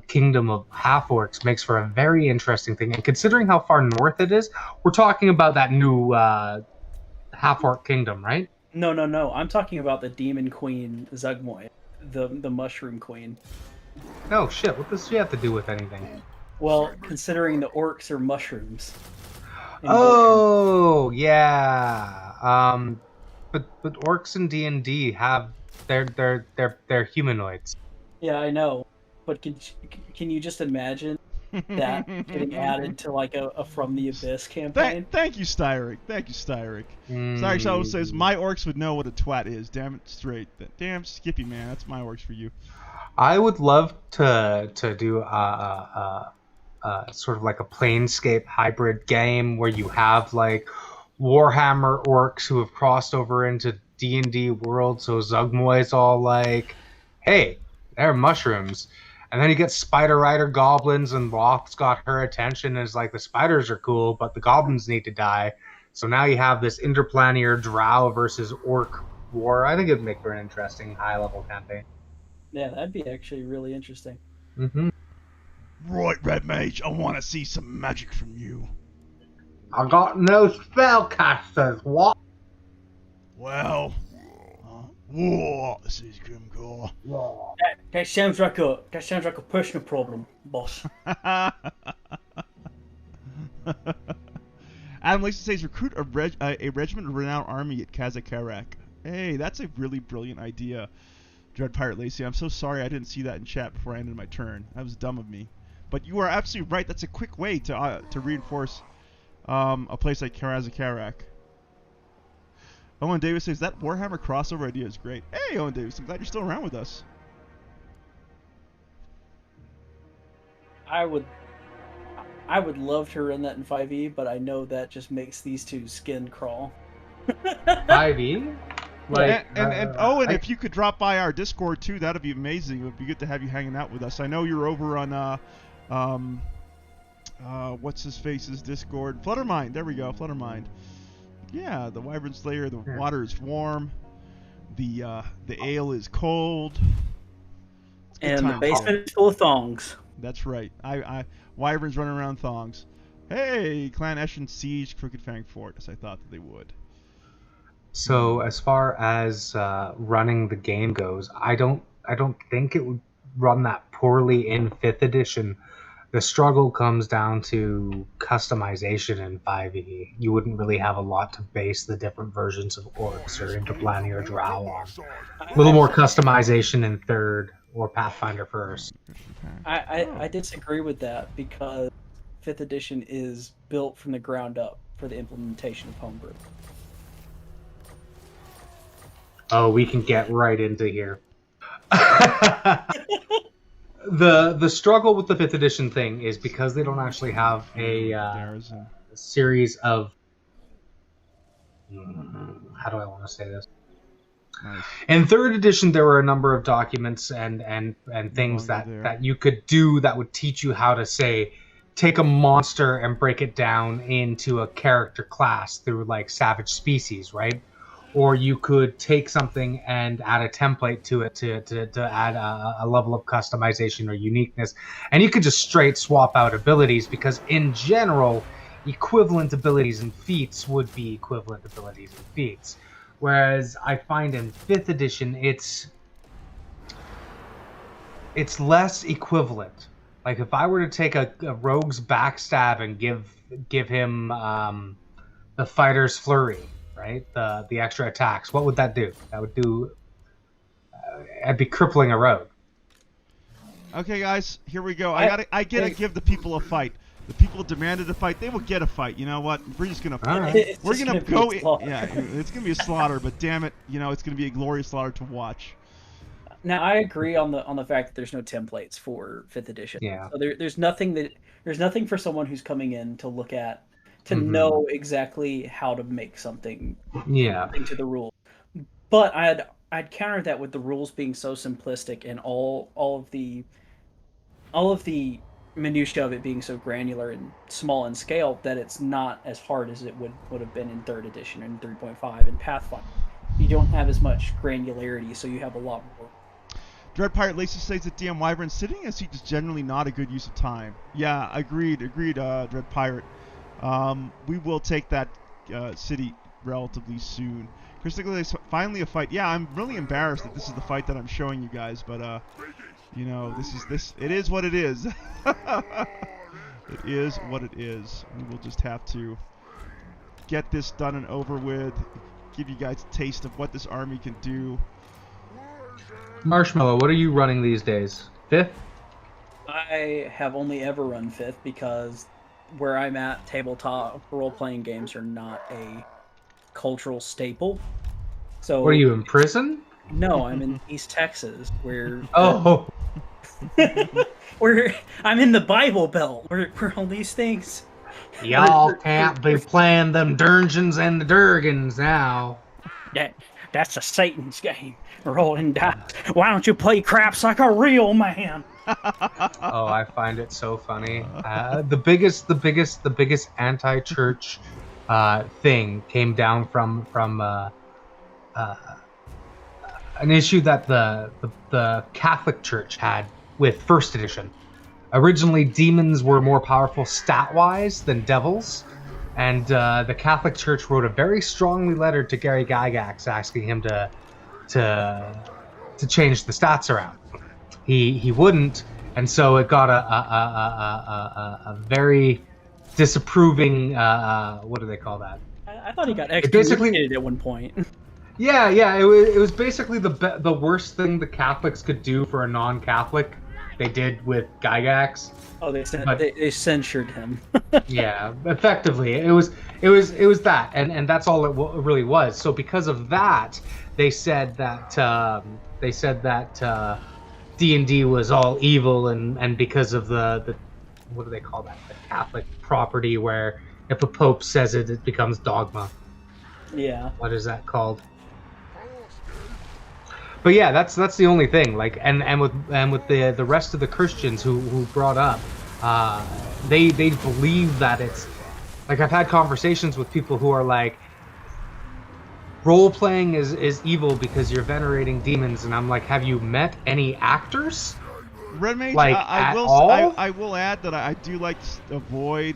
kingdom of half-orcs makes for a very interesting thing. And considering how far north it is, we're talking about that new half-orc kingdom, right? No. I'm talking about the Demon Queen Zugmoy, the Mushroom Queen. Oh, shit. What does she have to do with anything? Well, considering the orcs are mushrooms. Oh, yeah. But orcs in D&D have they're humanoids. Yeah, I know. But can you just imagine that getting added to like a From the Abyss campaign? Thank you, Styric. Styric Shadow says my orcs would know what a twat is. Damn it straight. Damn Skippy, man. That's my orcs for you. I would love to do sort of like a Planescape hybrid game where you have like Warhammer orcs who have crossed over into D&D world, so Zugmoy's all like, hey, they're mushrooms. And then you get Spider Rider goblins, and Loth's got her attention, and is like, the spiders are cool, but the goblins need to die. So now you have this interplanar drow versus orc war. I think it'd make for an interesting high-level campaign. Yeah, that'd be actually really interesting. Mm-hmm. Right, Red Mage, I want to see some magic from you. I got no spellcasters, what? Well, whoa, this is Grimgor. That sounds like a personal problem, boss. Adam Lacey says recruit a regiment of renowned army at Kazakarak. Hey, that's a really brilliant idea, Dread Pirate Lacey. I'm so sorry I didn't see that in chat before I ended my turn. That was dumb of me. But you are absolutely right. That's a quick way to reinforce a place like Kazakarak. Owen Davis says that Warhammer crossover idea is great. Hey, Owen Davis, I'm glad you're still around with us. I would love to run that in 5e, but I know that just makes these two skin crawl. 5e? Like, and Owen, if you could drop by our Discord too, that'd be amazing. It would be good to have you hanging out with us. I know you're over on what's his face's Discord, Fluttermind. There we go, Fluttermind. Yeah, the Wyvern Slayer. The water is warm. The ale is cold. And the basement is full of thongs. That's right. I Wyverns running around thongs. Hey, Clan Eshin siege Crooked Fang Fort, as I thought that they would. So as far as running the game goes, I don't think it would run that poorly in 5th edition. The struggle comes down to customization in 5e. You wouldn't really have a lot to base the different versions of orcs or interplanar or drow on. A little more customization in 3rd or Pathfinder 1st. I disagree with that because 5th edition is built from the ground up for the implementation of homebrew. Oh, we can get right into here. The struggle with the 5th edition thing is because they don't actually have a series of how do I want to say this? Nice. In 3rd edition, there were a number of documents and things that you could do that would teach you how to, say, take a monster and break it down into a character class through, like, savage species, right? Or you could take something and add a template to it to add a level of customization or uniqueness. And you could just straight swap out abilities because, in general, equivalent abilities and feats would be equivalent abilities and feats. Whereas I find in 5th edition, it's less equivalent. Like if I were to take a rogue's backstab and give him the fighter's flurry, right? The extra attacks, what would that do? That would do. I'd be crippling a rogue. Okay, guys, here we go. I gotta give the people a fight. The people demanded a fight. They will get a fight. You know what? We're just gonna. Right. We're gonna go. Yeah, it's gonna be a slaughter. But damn it, it's gonna be a glorious slaughter to watch. Now I agree on the fact that there's no templates for 5th edition. Yeah. So there's nothing for someone who's coming in to look at to know exactly how to make something. Yeah. Into the rules. But I'd counter that with the rules being so simplistic and all of the minutia of it being so granular and small in scale that it's not as hard as it would have been in 3rd edition and 3.5 and Pathfinder. You don't have as much granularity, so you have a lot more. Dread Pirate Lacey says that DM Wyvern sitting as siege is generally not a good use of time. Yeah, agreed, Dread Pirate. We will take that city relatively soon. Chris Nicholas, finally a fight. Yeah, I'm really embarrassed that this is the fight that I'm showing you guys, but it is what it is. It is what it is. We will just have to get this done and over with. Give you guys a taste of what this army can do. Marshmallow, what are you running these days? 5th? I have only ever run 5th because where I'm at, tabletop role-playing games are not a cultural staple. So. What are you, in prison? No, I'm in East Texas, where. Oh. Where I'm in the Bible Belt, where all these things. Y'all can't be playing them Dungeons and the Durgans now. That's a Satan's game. Rolling dice. Why don't you play craps like a real man? Oh, I find it so funny. The biggest anti-church thing came down from an issue that the Catholic Church had with 1st edition. Originally, demons were more powerful stat-wise than devils, and the Catholic Church wrote a very strongly letter to Gary Gygax asking him to change the stats around. He wouldn't, and so it got a very disapproving. What do they call that? I thought he got excommunicated at one point. Yeah. It was basically the worst thing the Catholics could do for a non-Catholic. They did with Gygax. Oh, they censured him. Yeah, effectively, it was that, and that's all it really was. So because of that, they said that D&D was all evil, and because of the what do they call that? The Catholic property, where if a pope says it, it becomes dogma. Yeah. What is that called? But yeah, that's the only thing. Like, and with the rest of the Christians who brought up, they believe that it's like, I've had conversations with people who are like, role playing is evil because you're venerating demons, and I'm like, have you met any actors? Red Mage, like, I will add that I do like to avoid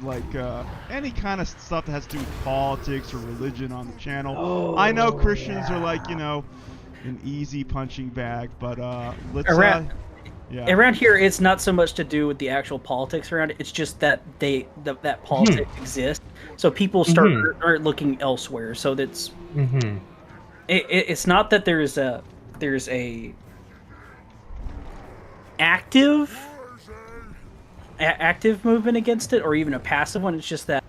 any kind of stuff that has to do with politics or religion on the channel. Oh, I know Christians are like, an easy punching bag, but let's Yeah. Around here, it's not so much to do with the actual politics around it. It's just that that politics exists, so people start looking elsewhere. So that's it's not that there's a active movement against it, or even a passive one. It's just that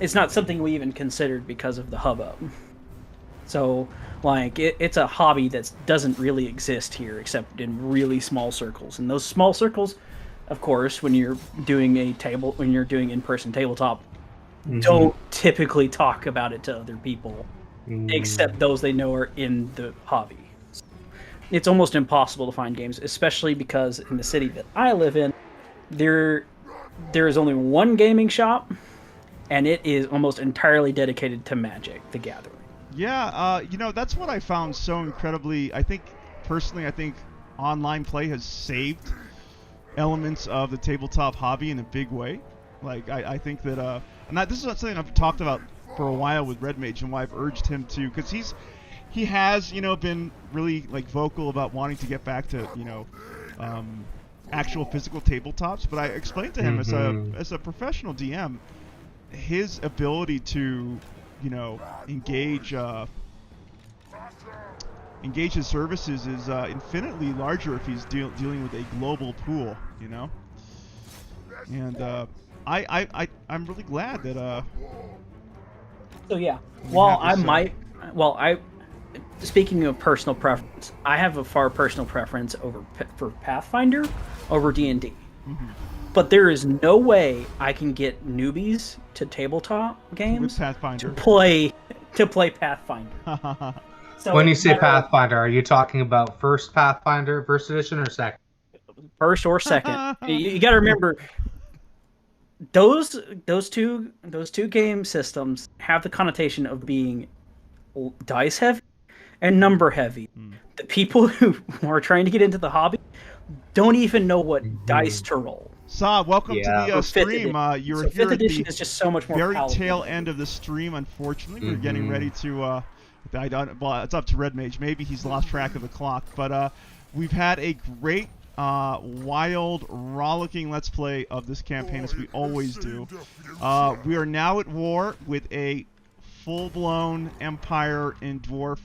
it's not something we even considered because of the hubbub. So, like, it's a hobby that doesn't really exist here except in really small circles. And those small circles, of course, when you're doing in-person tabletop, don't typically talk about it to other people, except those they know are in the hobby. It's almost impossible to find games, especially because in the city that I live in, there is only one gaming shop, and it is almost entirely dedicated to Magic: The Gathering. Yeah, that's what I found so incredibly. I think online play has saved elements of the tabletop hobby in a big way. Like, I think that, this is something I've talked about for a while with Red Mage, and why I've urged him to, because he has, been really, like, vocal about wanting to get back to, actual physical tabletops. But I explained to him as a professional DM, his ability to engage his services is infinitely larger if he's dealing with a global pool, and I'm really glad that So yeah, speaking of personal preference, I have a far personal preference for Pathfinder over D&D. But there is no way I can get newbies to tabletop games to play Pathfinder. So when you say Pathfinder, are you talking about first Pathfinder, first edition, or second? First or second. You got to remember, those two game systems have the connotation of being dice heavy and number heavy. The people who are trying to get into the hobby don't even know what dice to roll. Sa, welcome to the stream. You're here fifth at edition the is just so much more very palatable. tail end of the stream. Unfortunately, we're getting ready to. It's up to Red Mage. Maybe he's lost track of the clock, but we've had a great, wild, rollicking let's play of this campaign, as we always do. We are now at war with a full-blown Empire and Dwarf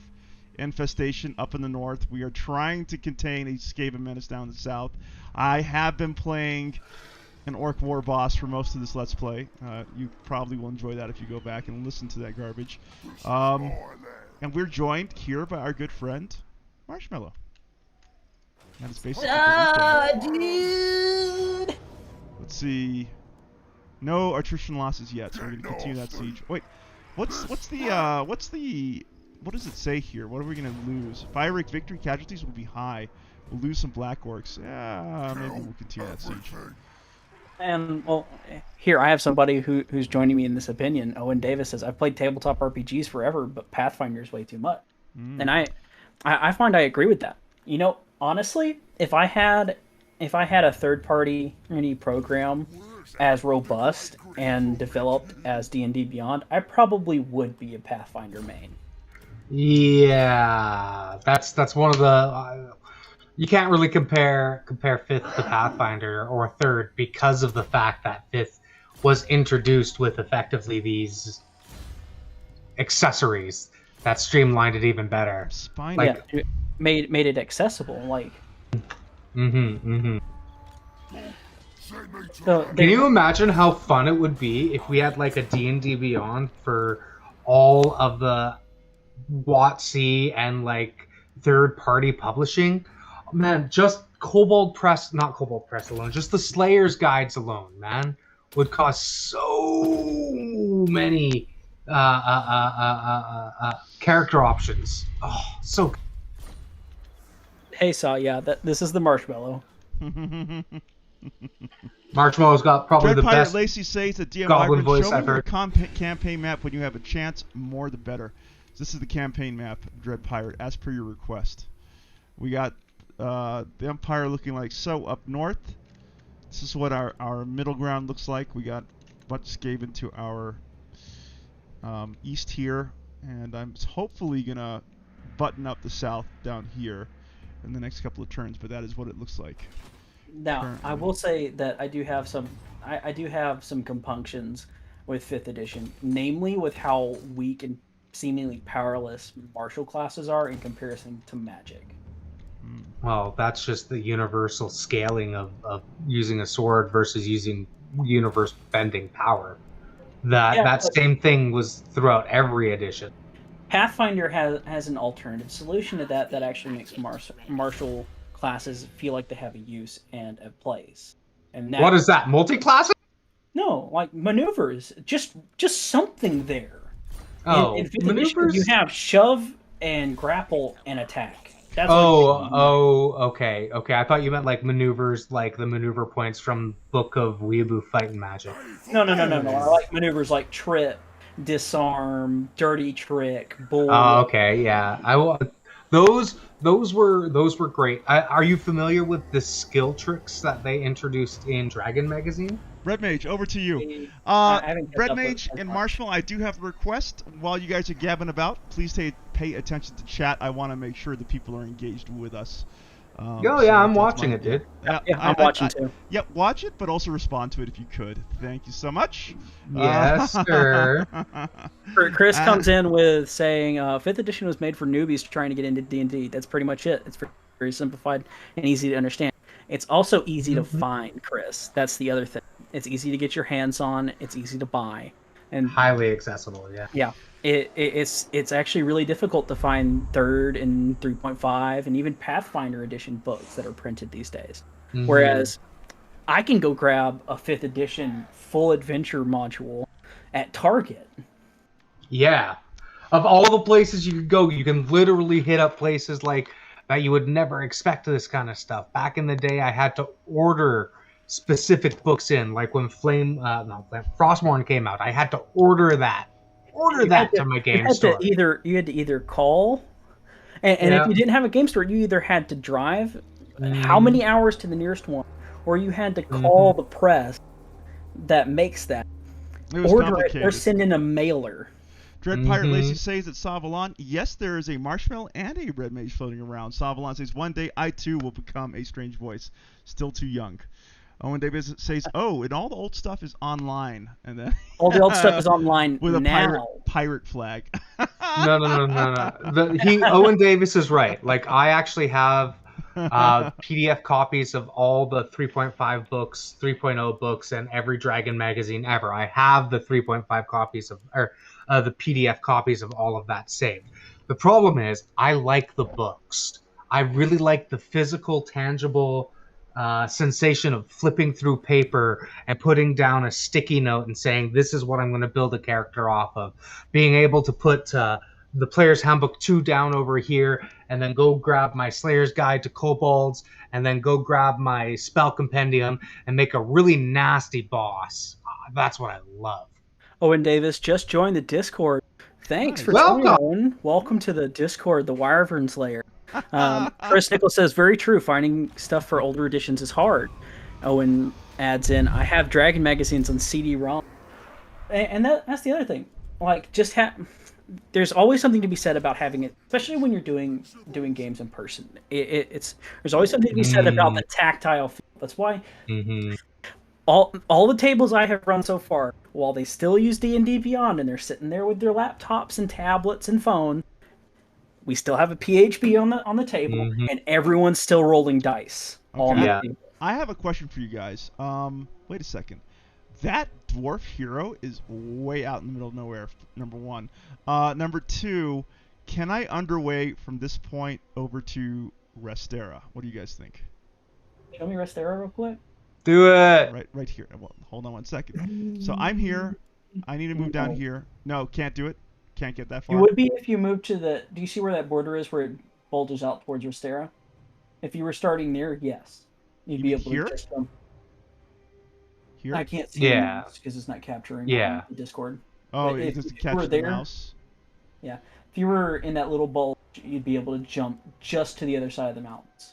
infestation up in the north. We are trying to contain a Skaven menace down in the south. I have been playing an Orc War boss for most of this Let's Play. You probably will enjoy that if you go back and listen to that garbage. And we're joined here by our good friend, Marshmallow. That is basically dude! Let's see. No attrition losses yet, so we're going to continue that siege. Wait, what does it say here? What are we going to lose? Fire rate victory casualties will be high. We'll lose some Black Orcs. Yeah, maybe we'll continue that siege. And, well, here, I have somebody who's joining me in this opinion. Owen Davis says, I've played tabletop RPGs forever, but Pathfinder's way too much. And I find I agree with that. Honestly, if I had a third-party program as robust and developed as D&D Beyond, I probably would be a Pathfinder main. Yeah, that's one of the... you can't really compare 5th to Pathfinder or 3rd because of the fact that 5th was introduced with effectively these accessories that streamlined it even better. Yeah, it made it accessible. Like. So can you imagine how fun it would be if we had like a D&D Beyond for all of the WotC and like third-party publishing? Man, just not Kobold Press alone, just the Slayer's Guides alone, man, would cost so many character options. Oh, so good. Hey, Saw, this is the Marshmallow. Marshmallow's got probably Dread the Pirate best Lacey says that DM goblin Wyvern, voice show I've me your heard. campaign map when you have a chance. More the better. This is the campaign map, Dread Pirate, as per your request. We got the Empire looking like so up north. This is what our middle ground looks like. We got much Skaven to our east here, and I'm hopefully gonna button up the south down here. in the next couple of turns, but that is what it looks like. Now, Currently. I will say that I do have some compunctions with 5th edition, namely with how weak and seemingly powerless martial classes are in comparison to Magic. Well, that's just the universal scaling of using a sword versus using universe bending power. That same thing was throughout every edition. Pathfinder has an alternative solution to that actually makes martial classes feel like they have a use and a place. And what is that? Multi-classes? No, like maneuvers. Just something there. Oh, in 5th maneuvers. Edition, you have shove and grapple and attack. That's okay. I thought you meant like maneuvers, like the maneuver points from Book of Weeaboo Fighting Magic. No. I like maneuvers like trip, disarm, dirty trick, bull. Oh, okay, yeah. Those were great. Are you familiar with the skill tricks that they introduced in Dragon Magazine? Red Mage, over to you. Red Mage and Marshmallow, I do have a request. While you guys are gabbing about, please pay attention to chat. I want to make sure that people are engaged with us. I'm watching it, dude. Yeah, I'm watching too. Yep, watch it, but also respond to it if you could. Thank you so much. Yes, sir. Chris comes in with saying 5th edition was made for newbies trying to get into D&D. That's pretty much it. It's very simplified and easy to understand. It's also easy to find, Chris. That's the other thing. It's easy to get your hands on. It's easy to buy, and highly accessible. Yeah. Yeah. It's actually really difficult to find 3rd and 3.5 and even Pathfinder edition books that are printed these days. Mm-hmm. Whereas I can go grab a 5th edition full adventure module at Target. Yeah. Of all the places you could go, you can literally hit up places like that you would never expect this kind of stuff. Back in the day, I had to order specific books in, like when Frostmourne came out. I had to order that to my game store. You had to either call, and if you didn't have a game store, you either had to drive how many hours to the nearest one, or you had to call the press that makes that, order it, or send in a mailer. Dread Pirate Lacey says at Savalon, yes, there is a Marshmallow and a Red Mage floating around. Savalon says, one day I too will become a strange voice. Still too young. Owen Davis says, and all the old stuff is online. And then all the old stuff is online with now. a pirate flag. No. Owen Davis is right. Like, I actually have PDF copies of all the 3.5 books, 3.0 books, and every Dragon magazine ever. I have the 3.5 copies the PDF copies of all of that saved. The problem is, I like the books. I really like the physical, tangible sensation of flipping through paper and putting down a sticky note and saying, this is what I'm going to build a character off of. Being able to put the Player's Handbook 2 down over here, and then go grab my Slayer's Guide to Kobolds, and then go grab my Spell Compendium and make a really nasty boss. That's what I love. Owen Davis just joined the Discord. Thanks for joining, Owen. Welcome to the Discord, the Wyvern Slayer. Chris Nichols says, very true. Finding stuff for older editions is hard. Owen adds in, I have Dragon magazines on CD-ROM. And that's the other thing. Like, there's always something to be said about having it, especially when you're doing games in person. There's always something to be said about the tactile feel. That's why all the tables I have run so far, while they still use D&D Beyond and they're sitting there with their laptops and tablets and phones, we still have a PHB on the table, and everyone's still rolling dice. Okay. I have a question for you guys. Wait a second. That dwarf hero is way out in the middle of nowhere, number one. Number two, can I underway from this point over to Restera? What do you guys think? Show me Restera real quick. Do it. Right here. Well, hold on one second. So I'm here. I need to move down here. No, can't do it. Can't get that far. You would be if you moved to the... Do you see where that border is, where it bulges out towards Restera? If you were starting near, yes. You'd be able to just jump. Here? I can't see because it's not capturing the Discord. Oh, it doesn't capture the mouse? Yeah. If you were in that little bulge, you'd be able to jump just to the other side of the mountains.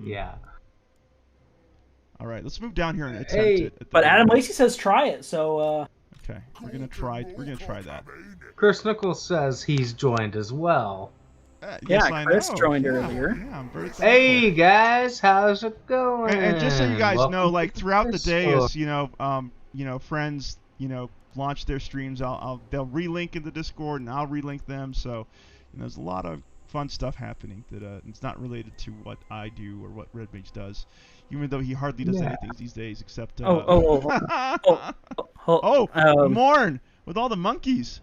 Yeah. All right, let's move down here and attempt it. But Adam Lacey says try it, so... Okay, we're gonna try that. Chris Nichols says he's joined as well. Yes, Yeah, I Chris know. joined Yeah, earlier. Yeah, I'm very thankful. Hey guys, how's it going? And just so you guys know, Welcome like to throughout the day, Discord. as friends, launch their streams, they'll relink in the Discord, and I'll relink them. So, there's a lot of fun stuff happening that it's not related to what I do or what Red Mage does, even though he hardly does anything these days except. Morn with all the monkeys.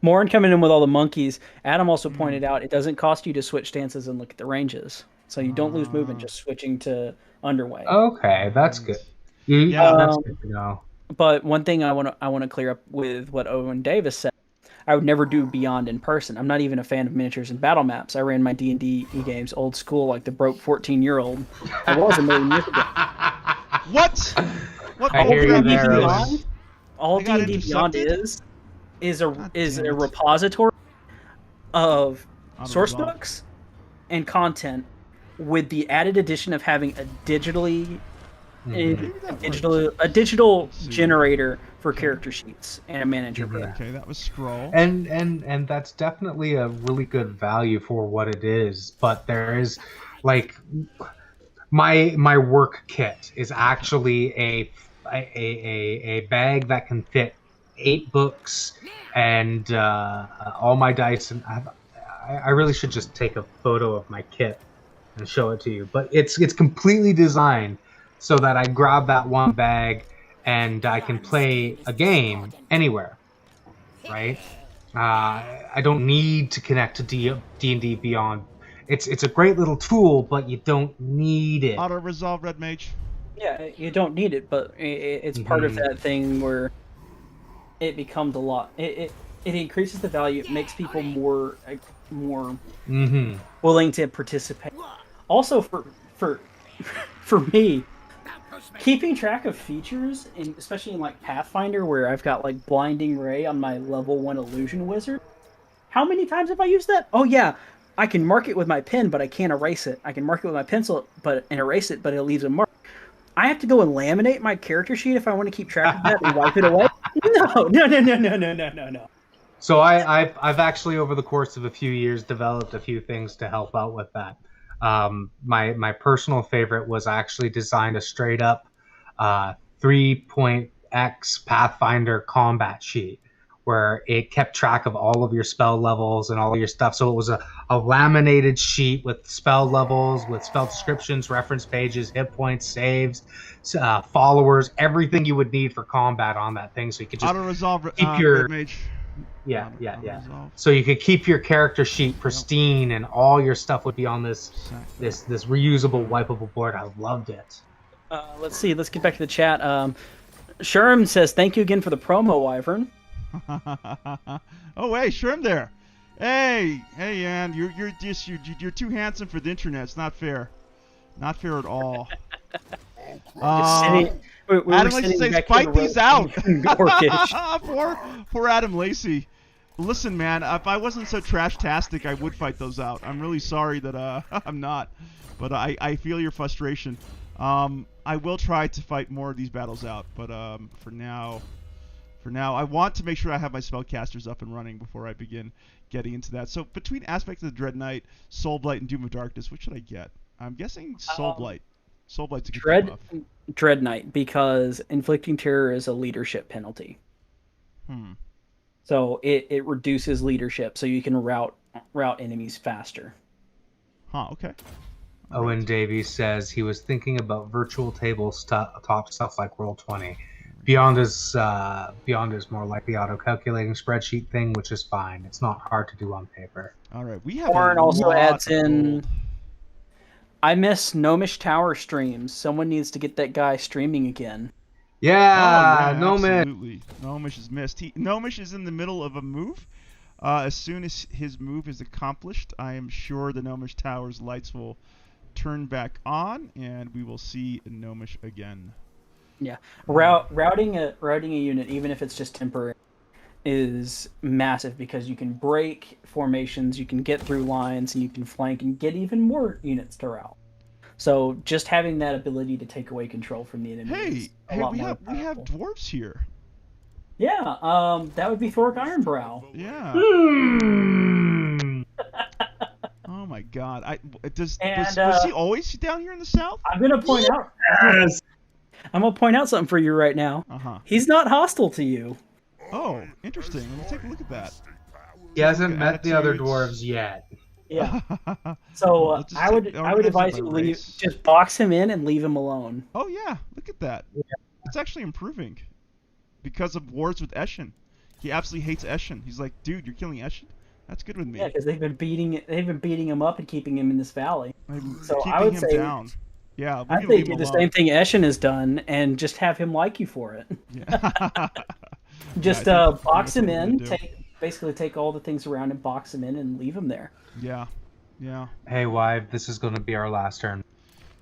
Morn coming in with all the monkeys. Adam also pointed out it doesn't cost you to switch stances and look at the ranges, so you don't lose movement just switching to underway. Okay, that's good. Yeah, that's good to know. But one thing I want to clear up with what Owen Davis said. I would never do Beyond in person. I'm not even a fan of miniatures and battle maps. I ran my D&D games old school like the broke 14-year-old. I was a million years ago. What? What? I hear you there. Beyond, all D&D Beyond is a repository of source books and content with the added addition of having a digital generator for character sheets and a manager book. Okay, that was Scroll. And that's definitely a really good value for what it is. But there is, like, my work kit is actually a bag that can fit 8 books and all my dice. And I really should just take a photo of my kit and show it to you. But it's completely designed so that I grab that one bag and I can play a game anywhere, right? I don't need to connect to D&D Beyond. It's a great little tool, but you don't need it. Auto resolve, Red Mage. Yeah, you don't need it, but it's part of that thing where it becomes a lot. It increases the value. It makes people more willing to participate. Also, for me, keeping track of features, and especially in like Pathfinder, where I've got like Blinding Ray on my level 1 illusion wizard. How many times have I used that? Oh yeah, I can mark it with my pen, but I can't erase it. I can mark it with my pencil, and erase it, but it leaves a mark. I have to go and laminate my character sheet if I want to keep track of that and wipe it away. No. So I've actually over the course of a few years developed a few things to help out with that. My personal favorite was I actually designed a straight up 3.x Pathfinder combat sheet where it kept track of all of your spell levels and all of your stuff. So it was a laminated sheet with spell levels, with spell descriptions, reference pages, hit points, saves, followers, everything you would need for combat on that thing. So you could just auto-resolve, keep your... Mage. Yeah. So you could keep your character sheet pristine, and all your stuff would be on this reusable, wipeable board. I loved it. Let's see. Let's get back to the chat. Sherm says, "Thank you again for the promo, Wyvern." Oh, hey, Sherm there. Hey, Ann, you're too handsome for the internet. It's not fair. Not fair at all. Adam likes to say, "Fight these out." Poor Adam Lacey. Listen, man, if I wasn't so trash-tastic, I would fight those out. I'm really sorry that I'm not, but I feel your frustration. I will try to fight more of these battles out, but for now, I want to make sure I have my spellcasters up and running before I begin getting into that. So between Aspects of the Dread Knight, Soulblight, and Doom of Darkness, what should I get? I'm guessing Soulblight. Soulblight's a good buff. Dread Knight, because inflicting terror is a leadership penalty. So it reduces leadership, so you can route enemies faster. Okay. Owen Davies says he was thinking about virtual tabletop stuff like Roll20. Beyond is more like the auto-calculating spreadsheet thing, which is fine. It's not hard to do on paper. All right, we have. Warren also adds in. I miss Gnomish Tower streams. Someone needs to get that guy streaming again. Yeah, Gnomish. Absolutely. Gnomish is missed. Gnomish is in the middle of a move. As soon as his move is accomplished, I am sure the Gnomish Tower's lights will turn back on, and we will see Gnomish again. Yeah, routing a unit, even if it's just temporary, is massive because you can break formations, you can get through lines, and you can flank and get even more units to route. So just having that ability to take away control from the enemy is a lot more powerful. We have dwarves here. Yeah, that would be Thork Ironbrow. Yeah. God. Was And, he always down here in the south? I'm gonna point out. Yes. I'm gonna point out something for you right now. He's not hostile to you. Oh, interesting. Let me take a look at that. He hasn't met the other dwarves yet. Yeah. So Let's just I would advise you by just box him in and leave him alone. Oh yeah, look at that. Yeah. It's actually improving because of wars with Eshin. He absolutely hates Eshin. He's like, dude, you're killing Eshin. That's good with me. Yeah, because they've been beating him up and keeping him in this valley. So keeping I would him say down. Yeah, I think do the same thing Eshin has done and just have him like you for it. Yeah. Just box him in, basically take all the things around and box him in and leave him there. Yeah. Yeah. Hey, Wyve, this is going to be our last turn.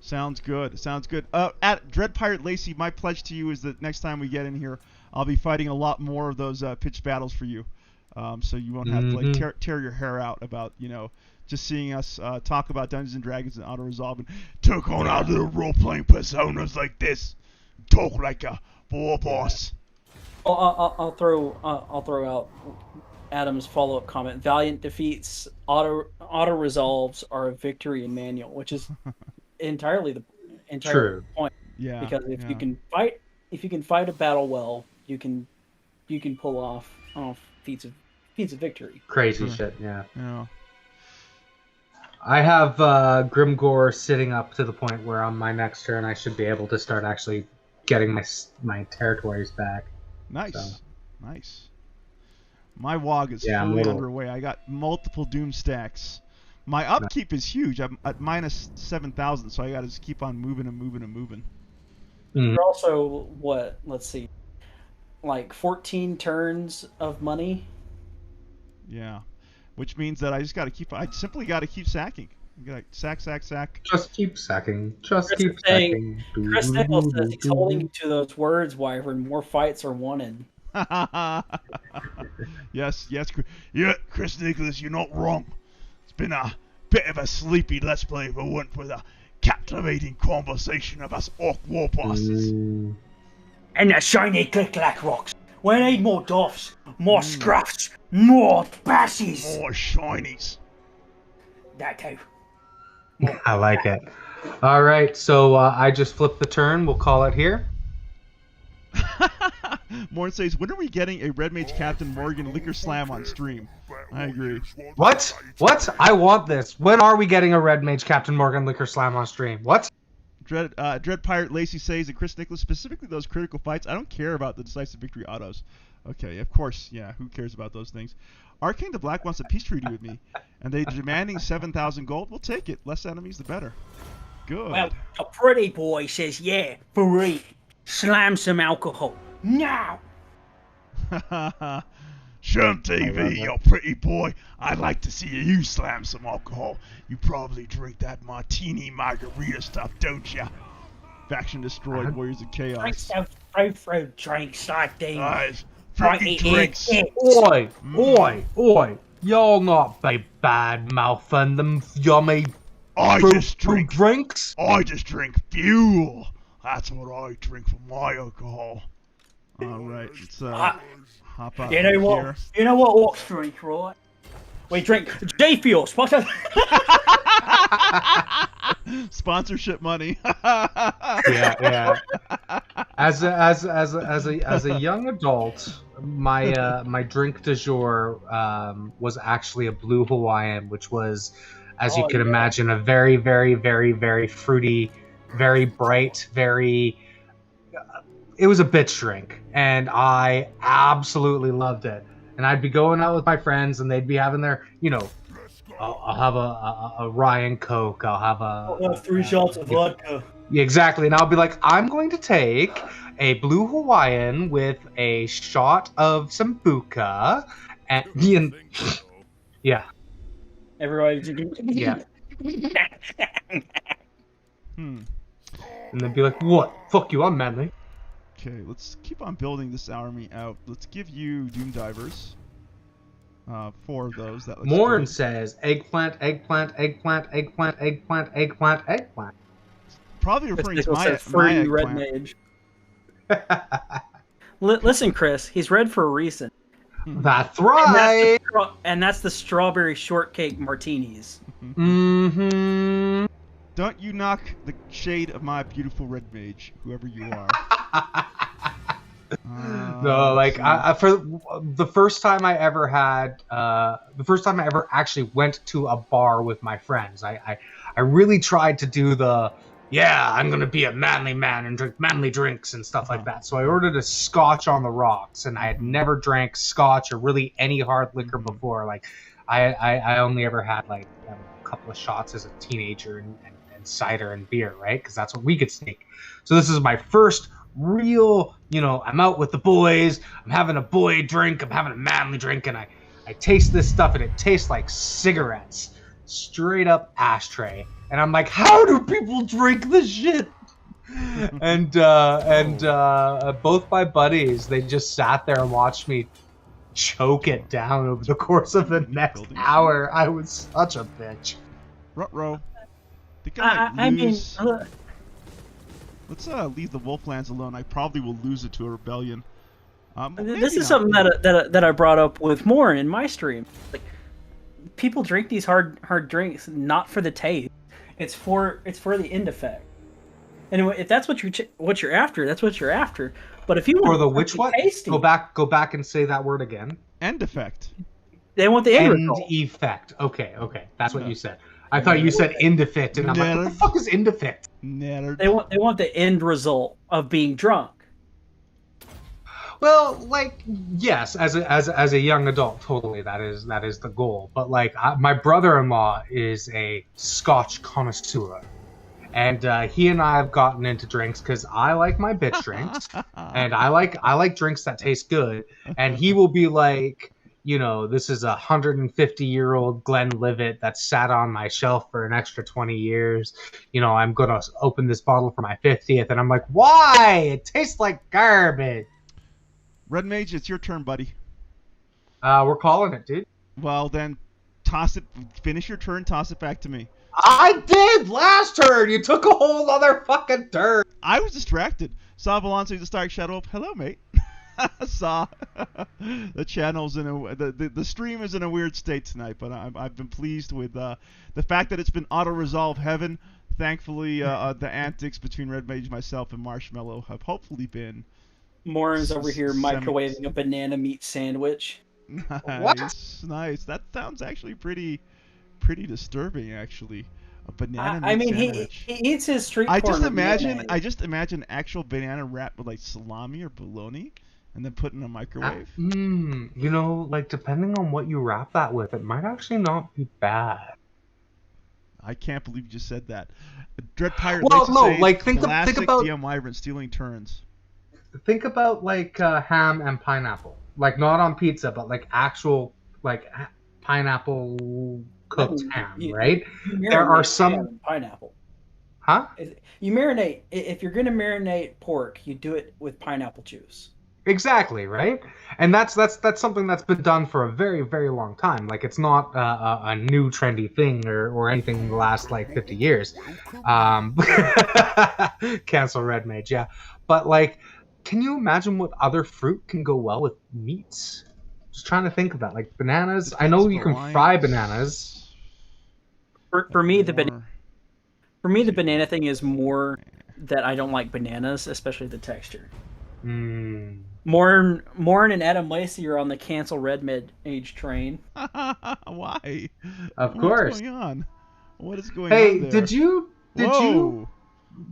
Sounds good. Sounds good. At Dread Pirate Lacey, my pledge to you is that next time we get in here, I'll be fighting a lot more of those pitched battles for you. So you won't have to like tear your hair out about, just seeing us talk about Dungeons and Dragons and auto-resolve and took on our little role-playing personas like this. Talk like a war boss. I'll throw out Adam's follow-up comment. Valiant defeats auto resolves are a victory in manual, which is entirely the entire point. Yeah. Because if you can fight a battle well, you can pull off feats of victory. Crazy shit, yeah. Yeah. I have Grimgor sitting up to the point where on my next turn I should be able to start actually getting my territories back. Nice. So. Nice. My WOG is fully underway. I got multiple Doom stacks. My upkeep is huge. I'm at minus 7,000, so I got to just keep on moving and moving and moving. You're also, let's see, like 14 turns of money? Yeah. Which means that I simply got to keep sacking. You got to sack. Just keep sacking. Keep sacking. Chris Nichols says he's holding you to those words, Wyvern. More fights are wanted. Yes. Yeah, Chris Nicholas, you're not wrong. It's been a bit of a sleepy Let's Play if it weren't for the captivating conversation of us orc war bosses. And the shiny click-clack rocks. We need more doffs, more scruffs, more bassies. More shinies. That too. I like it. All right, so I just flipped the turn. We'll call it here. Morn says, when are we getting a Red Mage Captain Morgan Liquor Slam on stream? I agree. What? I want this. When are we getting a Red Mage Captain Morgan Liquor Slam on stream? What? Dread Pirate Lacey says that Chris Nicholas, specifically those critical fights, I don't care about the decisive victory autos. Okay, of course, yeah, who cares about those things? Arcane the Black wants a peace treaty with me, and they're demanding 7,000 gold. We'll take it. Less enemies, the better. Good. Well, a pretty boy says, yeah, free. Slam some alcohol. Now! Sherm TV, you pretty boy. I'd like to see you slam some alcohol. You probably drink that martini margarita stuff, don't ya? Faction destroyed, Warriors of Chaos. Drink those fruit drinks, sardines. Fruity drinks. Oi. Y'all not be bad mouthing them yummy fruit drinks. I just drink fuel. That's what I drink for my alcohol. Alright, let's hop out You know what? here. You know what orcs drink, right? We drink G-Fuel, sponsor. Sponsorship money. Yeah. As a young adult, my drink du jour was actually a blue Hawaiian, which was, as you can imagine, a very, very, very, very fruity, very bright, very. It was a bitch drink, and I absolutely loved it. And I'd be going out with my friends, and they'd be having their, I'll have a Ryan Coke. I'll have 3 shots of vodka. Yeah, exactly. And I'll be like, I'm going to take a blue Hawaiian with a shot of Sambuca, and yeah. Everybody drinking. Yeah. And they'd be like, what? Fuck you, I'm manly. Okay, let's keep on building this army out. Let's give you Doom Divers. 4 of those. That looks Morn good. says eggplant. Probably referring to my free red eggplant. mage. Listen, Chris, he's red for a reason. That's right. And that's the strawberry shortcake martinis. Mm-hmm. Don't you knock the shade of my beautiful red mage, whoever you are. No, like see. for the first time I ever had, the first time I ever actually went to a bar with my friends, I really tried to do the, yeah, I'm gonna be a manly man and drink manly drinks and stuff like that. So I ordered a scotch on the rocks, and I had never drank scotch or really any hard liquor before. Like, I only ever had like a couple of shots as a teenager and cider and beer, right? Because that's what we could sneak. So this is my first real, I'm out with the boys, I'm having a boy drink, I'm having a manly drink, and I taste this stuff, and it tastes like cigarettes, straight up ashtray, and I'm like, how do people drink this shit? and both my buddies, they just sat there and watched me choke it down over the course of the next hour. I was such a bitch. Ruh-roh. Let's leave the Wolflands alone. I probably will lose it to a rebellion. This is something that I brought up with Morin in my stream. Like, people drink these hard drinks not for the taste. It's for the end effect. And if that's what you're after, that's what you're after. But if you want for the which what? Tasty, go back and say that word again. End effect. They want the end result. Effect. Okay, that's what you said. I thought you said indefect, and I'm like, what the fuck is indefect? They want the end result of being drunk. Well, like, yes, as a young adult, totally, that is the goal. But like, my brother-in-law is a Scotch connoisseur, and he and I have gotten into drinks because I like my bitch drinks, and I like drinks that taste good, and he will be like, this is a 150-year-old Glenlivet that sat on my shelf for an extra 20 years. I'm going to open this bottle for my 50th. And I'm like, why? It tastes like garbage. Red Mage, it's your turn, buddy. We're calling it, dude. Well, then finish your turn, toss it back to me. I did last turn. You took a whole other fucking turn. I was distracted. Saw Valance the Stark Shadow up. Hello, mate. Saw the channel's the stream is in a weird state tonight, but I've been pleased with the fact that it's been auto-resolve heaven. Thankfully, the antics between Red Mage, myself, and Marshmallow have hopefully been. Morin's over here microwaving a banana meat sandwich. Nice. That sounds actually pretty disturbing, actually. A banana meat sandwich. He eats his street corn. I just imagine actual banana wrapped with like salami or bologna. And then put in a microwave. Like, depending on what you wrap that with, it might actually not be bad. I can't believe you just said that. Dread Pirate. Well, no, like think about DM Wyvern stealing turns. Think about like ham and pineapple, like not on pizza, but like actual like pineapple cooked ham, right? There are some pineapple. Huh? You marinate if you're gonna marinate pork, you do it with pineapple juice. Exactly, right? And that's something that's been done for a very, very long time. Like, it's not a new trendy thing or anything in the last, like, 50 years. Cancel Red Mage, yeah. But, like, can you imagine what other fruit can go well with meats? Just trying to think of that. Like, bananas. I know you can fry bananas. For me, the banana thing is more that I don't like bananas, especially the texture. Morin and Adam Lacey are on the cancel Red Mage train. Why? Of course. What's going on? What is going on there? Hey,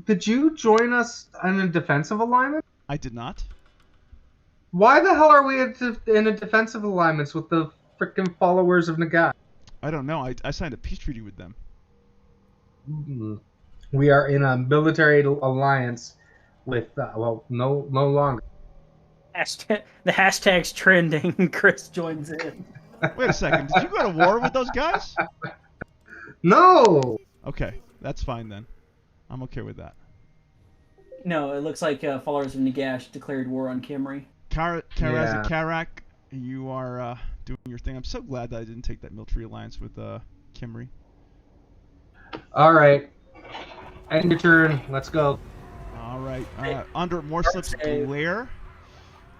did you join us in a defensive alignment? I did not. Why the hell are we in a defensive alignments with the freaking followers of Nagat? I don't know. I signed a peace treaty with them. We are in a military alliance with no longer. The hashtag's trending. Chris joins in. Wait a second. Did you go to war with those guys? No. Okay, that's fine then. I'm okay with that. No, it looks like followers of Nagash declared war on Kimry. Karak, you are doing your thing. I'm so glad that I didn't take that military alliance with Kimry. All right. End your turn. Let's go. All right. Under more slips glare.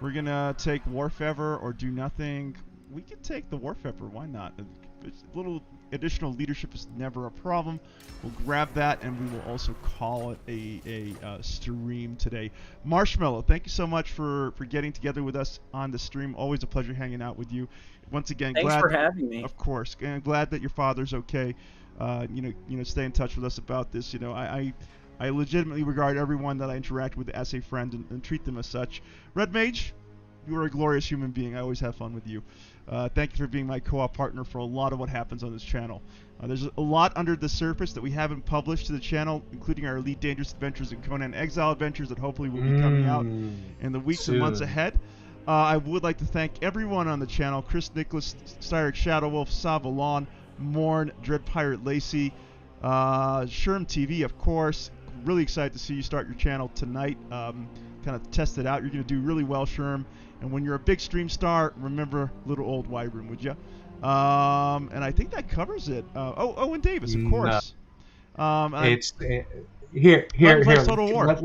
We're gonna take Warfever or do nothing. We can take the Warfever. Why not? little additional leadership is never a problem. We'll grab that, and we will also call it a stream today. Marshmallow, thank you so much for getting together with us on the stream. Always a pleasure hanging out with you. Once again, Thanks for having me. Of course, and glad that your father's okay. Stay in touch with us about this. I legitimately regard everyone that I interact with as a friend and treat them as such. Red Mage, you are a glorious human being. I always have fun with you. Thank you for being my co-op partner for a lot of what happens on this channel. There's a lot under the surface that we haven't published to the channel, including our Elite Dangerous Adventures and Conan Exile Adventures that hopefully will be coming out in the weeks and months ahead. I would like to thank everyone on the channel: Chris Nicholas, Styric Shadowwolf, Savalon, Morn, Dread Pirate Lacey, Sherm TV, of course. Really excited to see you start your channel tonight. Kind of test it out. You're going to do really well, Sherm. And when you're a big stream star, remember little old Wyvern, would you? And I think that covers it. Owen Davis, of course. Here. Total War.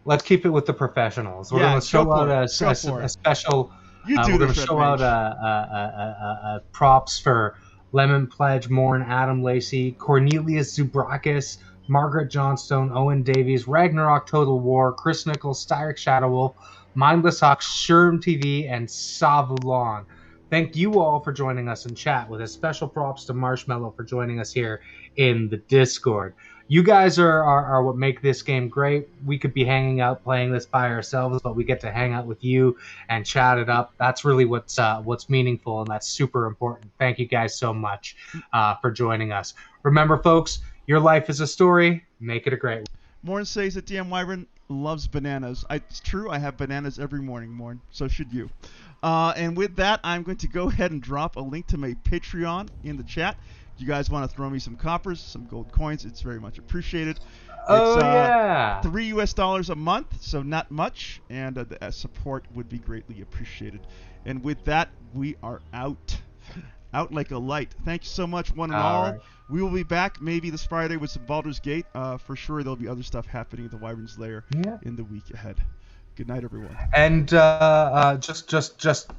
Let's keep it with the professionals. We're going to show out a special. You do we're going to show out props for Lemon Pledge, Morn, Adam Lacey, Cornelius Zubrakis, Margaret Johnstone, Owen Davies, Ragnarok Total War, Chris Nichols, Styric Shadowwolf, Mindless Hawk, Sherm TV, and Savulon. Thank you all for joining us in chat, with a special props to Marshmallow for joining us here in the Discord. You guys are what make this game great. We could be hanging out playing this by ourselves, but we get to hang out with you and chat it up. That's really what's meaningful, and that's super important. Thank you guys so much for joining us. Remember, folks, your life is a story. Make it a great one. Morn says that DM Wyvern loves bananas. It's true. I have bananas every morning, Morn. So should you. And with that, I'm going to go ahead and drop a link to my Patreon in the chat. If you guys want to throw me some coppers, some gold coins, it's very much appreciated. Yeah. $3 US a month, so not much, and the support would be greatly appreciated. And with that, we are out. Out like a light. Thank you so much, one and all. Right. We will be back maybe this Friday with some Baldur's Gate. For sure, there'll be other stuff happening at the Wyvern's Lair in the week ahead. Good night, everyone. And just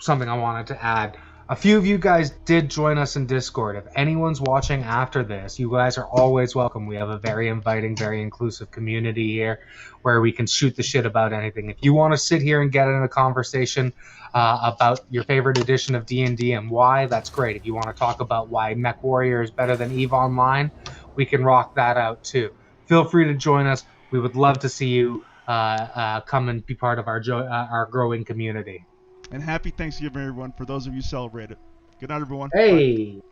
something I wanted to add. A few of you guys did join us in Discord. If anyone's watching after this, you guys are always welcome. We have a very inviting, very inclusive community here where we can shoot the shit about anything. If you want to sit here and get in a conversation about your favorite edition of D&D and why, that's great. If you want to talk about why Mech Warrior is better than EVE Online, we can rock that out too. Feel free to join us. We would love to see you come and be part of our growing community. And happy Thanksgiving, everyone, for those of you who celebrate it. Good night, everyone. Hey! Bye.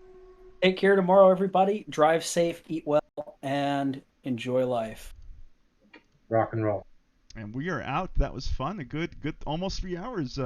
Take care tomorrow, everybody. Drive safe, eat well, and enjoy life. Rock and roll. And we are out. That was fun. A good almost 3 hours.